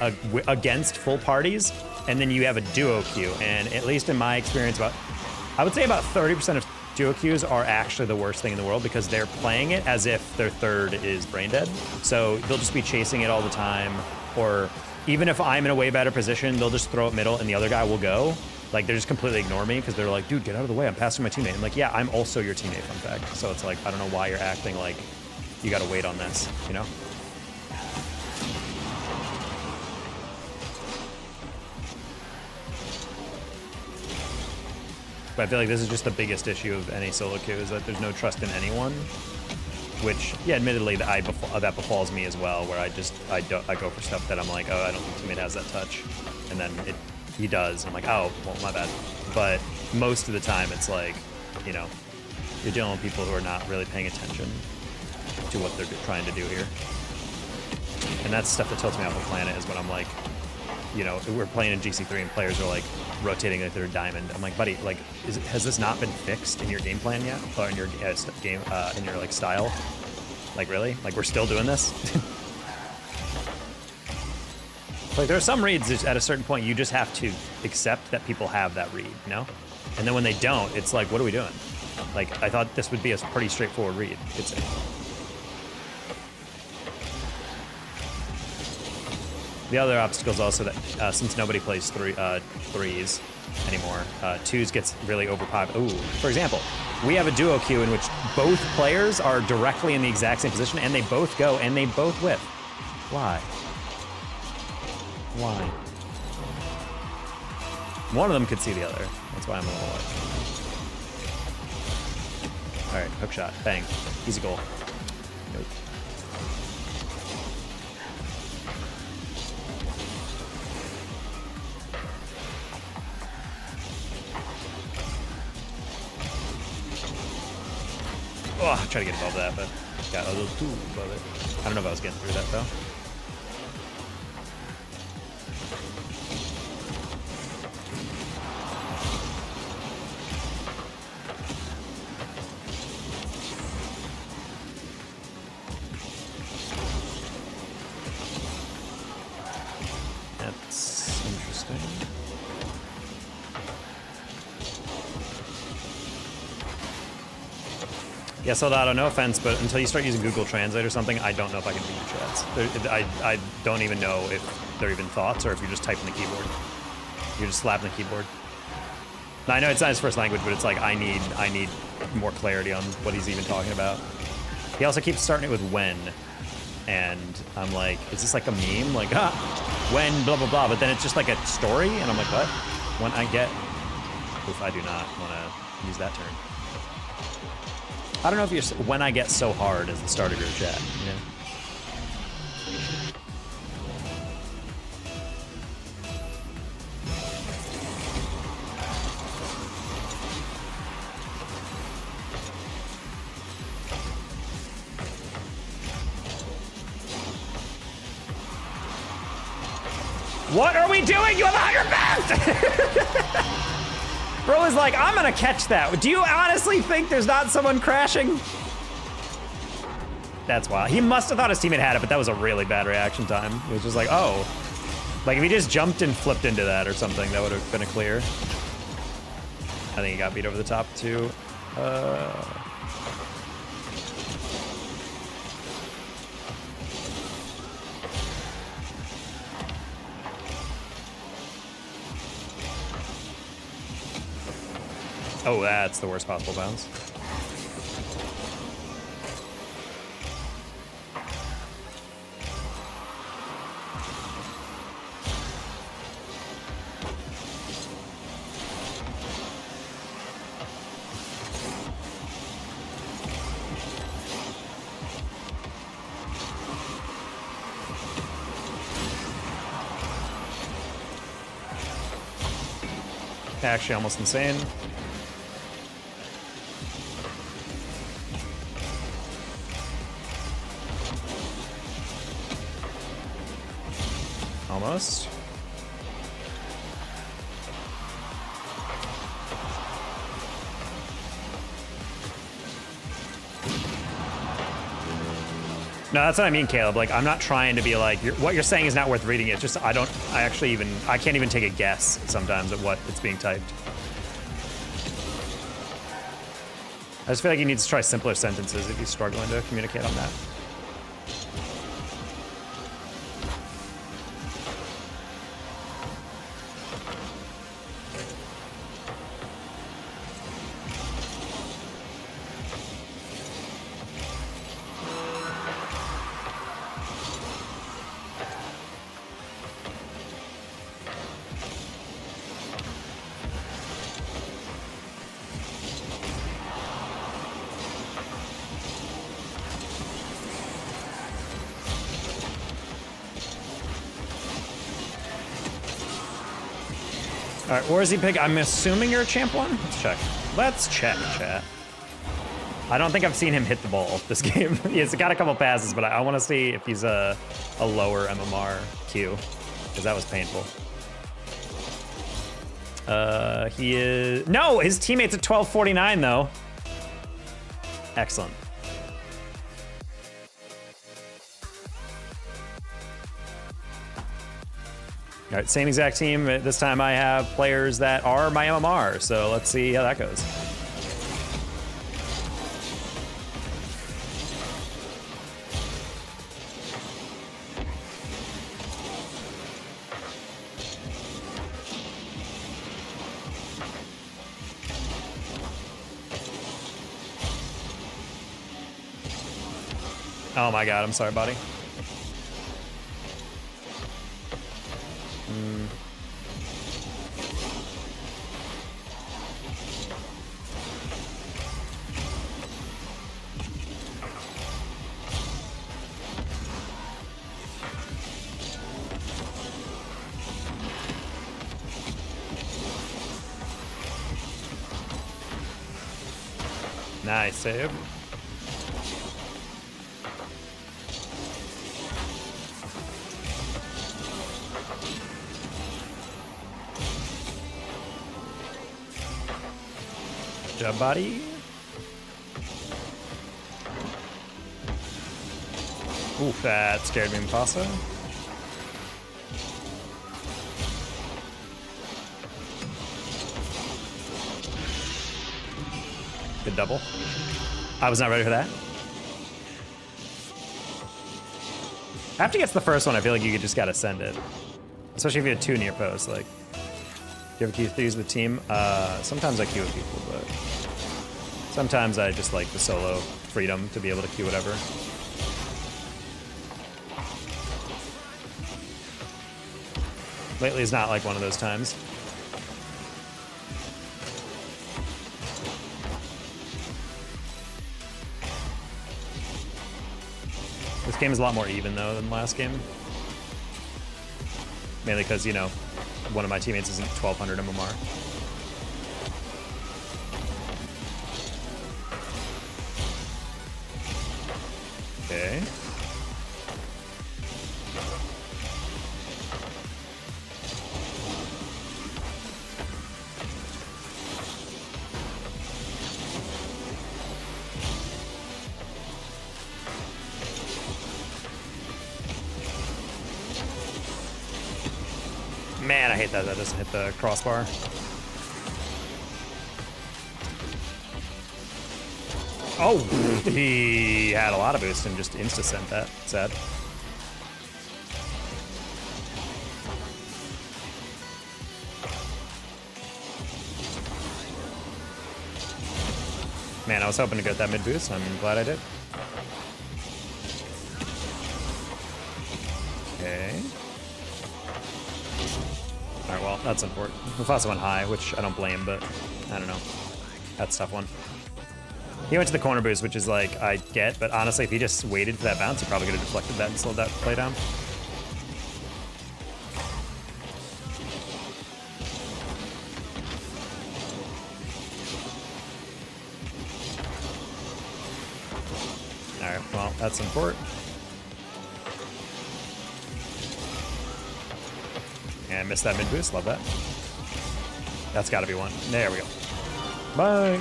against full parties, and then you have a duo queue. And at least in my experience, I would say about 30% of duo queues are actually the worst thing in the world because they're playing it as if their third is brain dead. So they'll just be chasing it all the time, or even if I'm in a way better position, they'll just throw it middle and the other guy will go. Like, they just completely ignore me because they're like, dude, get out of the way, I'm passing my teammate. I'm like, yeah, I'm also your teammate, fun fact. So it's like, I don't know why you're acting like you gotta wait on this, you know? But I feel like this is just the biggest issue of any solo queue, is that there's no trust in anyone. Which, yeah, admittedly, that befalls me as well, where I go for stuff that I'm like, oh, I don't think teammate has that touch, and then he does, and I'm like, oh, well, my bad. But most of the time, it's like, you know, you're dealing with people who are not really paying attention to what they're trying to do here, and that's stuff that tilts me off the planet. Is when I'm like, you know, we're playing in GC3 and players are like rotating like they're diamond. I'm like, buddy, like, has this not been fixed in your game plan yet, or in your game, in your like style? Like, really? Like, we're still doing this? Like, there are some reads that at a certain point you just have to accept that people have that read, you know? And then when they don't, it's like, what are we doing? Like, I thought this would be a pretty straightforward read. It's the other obstacle is also that since nobody plays threes anymore, twos gets really overpowered. Ooh, for example, we have a duo queue in which both players are directly in the exact same position, and they both go and they both whip. Why? Why? One of them could see the other. That's why I'm a little like. All right, hook shot, bang, easy goal. Nope. Oh, try to get above that, but got a little too above it. I don't know if I was getting through that though. Yeah, Soldado, no offense, but until you start using Google Translate or something, I don't know if I can read your chats. I don't even know if they're even thoughts or if you're just typing the keyboard. You're just slapping the keyboard. Now, I know it's not his first language, but it's like I need more clarity on what he's even talking about. He also keeps starting it with when, and I'm like, is this like a meme? Like, when blah blah blah, but then it's just like a story, and I'm like, what? When I get, oof, I do not want to use that term. I don't know if you're when I get so hard as the start of your chat, you know? What are we doing? You have 100 pounds! Bro is like, I'm gonna catch that. Do you honestly think there's not someone crashing? That's wild. He must have thought his teammate had it, but that was a really bad reaction time. It was just like, oh. Like if he just jumped and flipped into that or something, that would have been a clear. I think he got beat over the top too. Oh, that's the worst possible bounce. Actually, almost insane. Almost. No, that's what I mean, Caleb. Like, I'm not trying to be like, what you're saying is not worth reading. It's just, I can't even take a guess sometimes at what it's being typed. I just feel like he needs to try simpler sentences if he's struggling to communicate on that. All right, where is he pick? I'm assuming you're a champ one? Let's check. Let's check, chat. I don't think I've seen him hit the ball this game. He's got a couple passes, but I want to see if he's a lower MMR Q, because that was painful. He is... No, his teammate's at 1249, though. Excellent. All right, same exact team. This time I have players that are my MMR, so let's see how that goes. Oh my god, I'm sorry, buddy. Nice save. Good job, buddy. Oof, that scared me, Mufasa. Good double. I was not ready for that. After he gets the first one, I feel like you just gotta send it. Especially if you have 2 near posts. Like, do you ever use the team? Sometimes I queue with people, but sometimes I just like the solo freedom to be able to queue whatever. Lately is not like one of those times. This game is a lot more even though than last game. Mainly because, you know, one of my teammates isn't 1200 MMR. Okay. Man, I hate that doesn't hit the crossbar. Oh, he had a lot of boost and just insta-sent that. Sad. Man, I was hoping to get that mid boost. I'm glad I did. Okay. Alright, well, that's important. Mufasa went high, which I don't blame, but I don't know. That's a tough one. He went to the corner boost, which is like, I get, but honestly, if he just waited for that bounce, he probably could have deflected that and slowed that play down. Alright, well, that's important. And missed that mid boost, love that. That's gotta be one. There we go. Bye!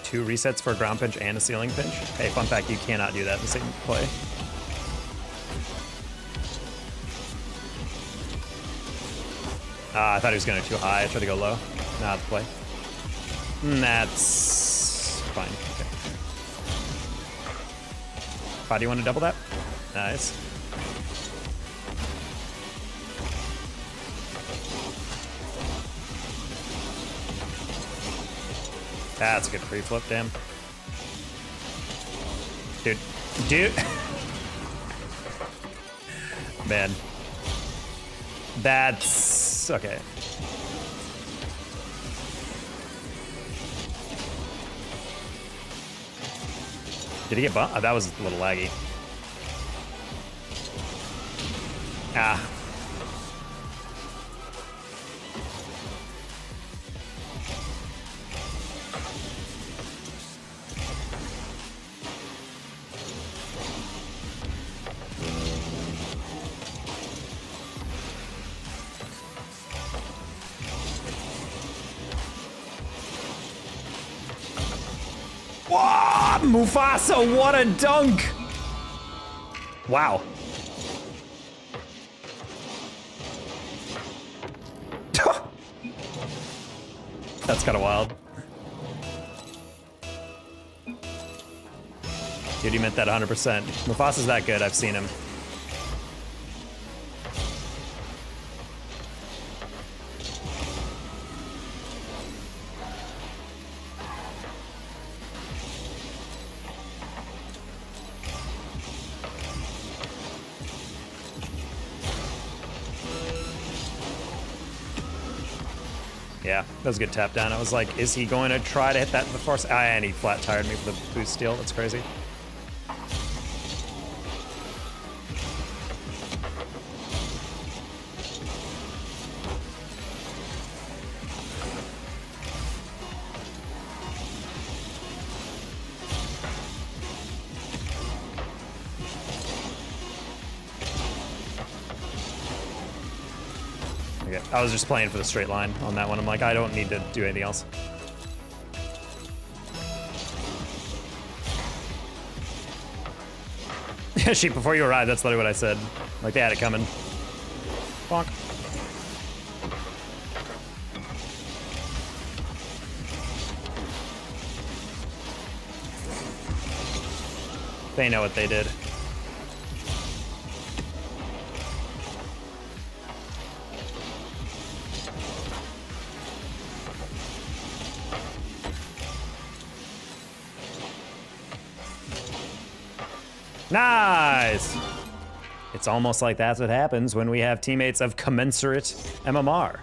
Two resets for a ground pinch and a ceiling pinch. Hey, fun fact, you cannot do that in the same play. I thought he was going too high. I tried to go low. Not the play. That's fine. Okay. How do you want to double that? Nice. That's a good pre-flip, damn. Dude. Man. That's... okay. Did he get bumped? Oh, that was a little laggy. Ah. Wow, Mufasa, what a dunk! Wow. That's kind of wild. Dude, he meant that 100%. Mufasa's that good, I've seen him. Yeah, that was a good tap down. I was like, is he going to try to hit that before? And he flat tired me for the boost steal. That's crazy. Okay, I was just playing for the straight line on that one. I'm like, I don't need to do anything else. Sheep, before you arrived, that's literally what I said. Like, they had it coming. Bonk. They know what they did. Nice! It's almost like that's what happens when we have teammates of commensurate MMR.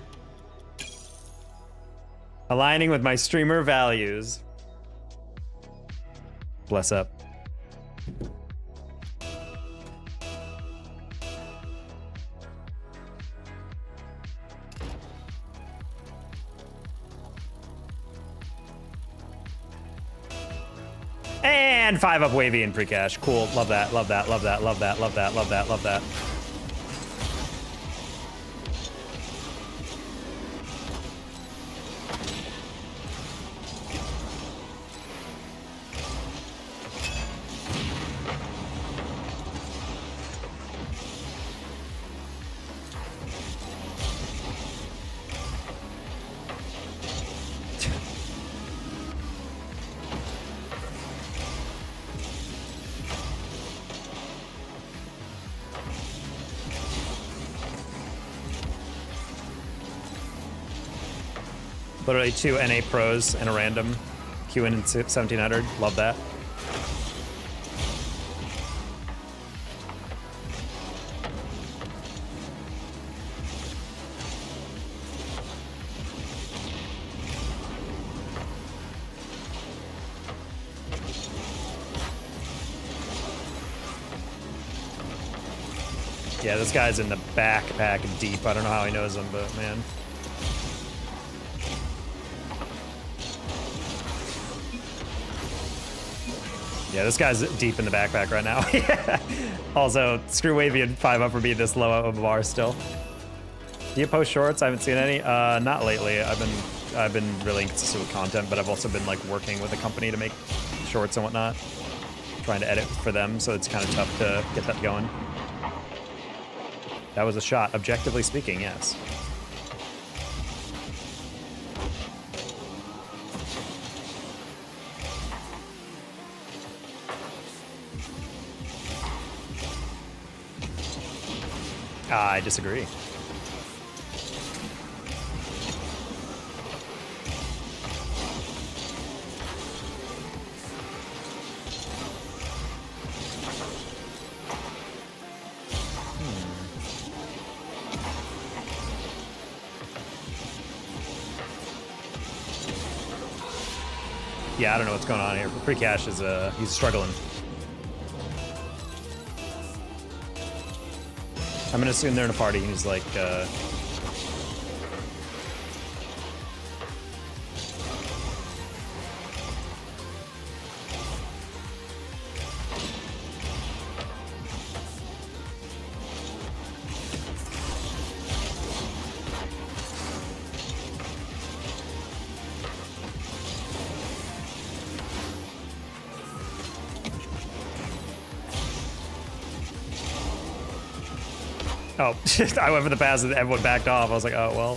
Aligning with my streamer values. Bless up. And 5 up wavy in pre-cash. Cool. Love that. Love that. Love that. Love that. Love that. Love that. Love that. Literally 2 NA pros and a random Q in 1700. Love that. Yeah, this guy's in the backpack deep. I don't know how he knows him, but man. Yeah, this guy's deep in the backpack right now. Also, screw wavy and 5 up for me this low of a bar still. Do you post shorts? I haven't seen any. Not lately. I've been really inconsistent with content, but I've also been like working with a company to make shorts and whatnot, trying to edit for them. So it's kind of tough to get that going. That was a shot, objectively speaking. Yes. I disagree. Yeah, I don't know what's going on here. Pre-cash is he's struggling. I'm gonna assume they're in a party. He's like, oh, I went for the pass and everyone backed off. I was like, oh, well.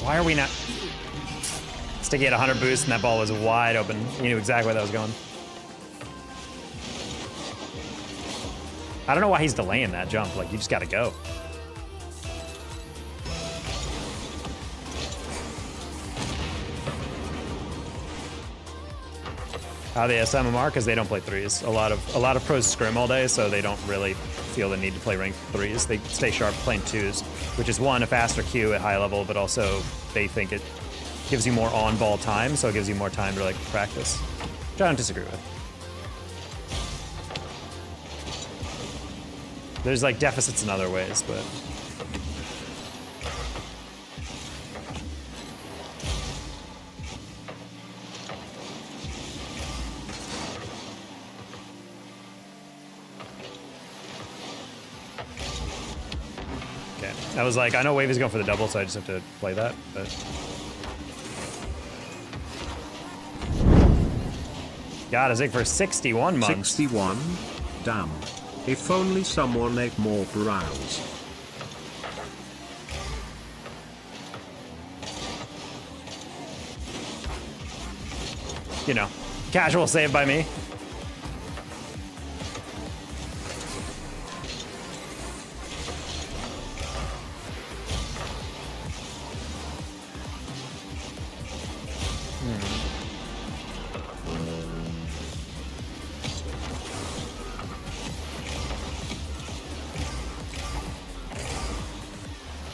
Why are we not? Sticky had 100 boost and that ball was wide open. You knew exactly where that was going. I don't know why he's delaying that jump. Like, you just gotta go. How they SMMR? Because they don't play threes. A lot of pros scrim all day, so they don't really feel the need to play ranked threes. They stay sharp playing twos, which is one, a faster queue at high level, but also they think it gives you more on-ball time, so it gives you more time to like practice. Which I don't disagree with. There's like deficits in other ways, but. I was like, I know Wavy's going for the double, so I just have to play that, but... Got a Zig for 61 months. 61? Damn. If only someone ate more browse. You know, casual save by me.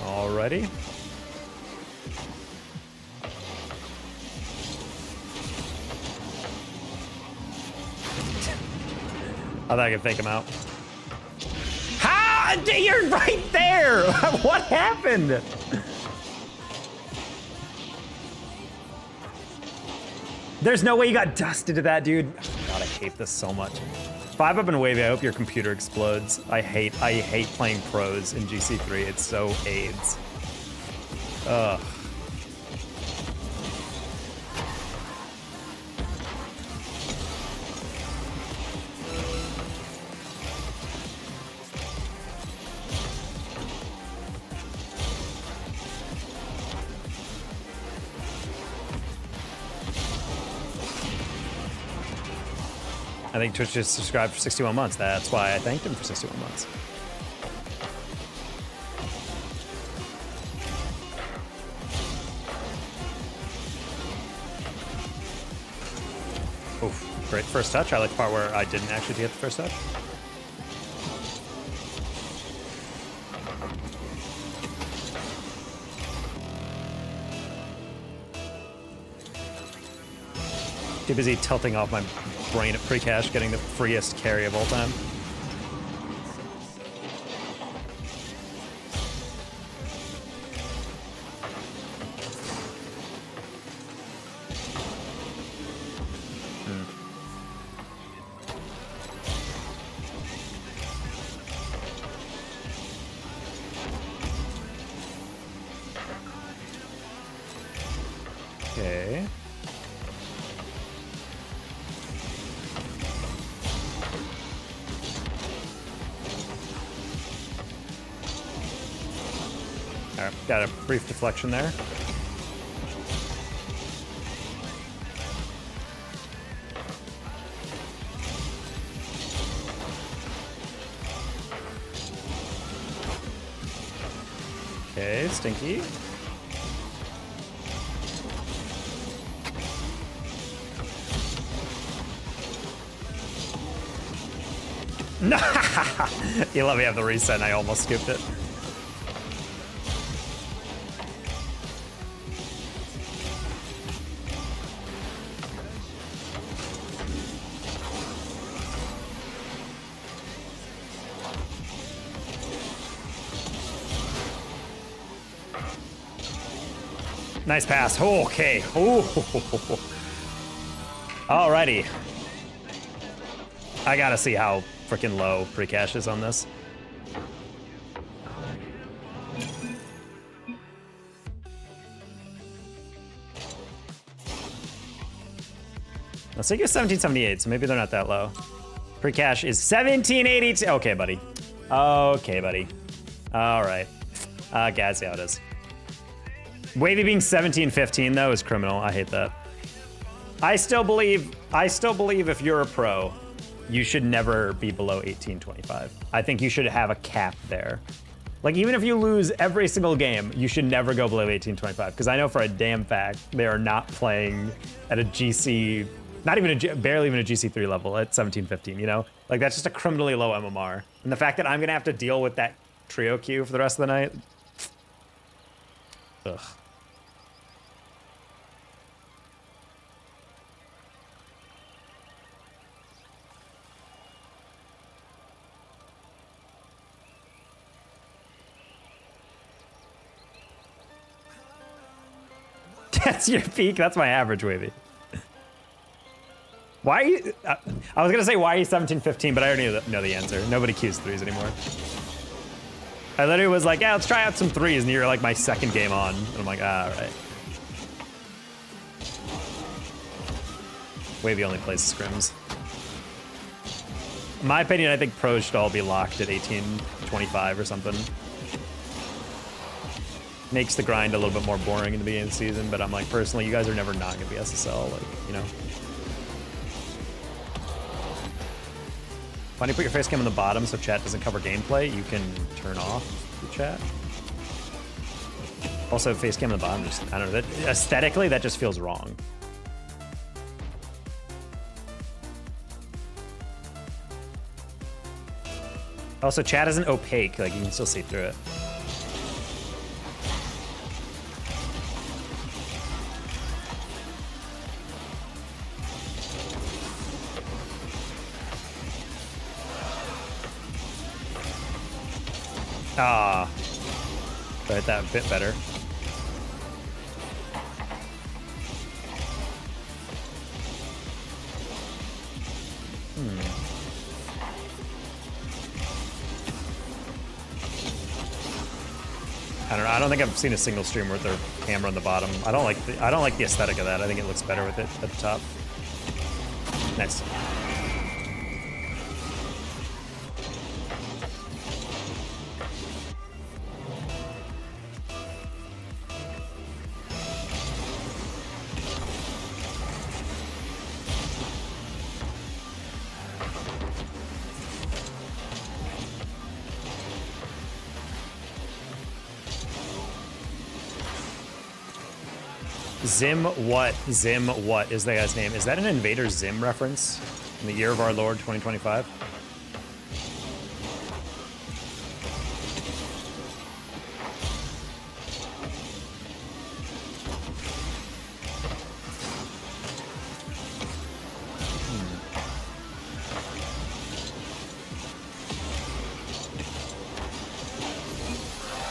Alrighty. I thought I could fake him out. How? You're right there! What happened? There's no way you got dusted to that, dude. God, I hate this so much. 5 up and wavy, I hope your computer explodes. I hate playing pros in GC3. It's so AIDS. Ugh. I think Twitch just subscribed for 61 months. That's why I thanked him for 61 months. Oof, great first touch. I like the part where I didn't actually get the first touch. Too busy tilting off my brain at pre-cash, getting the freest carry of all time. Okay. All right, got a brief deflection there. Okay, Stinky. No! You let me have the reset and I almost skipped it. Nice pass. Okay. Ooh. Alrighty. I gotta see how freaking low pre-cash is on this. Let's take it 1778, so maybe they're not that low. Pre-cash is 1782. Okay, buddy. Okay, buddy. All right. Gaz, how it is. Wavy being 1715 though is criminal. I hate that. I still believe if you're a pro, you should never be below 1825. I think you should have a cap there. Like, even if you lose every single game, you should never go below 1825. Because I know for a damn fact they are not playing at a GC, not even barely even a GC3 level at 1715, you know? Like, that's just a criminally low MMR. And the fact that I'm gonna have to deal with that trio queue for the rest of the night, ugh. That's your peak? That's my average, Wavy. Why are you... I was gonna say, why are you 1715, but I already know the answer. Nobody queues threes anymore. I literally was like, yeah, let's try out some threes, and you're like my second game on. And I'm like, all right. Wavy only plays scrims. In my opinion, I think pros should all be locked at 1825 or something. Makes the grind a little bit more boring in the beginning of the season, but I'm like, personally, you guys are never not gonna be SSL, like, you know. Why don't you put your face cam on the bottom so chat doesn't cover gameplay? You can turn off the chat. Also, face cam on the bottom, just, I don't know, that aesthetically, that just feels wrong. Also, chat isn't opaque, like, you can still see through it. Ah, try it that a bit better. I don't know. I don't think I've seen a single streamer with their camera on the bottom. I don't like the aesthetic of that. I think it looks better with it at the top. Nice. Zim what is that guy's name? Is that an Invader Zim reference in the year of our Lord 2025?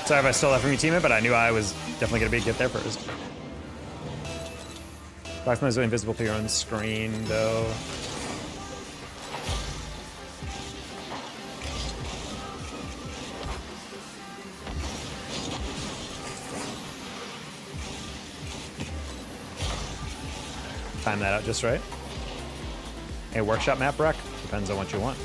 Sorry if I stole that from your teammate, but I knew I was definitely gonna get there first. Blackman is invisible to your own screen, though. Time that out just right. A workshop map rec? Depends on what you want.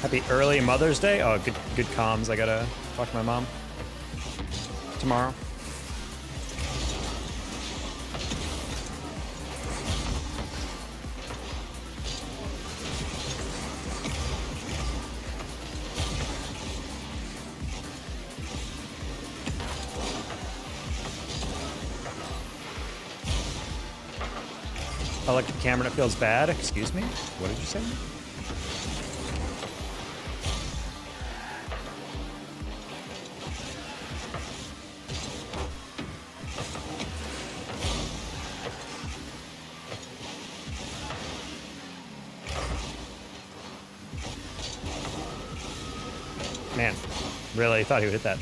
Happy early Mother's Day. Oh, good comms. I gotta talk to my mom tomorrow. I look at the camera and it feels bad. Excuse me? What did you say? Man, really thought he would hit that.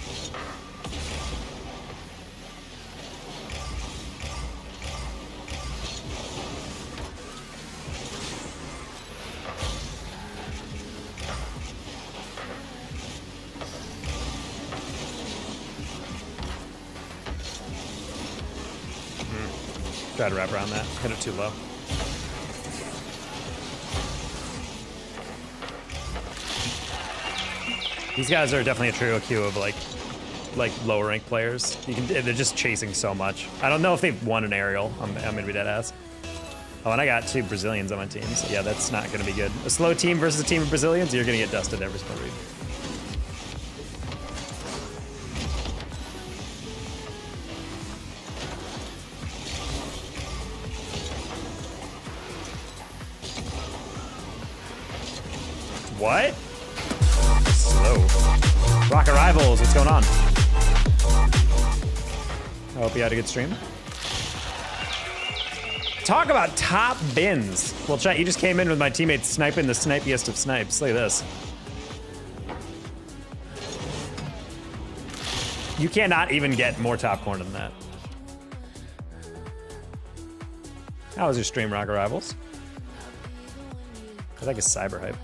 Try to wrap around that. Hit it too low. These guys are definitely a trio queue of like lower rank players. They're just chasing so much. I don't know if they've won an aerial. I'm gonna be dead ass. Oh, and I got 2 Brazilians on my team, so yeah, that's not gonna be good. A slow team versus a team of Brazilians, you're gonna get dusted every single read. What? Slow. Rocket Rivals, what's going on? I hope you had a good stream. Talk about top bins. Well, chat, you just came in with my teammate sniping the snipiest of snipes. Look at this. You cannot even get more top corner than that. How was your stream, Rocket Rivals? I think it's cyber hype.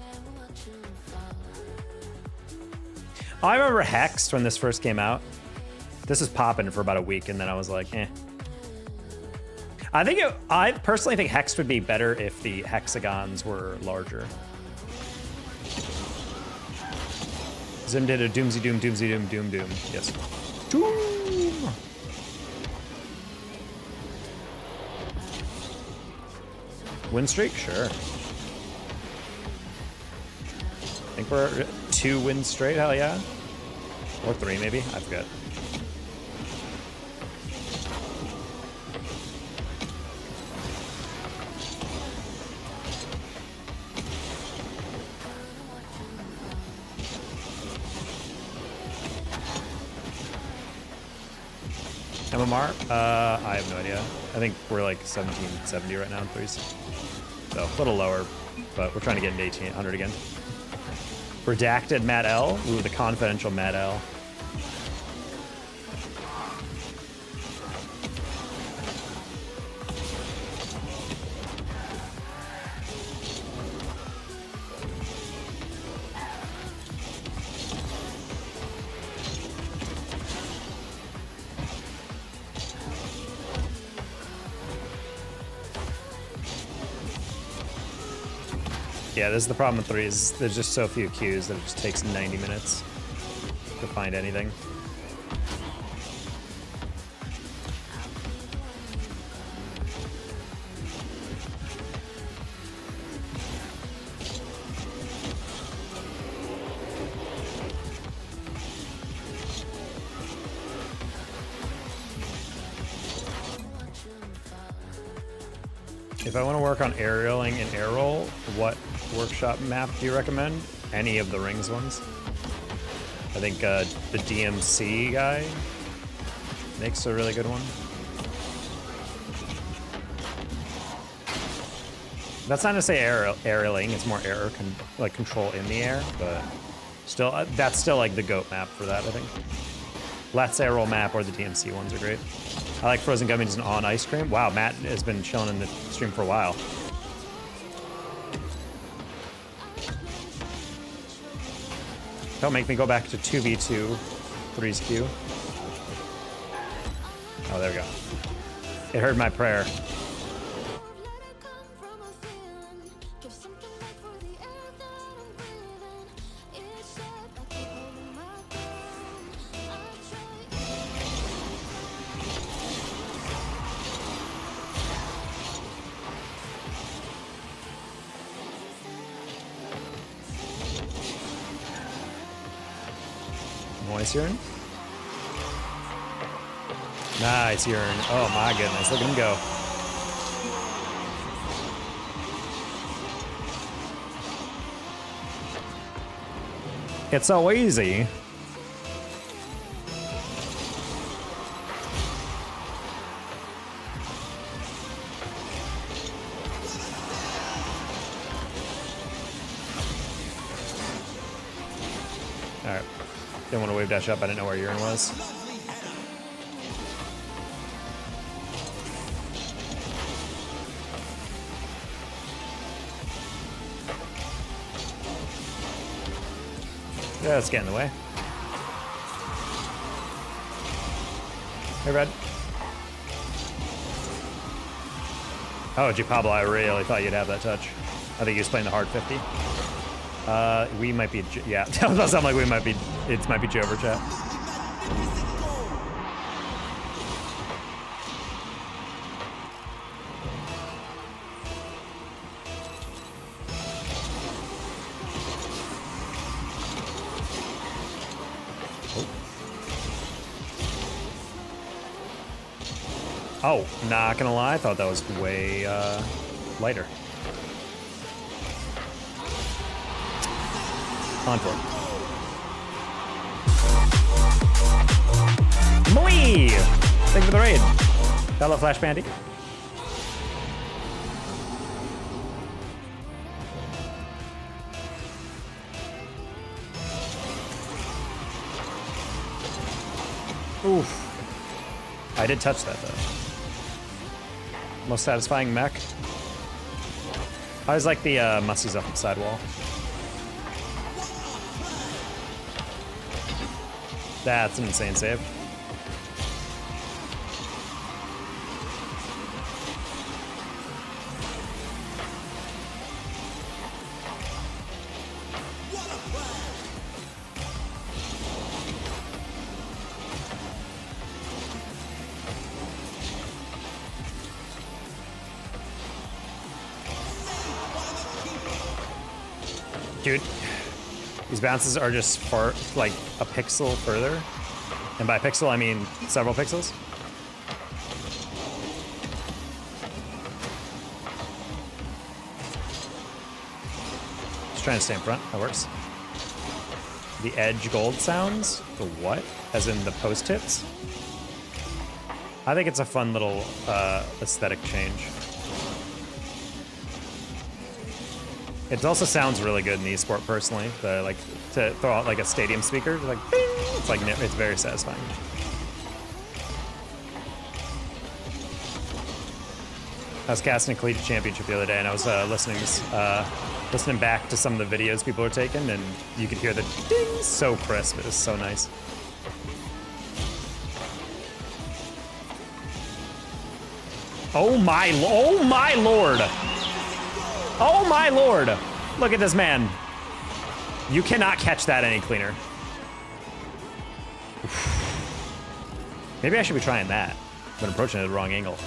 Oh, I remember Hexed when this first came out. This was popping for about a week, and then I was like, eh. I personally think Hexed would be better if the hexagons were larger. Zim did a doomsy doom, doomsy doom, doom doom. Yes. Doom! Win streak? Sure. I think we're 2 wins straight, hell yeah. Or 3 maybe, I forget. MMR? I have no idea. I think we're like 1770 right now in threes. So a little lower, but we're trying to get into 1800 again. Redacted Matt L. Ooh, the confidential Matt L. Yeah, this is the problem with threes. There's just so few queues that it just takes 90 minutes to find anything. If I want to work on aerialing and air roll, what workshop map do you recommend? Any of the rings ones. I think the DMC guy makes a really good one. That's not to say aerialing, it's more air like control in the air, but still, that's still like the GOAT map for that, I think. Let's Air Roll map or the DMC ones are great. I like frozen gummies on ice cream. Wow, Matt has been chilling in the stream for a while. Don't make me go back to 2v2, 3's Q. Oh, there we go. It heard my prayer. Nice urine. Nice urine. Oh my goodness, look at him go. It's so easy. Alright. Didn't want to wave dash up, I didn't know where urine was. Yeah, let's get in the way. Hey, Red. Oh, G Pablo, I really thought you'd have that touch. I think he was playing the hard 50. We might be, yeah, that does sound like we might be, it might be Jover chat. Oh, not gonna lie, I thought that was way lighter. On for it. Moi! Thank you for the raid. Hello, Flash Bandy. Oof. I did touch that, though. Most satisfying mech. I always like the mussies up the sidewall. That's an insane save. Dude, these bounces are just far, like a pixel further. And by pixel, I mean several pixels. Just trying to stay in front, that works. The edge gold sounds? The what? As in the post hits? I think it's a fun little aesthetic change. It also sounds really good in esport personally. Like to throw out like a stadium speaker, like bing! It's like it's very satisfying. I was casting a collegiate championship the other day, and I was listening back to some of the videos people were taking, and you could hear the ding, so crisp. It was so nice. Oh my lord! Oh my lord! Look at this man. You cannot catch that any cleaner. Maybe I should be trying that, but approaching it at the wrong angle.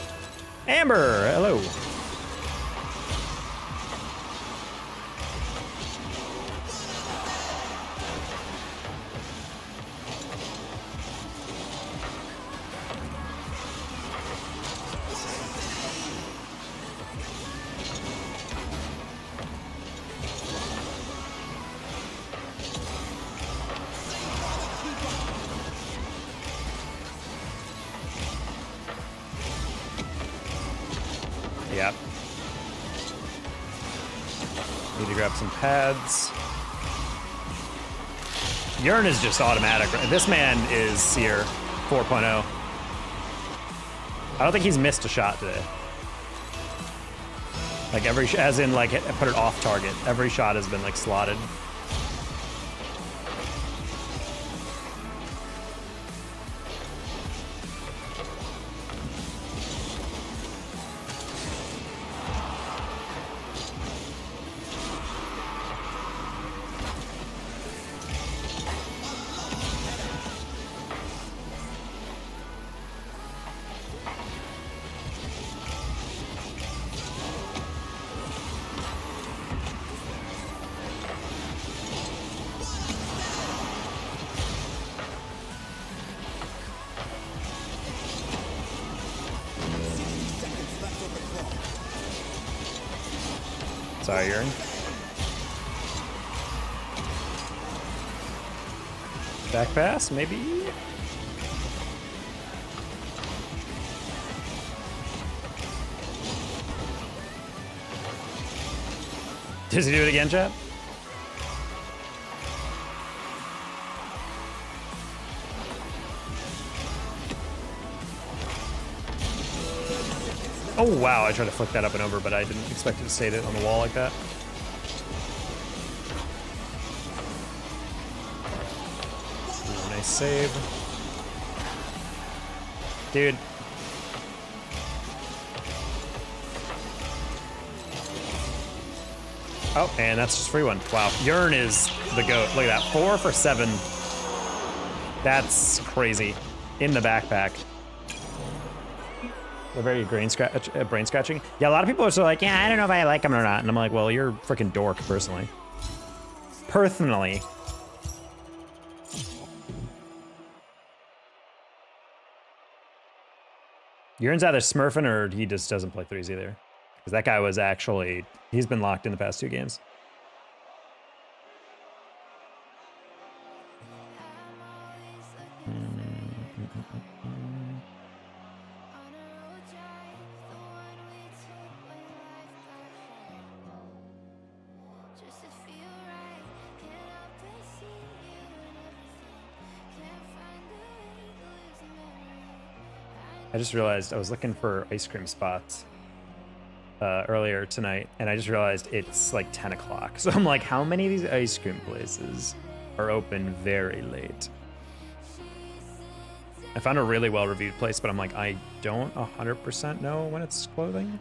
Amber, hello. Yep. Need to grab some pads. Urn is just automatic. This man is Seer 4.0. I don't think he's missed a shot today. Like as in like put it off target. Every shot has been like slotted. Sorry, Urn. Back pass, maybe? Does he do it again, chat? Oh wow, I tried to flick that up and over, but I didn't expect it to stay on the wall like that. Ooh, nice save. Dude. Oh, and that's just free one. Wow, Urn is the GOAT. Look at that, 4 for 7. That's crazy. In the backpack. They're very brain scratching. Yeah, a lot of people are sort of like, yeah, I don't know if I like them or not. And I'm like, well, you're a freaking dork, personally. Personally. Urn's either smurfing or he just doesn't play threes either. Because that guy was actually, he's been locked in the past 2 games. I just realized I was looking for ice cream spots earlier tonight, and I just realized it's like 10 o'clock. So I'm like, how many of these ice cream places are open very late? I found a really well-reviewed place, but I'm like, I don't 100% know when it's closing.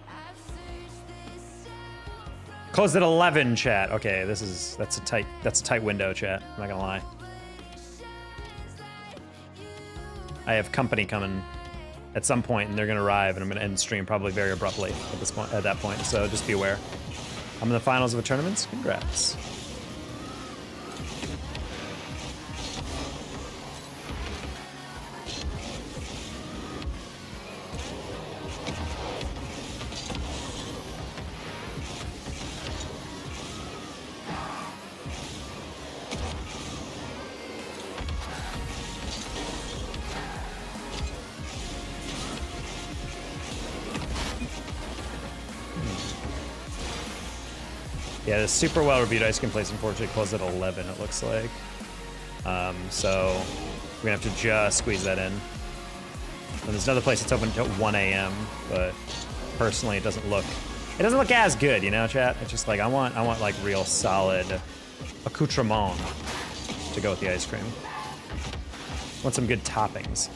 Closed at 11, chat. Okay, that's a tight window, chat. I'm not gonna lie. I have company coming at some point, and they're gonna arrive, and I'm gonna end the stream probably very abruptly at this point. At that point, so just be aware. I'm in the finals of a tournament. Congrats. Yeah, the super well-reviewed ice cream place unfortunately closed at 11, it looks like. So we're gonna have to just squeeze that in. And there's another place that's open until 1 a.m., but personally it doesn't look as good, you know, chat? It's just like I want like real solid accoutrement to go with the ice cream. I want some good toppings.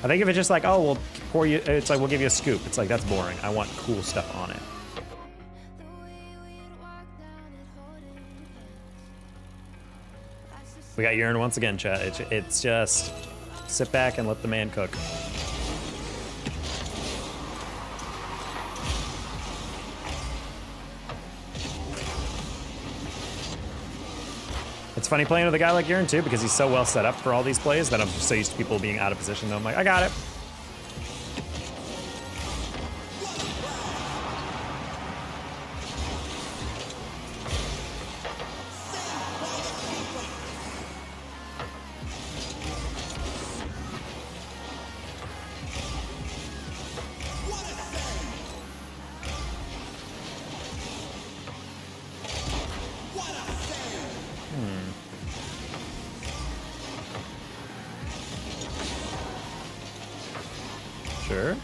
I think if it's just like, oh, we'll pour you, it's like we'll give you a scoop. It's like, that's boring. I want cool stuff on it. We got urine once again, chat. It's just sit back and let the man cook. It's funny playing with a guy like Urine too, because he's so well set up for all these plays that I'm just so used to people being out of position. I'm like, I got it. Sure.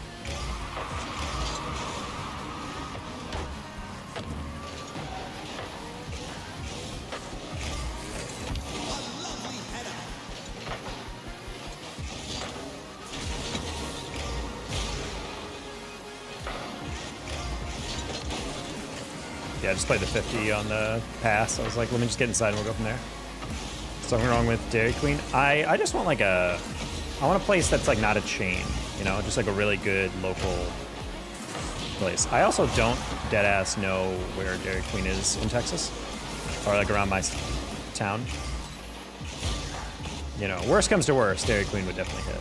Yeah, I just played the 50 on the pass. I was like, let me just get inside and we'll go from there. Something wrong with Dairy Queen? I just want like I want a place that's like not a chain, you know, just like a really good local place. I also don't deadass know where Dairy Queen is in Texas, or like around my town. You know, worst comes to worst, Dairy Queen would definitely hit.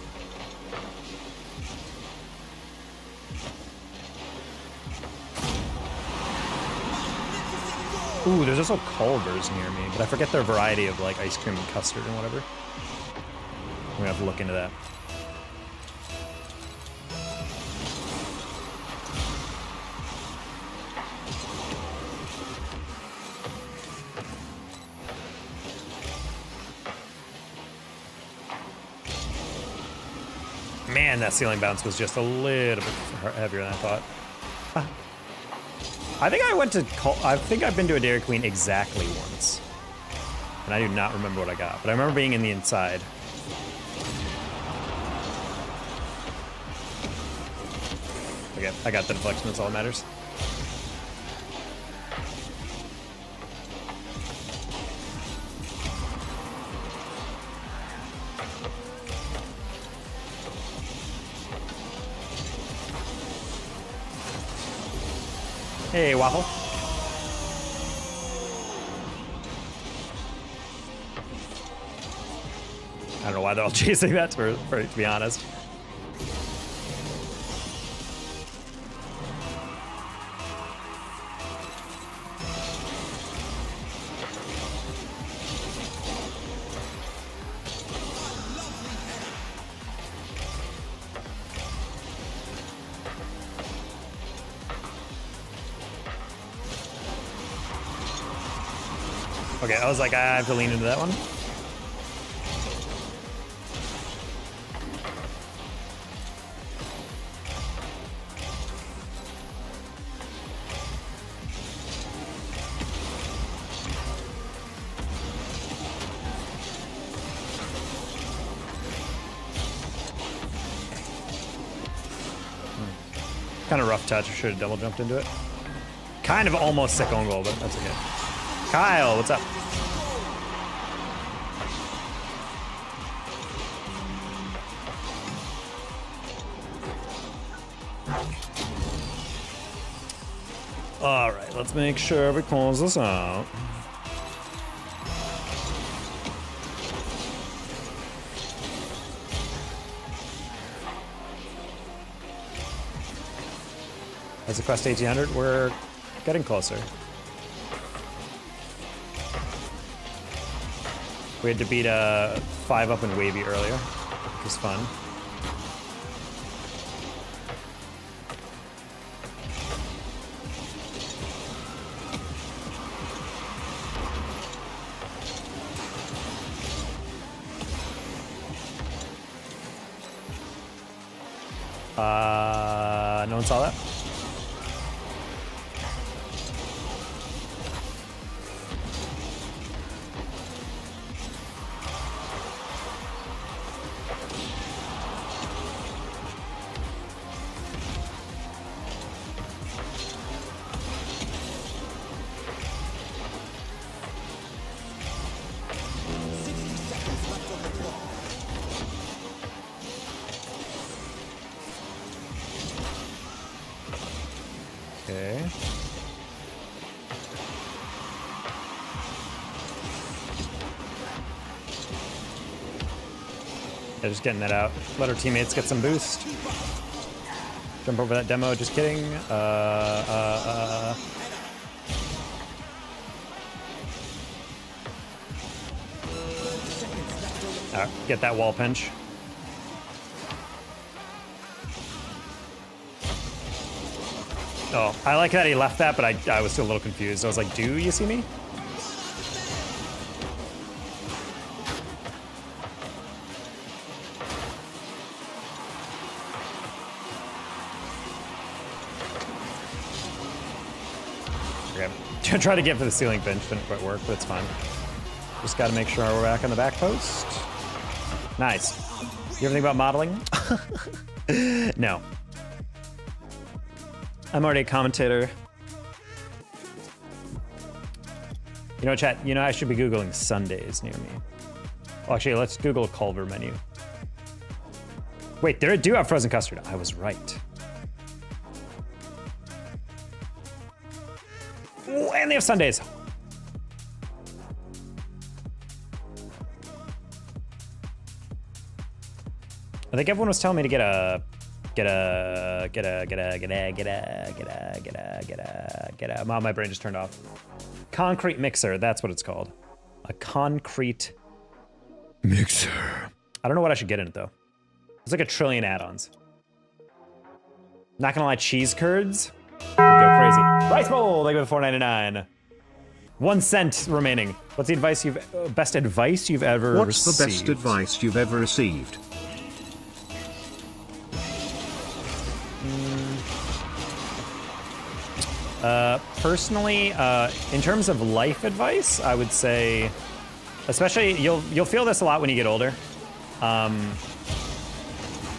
Ooh, there's also Culver's near me, but I forget their variety of like ice cream and custard and whatever. We're gonna have to look into that. Man, that ceiling bounce was just a little bit heavier than I thought. Huh. I think I've been to a Dairy Queen exactly once. And I do not remember what I got, but I remember being in the inside. Okay, I got the deflection, that's all that matters. Hey, Waffle. I don't know why they're all chasing that, to be honest. Okay, I was like, I have to lean into that one. Kind of rough touch. I should have double jumped into it. Kind of almost sick on goal, but that's okay. Kyle, what's up? All right, let's make sure we close this out. As a quest 1800, we're getting closer. We had to beat a 5-up in Wavy earlier, which was fun. No one saw that? Okay. Yeah, just getting that out. Let our teammates get some boost. Jump over that demo, just kidding. Get that wall pinch. Oh, I like that he left that, but I was still a little confused. I was like, do you see me? Okay. Try to get for the ceiling pinch, didn't quite work, but it's fine. Just gotta make sure we're back on the back post. Nice. You ever think about modeling? No. I'm already a commentator. You know, chat, you know I should be Googling Sundays near me. Oh, actually, let's Google Culver menu. Wait, they do have frozen custard. I was right. Ooh, and they have Sundays. I think everyone was telling me to get a wow, my brain just turned off. Concrete mixer, that's what it's called. A concrete mixer. I don't know what I should get in it though. There's like a trillion add-ons. Not gonna lie, cheese curds would go crazy. Rice bowl, they go for $4.99. 1 cent remaining. What's the advice best advice you've ever received? What's the best advice you've ever received? Personally, in terms of life advice, I would say, especially you'll feel this a lot when you get older.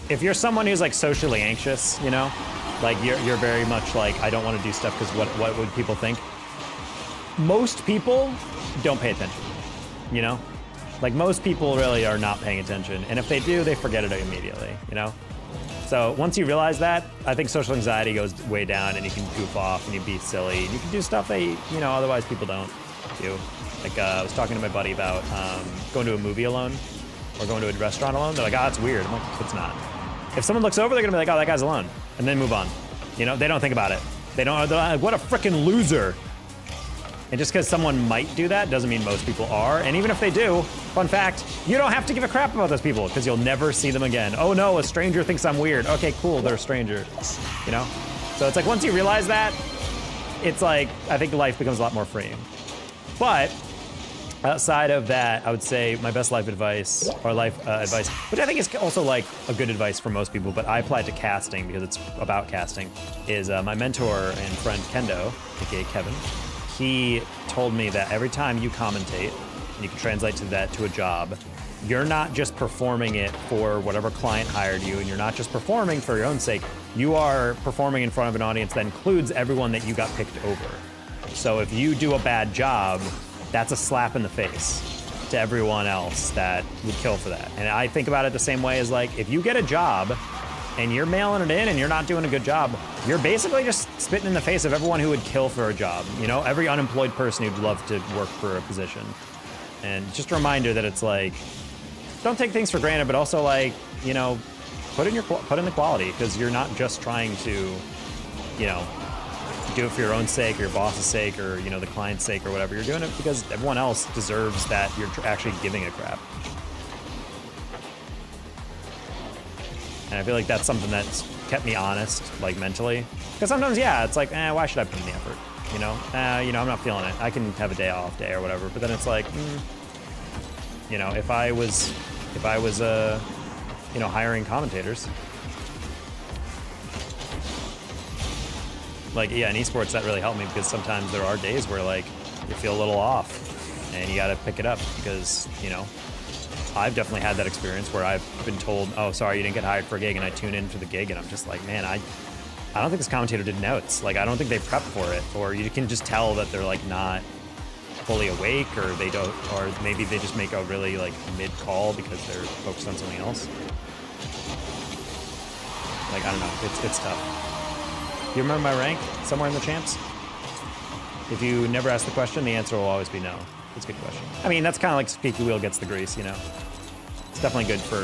If you're someone who's like socially anxious, you know, like you're very much like, I don't want to do stuff because what would people think? Most people don't pay attention, you know? Like most people really are not paying attention. And if they do, they forget it immediately, you know? So once you realize that, I think social anxiety goes way down and you can goof off and you be silly. And you can do stuff that, you know, otherwise people don't do. Like I was talking to my buddy about going to a movie alone or going to a restaurant alone. They're like, oh, it's weird. I'm like, it's not. If someone looks over, they're gonna be like, oh, that guy's alone. And then move on. You know, they don't think about it. They're like, what a freaking loser. And just because someone might do that doesn't mean most people are. And even if they do, fun fact, you don't have to give a crap about those people because you'll never see them again. Oh no, a stranger thinks I'm weird. Okay, cool, they're a stranger, you know? So it's like, once you realize that, it's like, I think life becomes a lot more freeing. But outside of that, I would say my best life advice, or life advice, which I think is also like a good advice for most people, but I apply it to casting because it's about casting, is my mentor and friend Kendo, aka Kevin. He told me that every time you commentate, and you can translate that to a job, you're not just performing it for whatever client hired you, and you're not just performing for your own sake. You are performing in front of an audience that includes everyone that you got picked over. So if you do a bad job, that's a slap in the face to everyone else that would kill for that. And I think about it the same way as, like, if you get a job and you're mailing it in and you're not doing a good job, you're basically just spitting in the face of everyone who would kill for a job. You know, every unemployed person who'd love to work for a position. And just a reminder that it's like, don't take things for granted, but also, like, you know, put in the quality, because you're not just trying to, you know, do it for your own sake or your boss's sake or, you know, the client's sake or whatever. You're doing it because everyone else deserves that you're actually giving a crap. And I feel like that's something that's kept me honest, like, mentally. Because sometimes, yeah, it's like, why should I put in the effort? You know, I'm not feeling it. I can have a day off day or whatever. But then it's like, you know, if I was, you know, hiring commentators, like, yeah, in esports that really helped me, because sometimes there are days where, like, you feel a little off and you got to pick it up, because, you know, I've definitely had that experience where I've been told, oh, sorry, you didn't get hired for a gig, and I tune in for the gig and I'm just like, man, I don't think this commentator did notes. Like, I don't think they prepped for it. Or you can just tell that they're, like, not fully awake, or they don't, or maybe they just make a really, like, mid call because they're focused on something else. Like, I don't know, it's tough. You remember my rank somewhere in the champs? If you never ask the question, the answer will always be no. It's a good question. I mean, that's kind of like squeaky wheel gets the grease, you know? It's definitely good for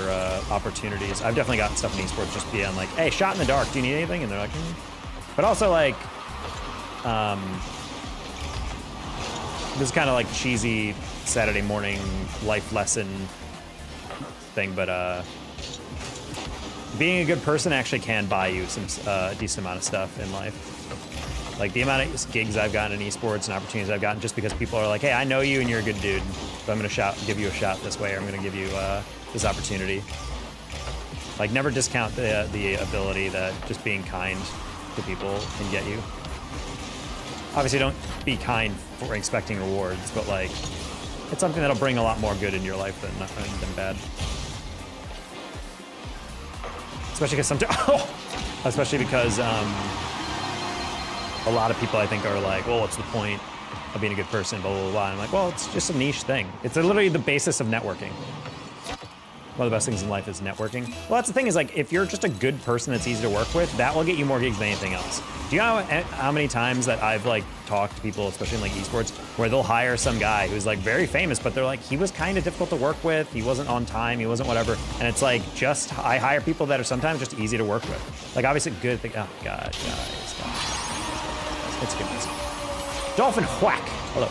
opportunities. I've definitely gotten stuff in esports just being like, hey, shot in the dark, do you need anything? And they're like, But also, like, this is kind of like cheesy Saturday morning life lesson thing, but being a good person actually can buy you some decent amount of stuff in life. Like, the amount of gigs I've gotten in esports and opportunities I've gotten just because people are like, hey, I know you and you're a good dude, so I'm gonna give you a shot this way, or I'm gonna give you this opportunity. Like, never discount the ability that just being kind to people can get you. Obviously, don't be kind for expecting rewards, but, like, it's something that'll bring a lot more good in your life than bad. Especially because especially because a lot of people, I think, are like, well, what's the point of being a good person, blah, blah, blah. And I'm like, well, it's just a niche thing. It's literally the basis of networking. One of the best things in life is networking. Well, that's the thing, is, like, if you're just a good person that's easy to work with, that will get you more gigs than anything else. Do you know how many times that I've, like, talked to people, especially in, like, esports, where they'll hire some guy who's, like, very famous, but they're like, he was kind of difficult to work with, he wasn't on time, he wasn't whatever, and it's like, just, I hire people that are sometimes just easy to work with. Like, obviously good thing, oh, God, guys. It's good. Dolphin Whack, hello.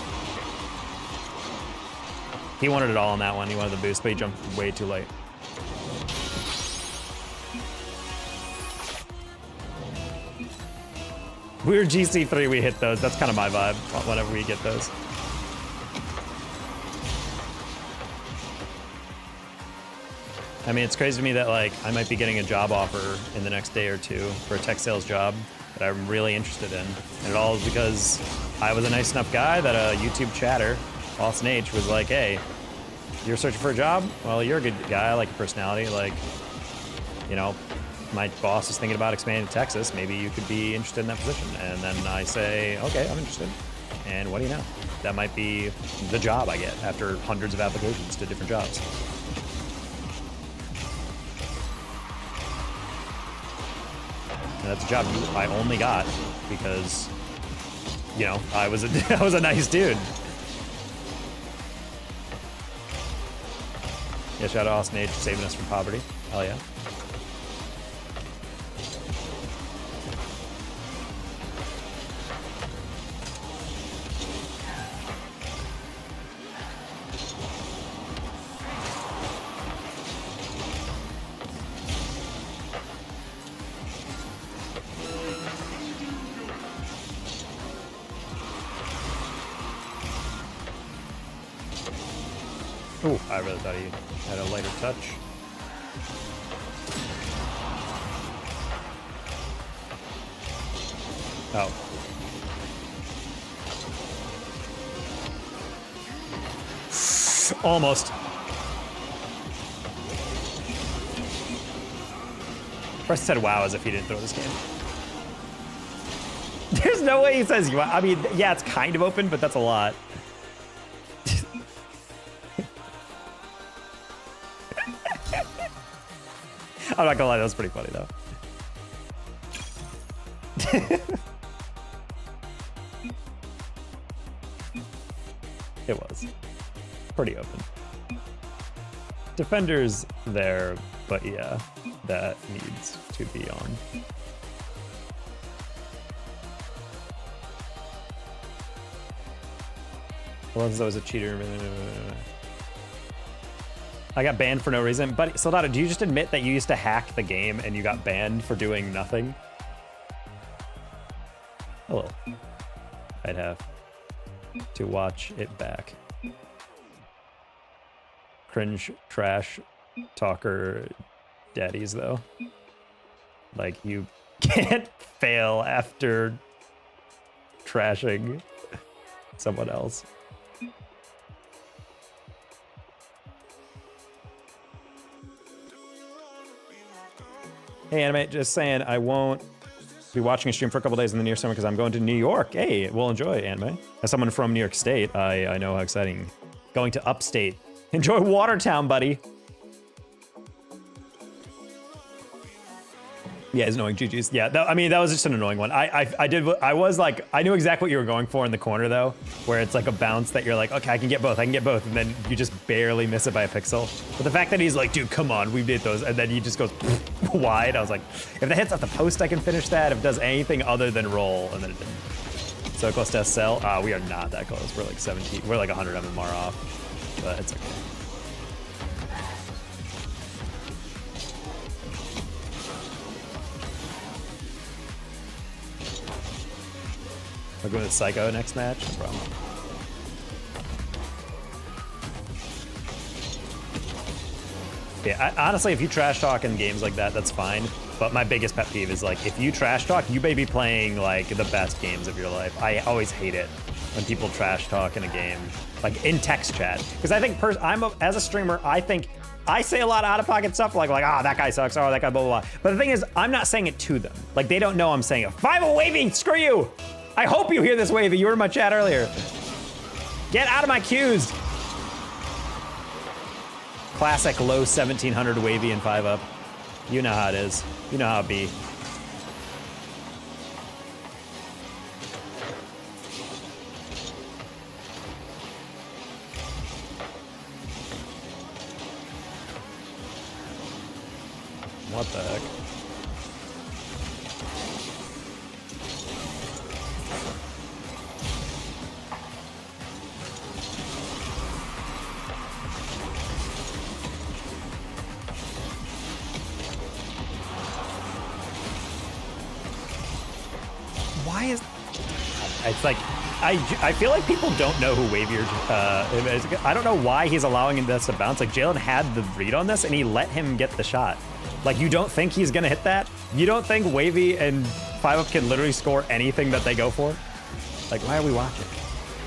He wanted it all on that one. He wanted the boost, but he jumped way too late. We were GC3, we hit those. That's kind of my vibe whenever we get those. I mean, it's crazy to me that, like, I might be getting a job offer in the next day or two for a tech sales job that I'm really interested in. And it all is because I was a nice enough guy that a YouTube chatter, Austin H, was like, hey, you're searching for a job? Well, you're a good guy. I like your personality. Like, you know, my boss is thinking about expanding to Texas. Maybe you could be interested in that position. And then I say, okay, I'm interested. And what do you know? That might be the job I get after hundreds of applications to different jobs. And that's a job I only got because, you know, I was a nice dude. Yeah, shout out Austin H, saving us from poverty. Hell yeah. Ooh, I really thought he had a lighter touch. Oh. Almost. First said wow as if he didn't throw this game. There's no way he says wow. I mean, yeah, it's kind of open, but that's a lot. I'm not gonna lie, that was pretty funny though. It was pretty open. Defenders there, but yeah, that needs to be on. Well, that was a cheater. I got banned for no reason. But Soldado, do you just admit that you used to hack the game and you got banned for doing nothing? Hello. I'd have to watch it back. Cringe trash talker daddies though. Like you can't fail after trashing someone else. Hey, Anime, just saying I won't be watching a stream for a couple days in the near summer because I'm going to New York. Hey, we'll enjoy Anime. As someone from New York State, I know how exciting. Going to upstate. Enjoy Watertown, buddy. Yeah, it's annoying. GG's. Yeah, I mean, that was just an annoying one. I was like, I knew exactly what you were going for in the corner though, where it's like a bounce that you're like, okay, I can get both, and then you just barely miss it by a pixel. But the fact that he's like, dude, come on, we did those, and then he just goes wide. I was like, if that hits off the post, I can finish that. If it does anything other than roll, and then it didn't. So close to SL. We are not that close. We're like 17. We're like 100 MMR off, but it's okay. I'll go with Psycho next match. No problem. Yeah, honestly, if you trash talk in games like that, that's fine. But my biggest pet peeve is like, if you trash talk, you may be playing like the best games of your life. I always hate it when people trash talk in a game, like in text chat. Because I think as a streamer, I think I say a lot of out-of-pocket stuff like, oh, that guy sucks, oh, that guy, blah, blah, blah. But the thing is, I'm not saying it to them. Like, they don't know I'm saying it. 5-0 Wavy, screw you! I hope you hear this, Wavy. You were in my chat earlier. Get out of my queues. Classic low 1700 Wavy and 5-up. You know how it is. You know how it be. What the heck? Why is... It's like... I feel like people don't know who Wavier is. I don't know why he's allowing this to bounce. Like, Jalen had the read on this, and he let him get the shot. Like, you don't think he's gonna hit that? You don't think Wavy and 5-up can literally score anything that they go for? Like, why are we watching?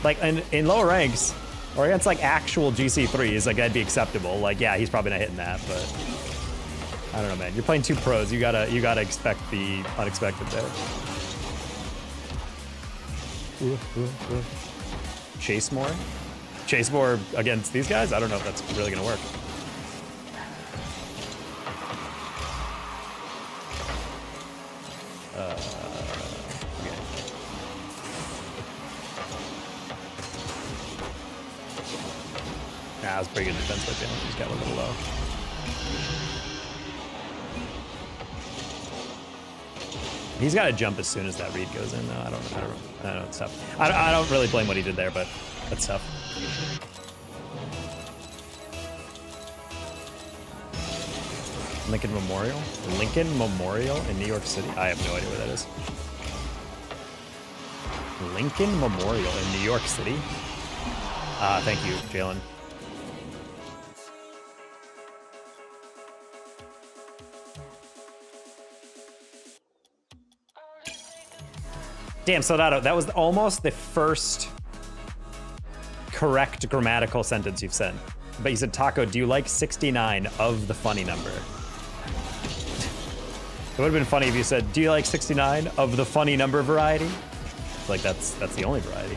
Like, in lower ranks, or against, like, actual GC3s, like, that'd be acceptable. Like, yeah, he's probably not hitting that, but... I don't know, man. You're playing two pros. You gotta expect the unexpected there. Chase more? Chase more against these guys? I don't know if that's really gonna work. Okay. Nah, that was pretty good defense by Jalen. Just got a little low. He's got to jump as soon as that read goes in, though. I don't know. It's tough. I don't really blame what he did there, but that's tough. Lincoln Memorial? Lincoln Memorial in New York City? I have no idea where that is. Lincoln Memorial in New York City? Thank you, Jalen. Damn, Soldado, that was almost the first correct grammatical sentence you've said. But you said, Taco, do you like 69 of the funny number? would have been funny if you said, do you like 69 of the funny number variety? Like that's the only variety.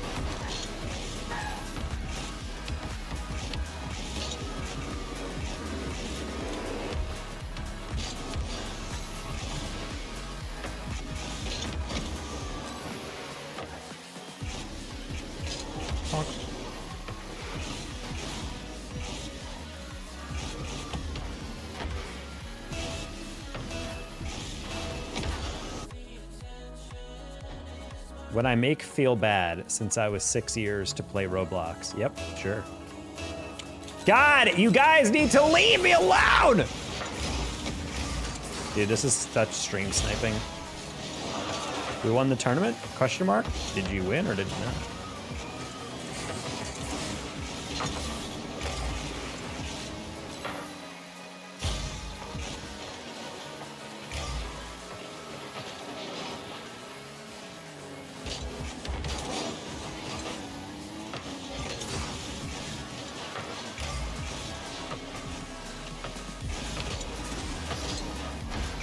When I make feel bad since I was 6 years to play Roblox. Yep, sure. God, you guys need to leave me alone! Dude, this is such stream sniping. We won the tournament? Question mark? Did you win or did you not?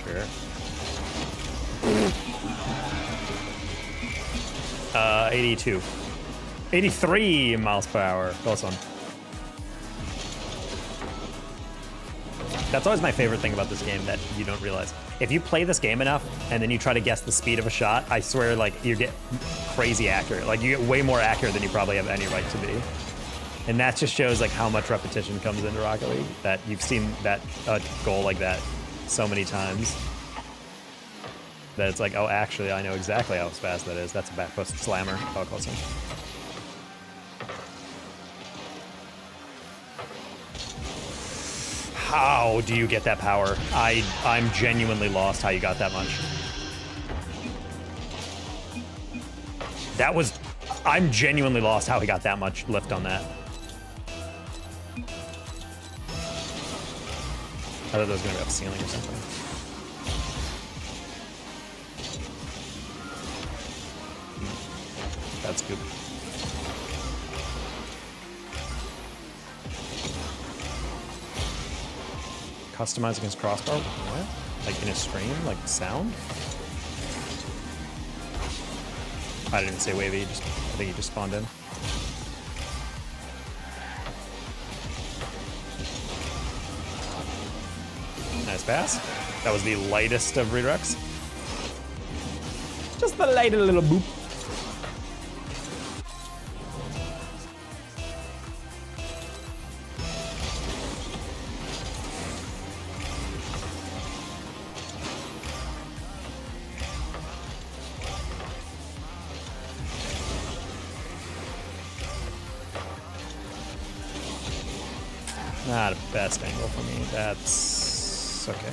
Sure. 82. 83 miles per hour. Close one. That's always my favorite thing about this game that you don't realize. If you play this game enough and then you try to guess the speed of a shot, I swear, like, you get crazy accurate. Like, you get way more accurate than you probably have any right to be. And that just shows, like, how much repetition comes into Rocket League. That you've seen that goal like that so many times. That it's like, oh, actually, I know exactly how fast that is. That's a back post slammer. Oh, close one. How do you get that power? I'm genuinely lost how you got that much. That was... I'm genuinely lost how he got that much lift on that. I thought that was going to be up ceiling or something. That's good. Customize against crossbar? What? Like in a stream? Like sound? I didn't even say wavy, I think he just spawned in. Nice pass. That was the lightest of redirects. Just the lightest little boop. Not a best angle for me. That's okay.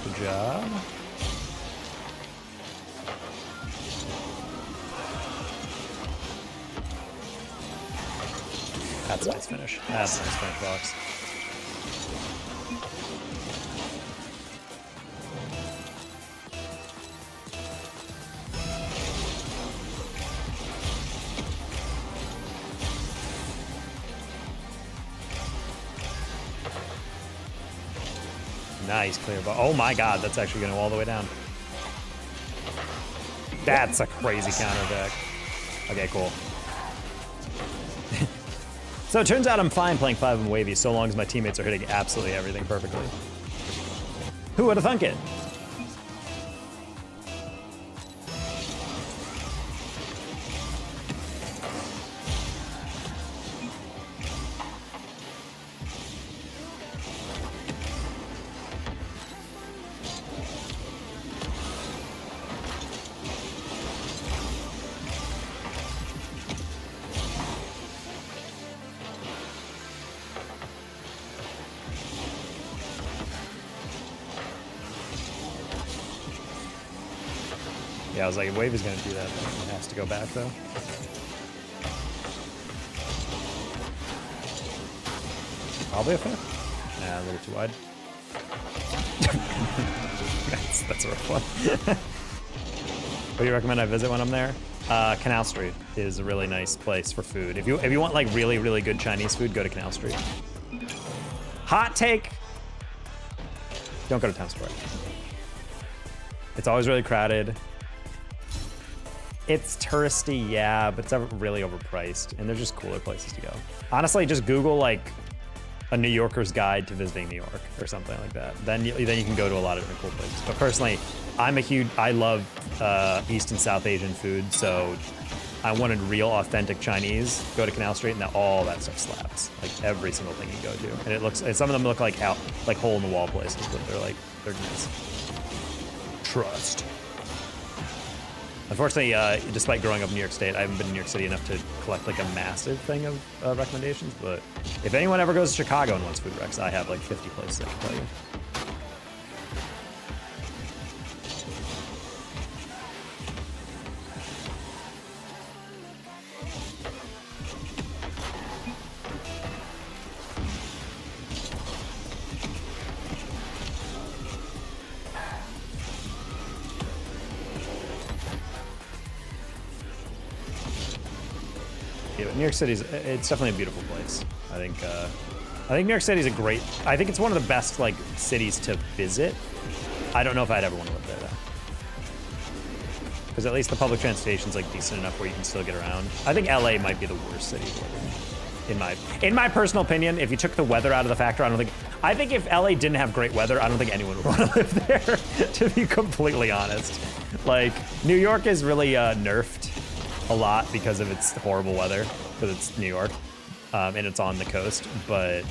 Good job. That's a nice finish. That's a nice finish, Box. Nice clear ball. Oh my god, that's actually going to go all the way down. That's a crazy counterattack. Okay, cool. So it turns out I'm fine playing 5 and wavy so long as my teammates are hitting absolutely everything perfectly. Who would have thunk it? Yeah, I was like, if Wave is going to do that, then he has to go back, though. Probably a fifth. Nah, a little too wide. that's a rough one. What do you recommend I visit when I'm there? Canal Street is a really nice place for food. If you want like really, really good Chinese food, go to Canal Street. Hot take. Don't go to Town Square. It's always really crowded. It's touristy, yeah, but it's really overpriced, and there's just cooler places to go. Honestly, just Google like a New Yorker's guide to visiting New York or something like that. Then you can go to a lot of different cool places. But personally, I love East and South Asian food, so I wanted real authentic Chinese. Go to Canal Street, and all that stuff slaps. Like every single thing you go to, and some of them look like hole in the wall places, but they're nice. Trust. Unfortunately, despite growing up in New York State, I haven't been in New York City enough to collect like a massive thing of recommendations. But if anyone ever goes to Chicago and wants food recs, I have like 50 places I can tell you. New York City's, it's definitely a beautiful place. I think New York City's I think it's one of the best like cities to visit. I don't know if I'd ever want to live there though. Because at least the public transportation's like decent enough where you can still get around. I think LA might be the worst city to live in my personal opinion. If you took the weather out of the factor, I think if LA didn't have great weather, I don't think anyone would want to live there, to be completely honest. Like, New York is really nerfed a lot because of its horrible weather, because it's New York, and it's on the coast, but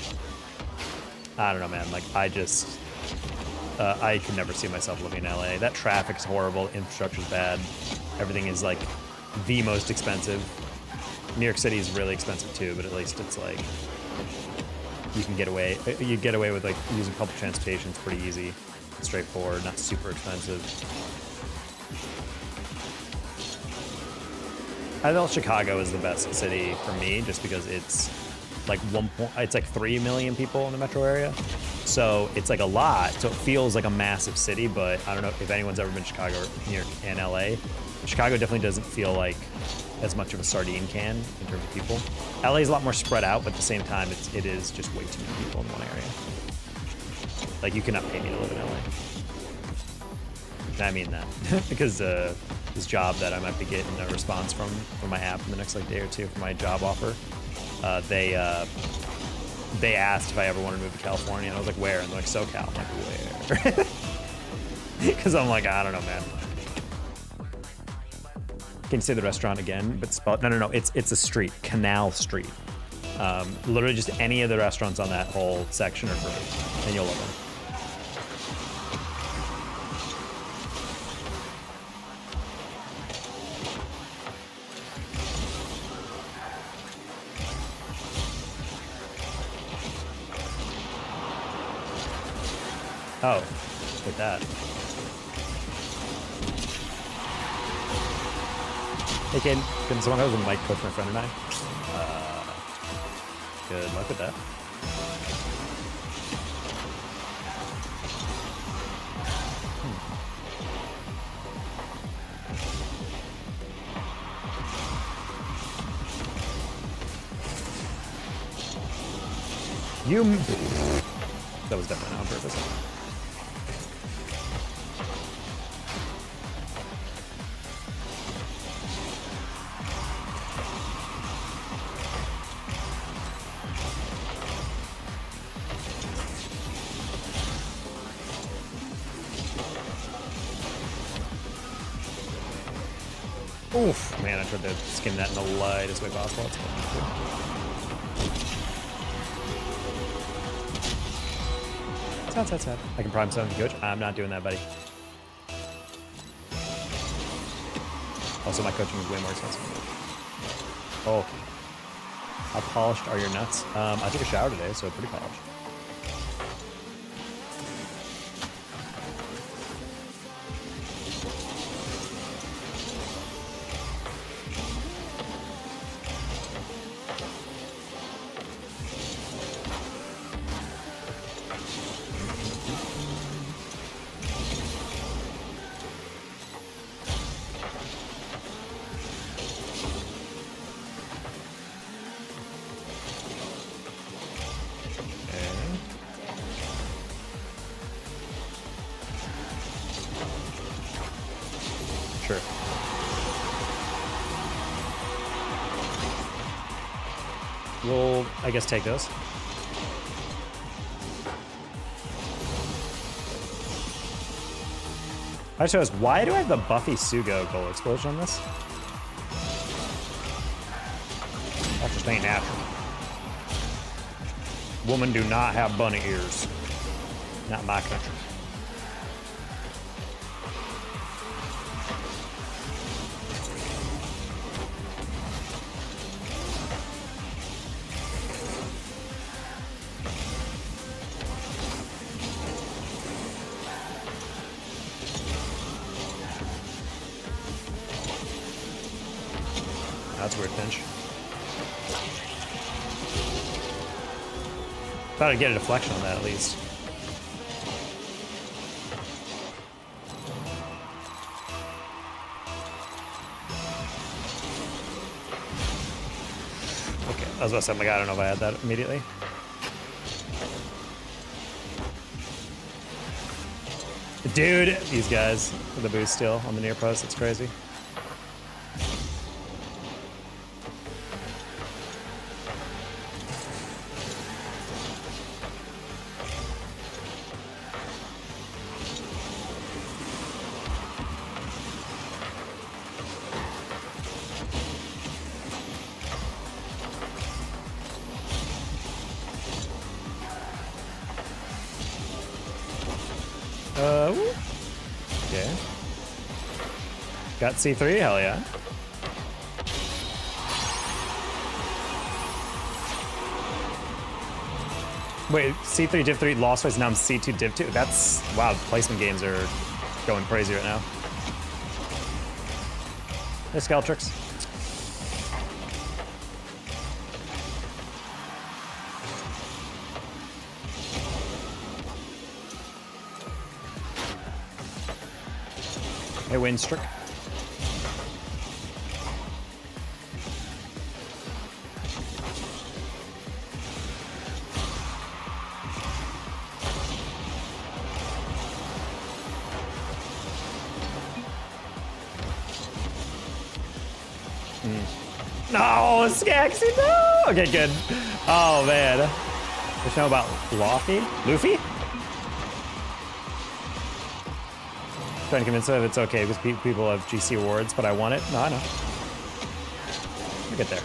I don't know, man. Like, I could never see myself living in LA. That traffic's horrible, infrastructure's bad, everything is like the most expensive. New York City is really expensive too, but at least it's like, you get away with like using public transportation. It's pretty easy, straightforward, not super expensive. I felt Chicago is the best city for me, just because it's like 3 million people in the metro area, so it's like a lot. So it feels like a massive city, but I don't know if anyone's ever been to Chicago, New York, and LA. Chicago definitely doesn't feel like as much of a sardine can in terms of people. LA is a lot more spread out, but at the same time, it is just way too many people in one area. Like, you cannot pay me to live in LA. And I mean that because this job that I might be getting a response from my app in the next like day or two for my job offer, they asked if I ever wanted to move to California, and I was like, where? And they're like, SoCal. I'm like, where? Because I'm like, I don't know, man. Can you say the restaurant again? But spell it. No. It's a street, Canal Street. Literally just any of the restaurants on that whole section are great, and you'll love them. Oh, with that. Hey, kid, can someone have a mic coach my friend and I? Good luck with that. That was definitely not on purpose. Oof, man, I tried to skim that in the lightest way possible. That's fine. Sad. I can prime something, coach. I'm not doing that, buddy. Also, my coaching is way more expensive. Oh. How polished are your nuts? I took a shower today, so pretty polished. Sure. We'll, I guess, take those. I chose, why do I have the Buffy Sugo goal explosion on this? That just ain't natural. Women do not have bunny ears. Not in my country. That's a weird pinch. Thought I'd get a deflection on that at least. Okay, I was about to say, oh my god, I don't know if I had that immediately. Dude, these guys with the boost still on the near post, it's crazy. Okay. Got C3, hell yeah. Wait, C3, Div 3, lost twice, now I'm C2, Div 2. That's, wow, placement games are going crazy right now. Hey, Scaltrix. Hey, Windstrick. No, Skaxy, no! Okay, good. Oh, man. Just know about Luffy? Luffy? Trying to convince them it's okay because people have GC awards, but I want it. No, I know. We'll get there.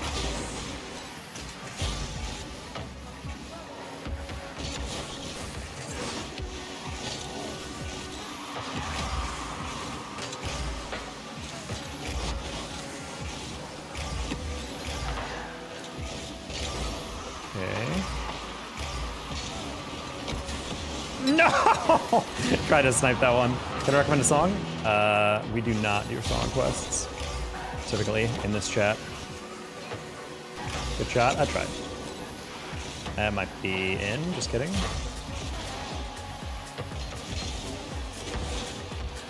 Okay. No! Try to snipe that one. Can I recommend a song? We do not do song quests, typically, in this chat. Good shot, I tried. That might be in, just kidding.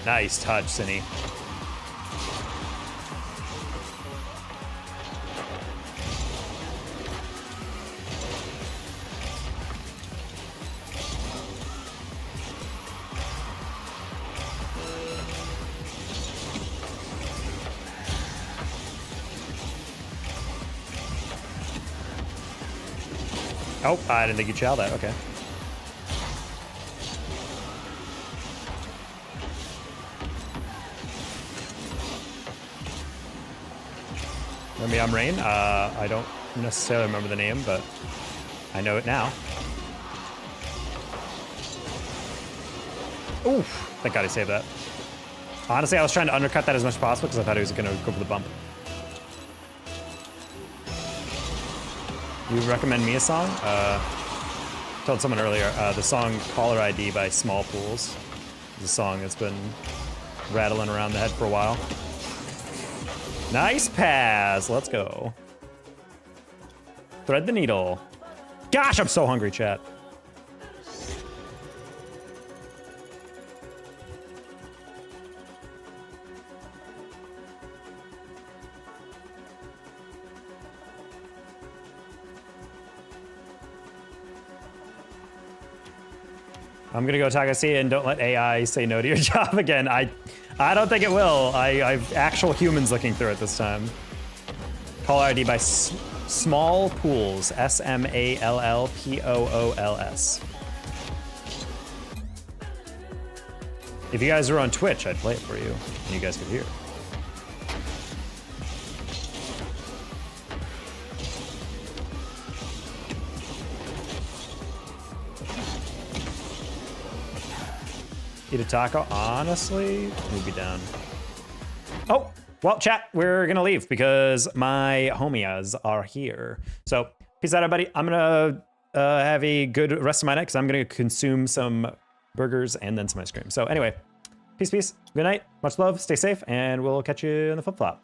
Nice touch, Cinny. Oh, I didn't think you chow that. Okay. Remember me, I'm Rain. I don't necessarily remember the name, but I know it now. Oof. Thank God I saved that. Honestly, I was trying to undercut that as much as possible because I thought he was going to go for the bump. You recommend me a song? Told someone earlier, the song Caller ID by Small Pools is a song that's been rattling around the head for a while. Nice pass, let's go. Thread the needle. Gosh, I'm so hungry, chat. I'm gonna go taco C and don't let AI say no to your job again. I don't think it will. I've actual humans looking through it this time. Caller ID by Small Pools, SMALLPOOLS. If you guys were on Twitch, I'd play it for you, and you guys could hear it. Eat a taco? Honestly, we'd be down. Oh, well, chat, we're gonna leave because my homies are here. So, peace out, everybody. I'm gonna have a good rest of my night because I'm gonna consume some burgers and then some ice cream. So anyway, peace, peace. Good night. Much love. Stay safe, and we'll catch you in the flip-flop.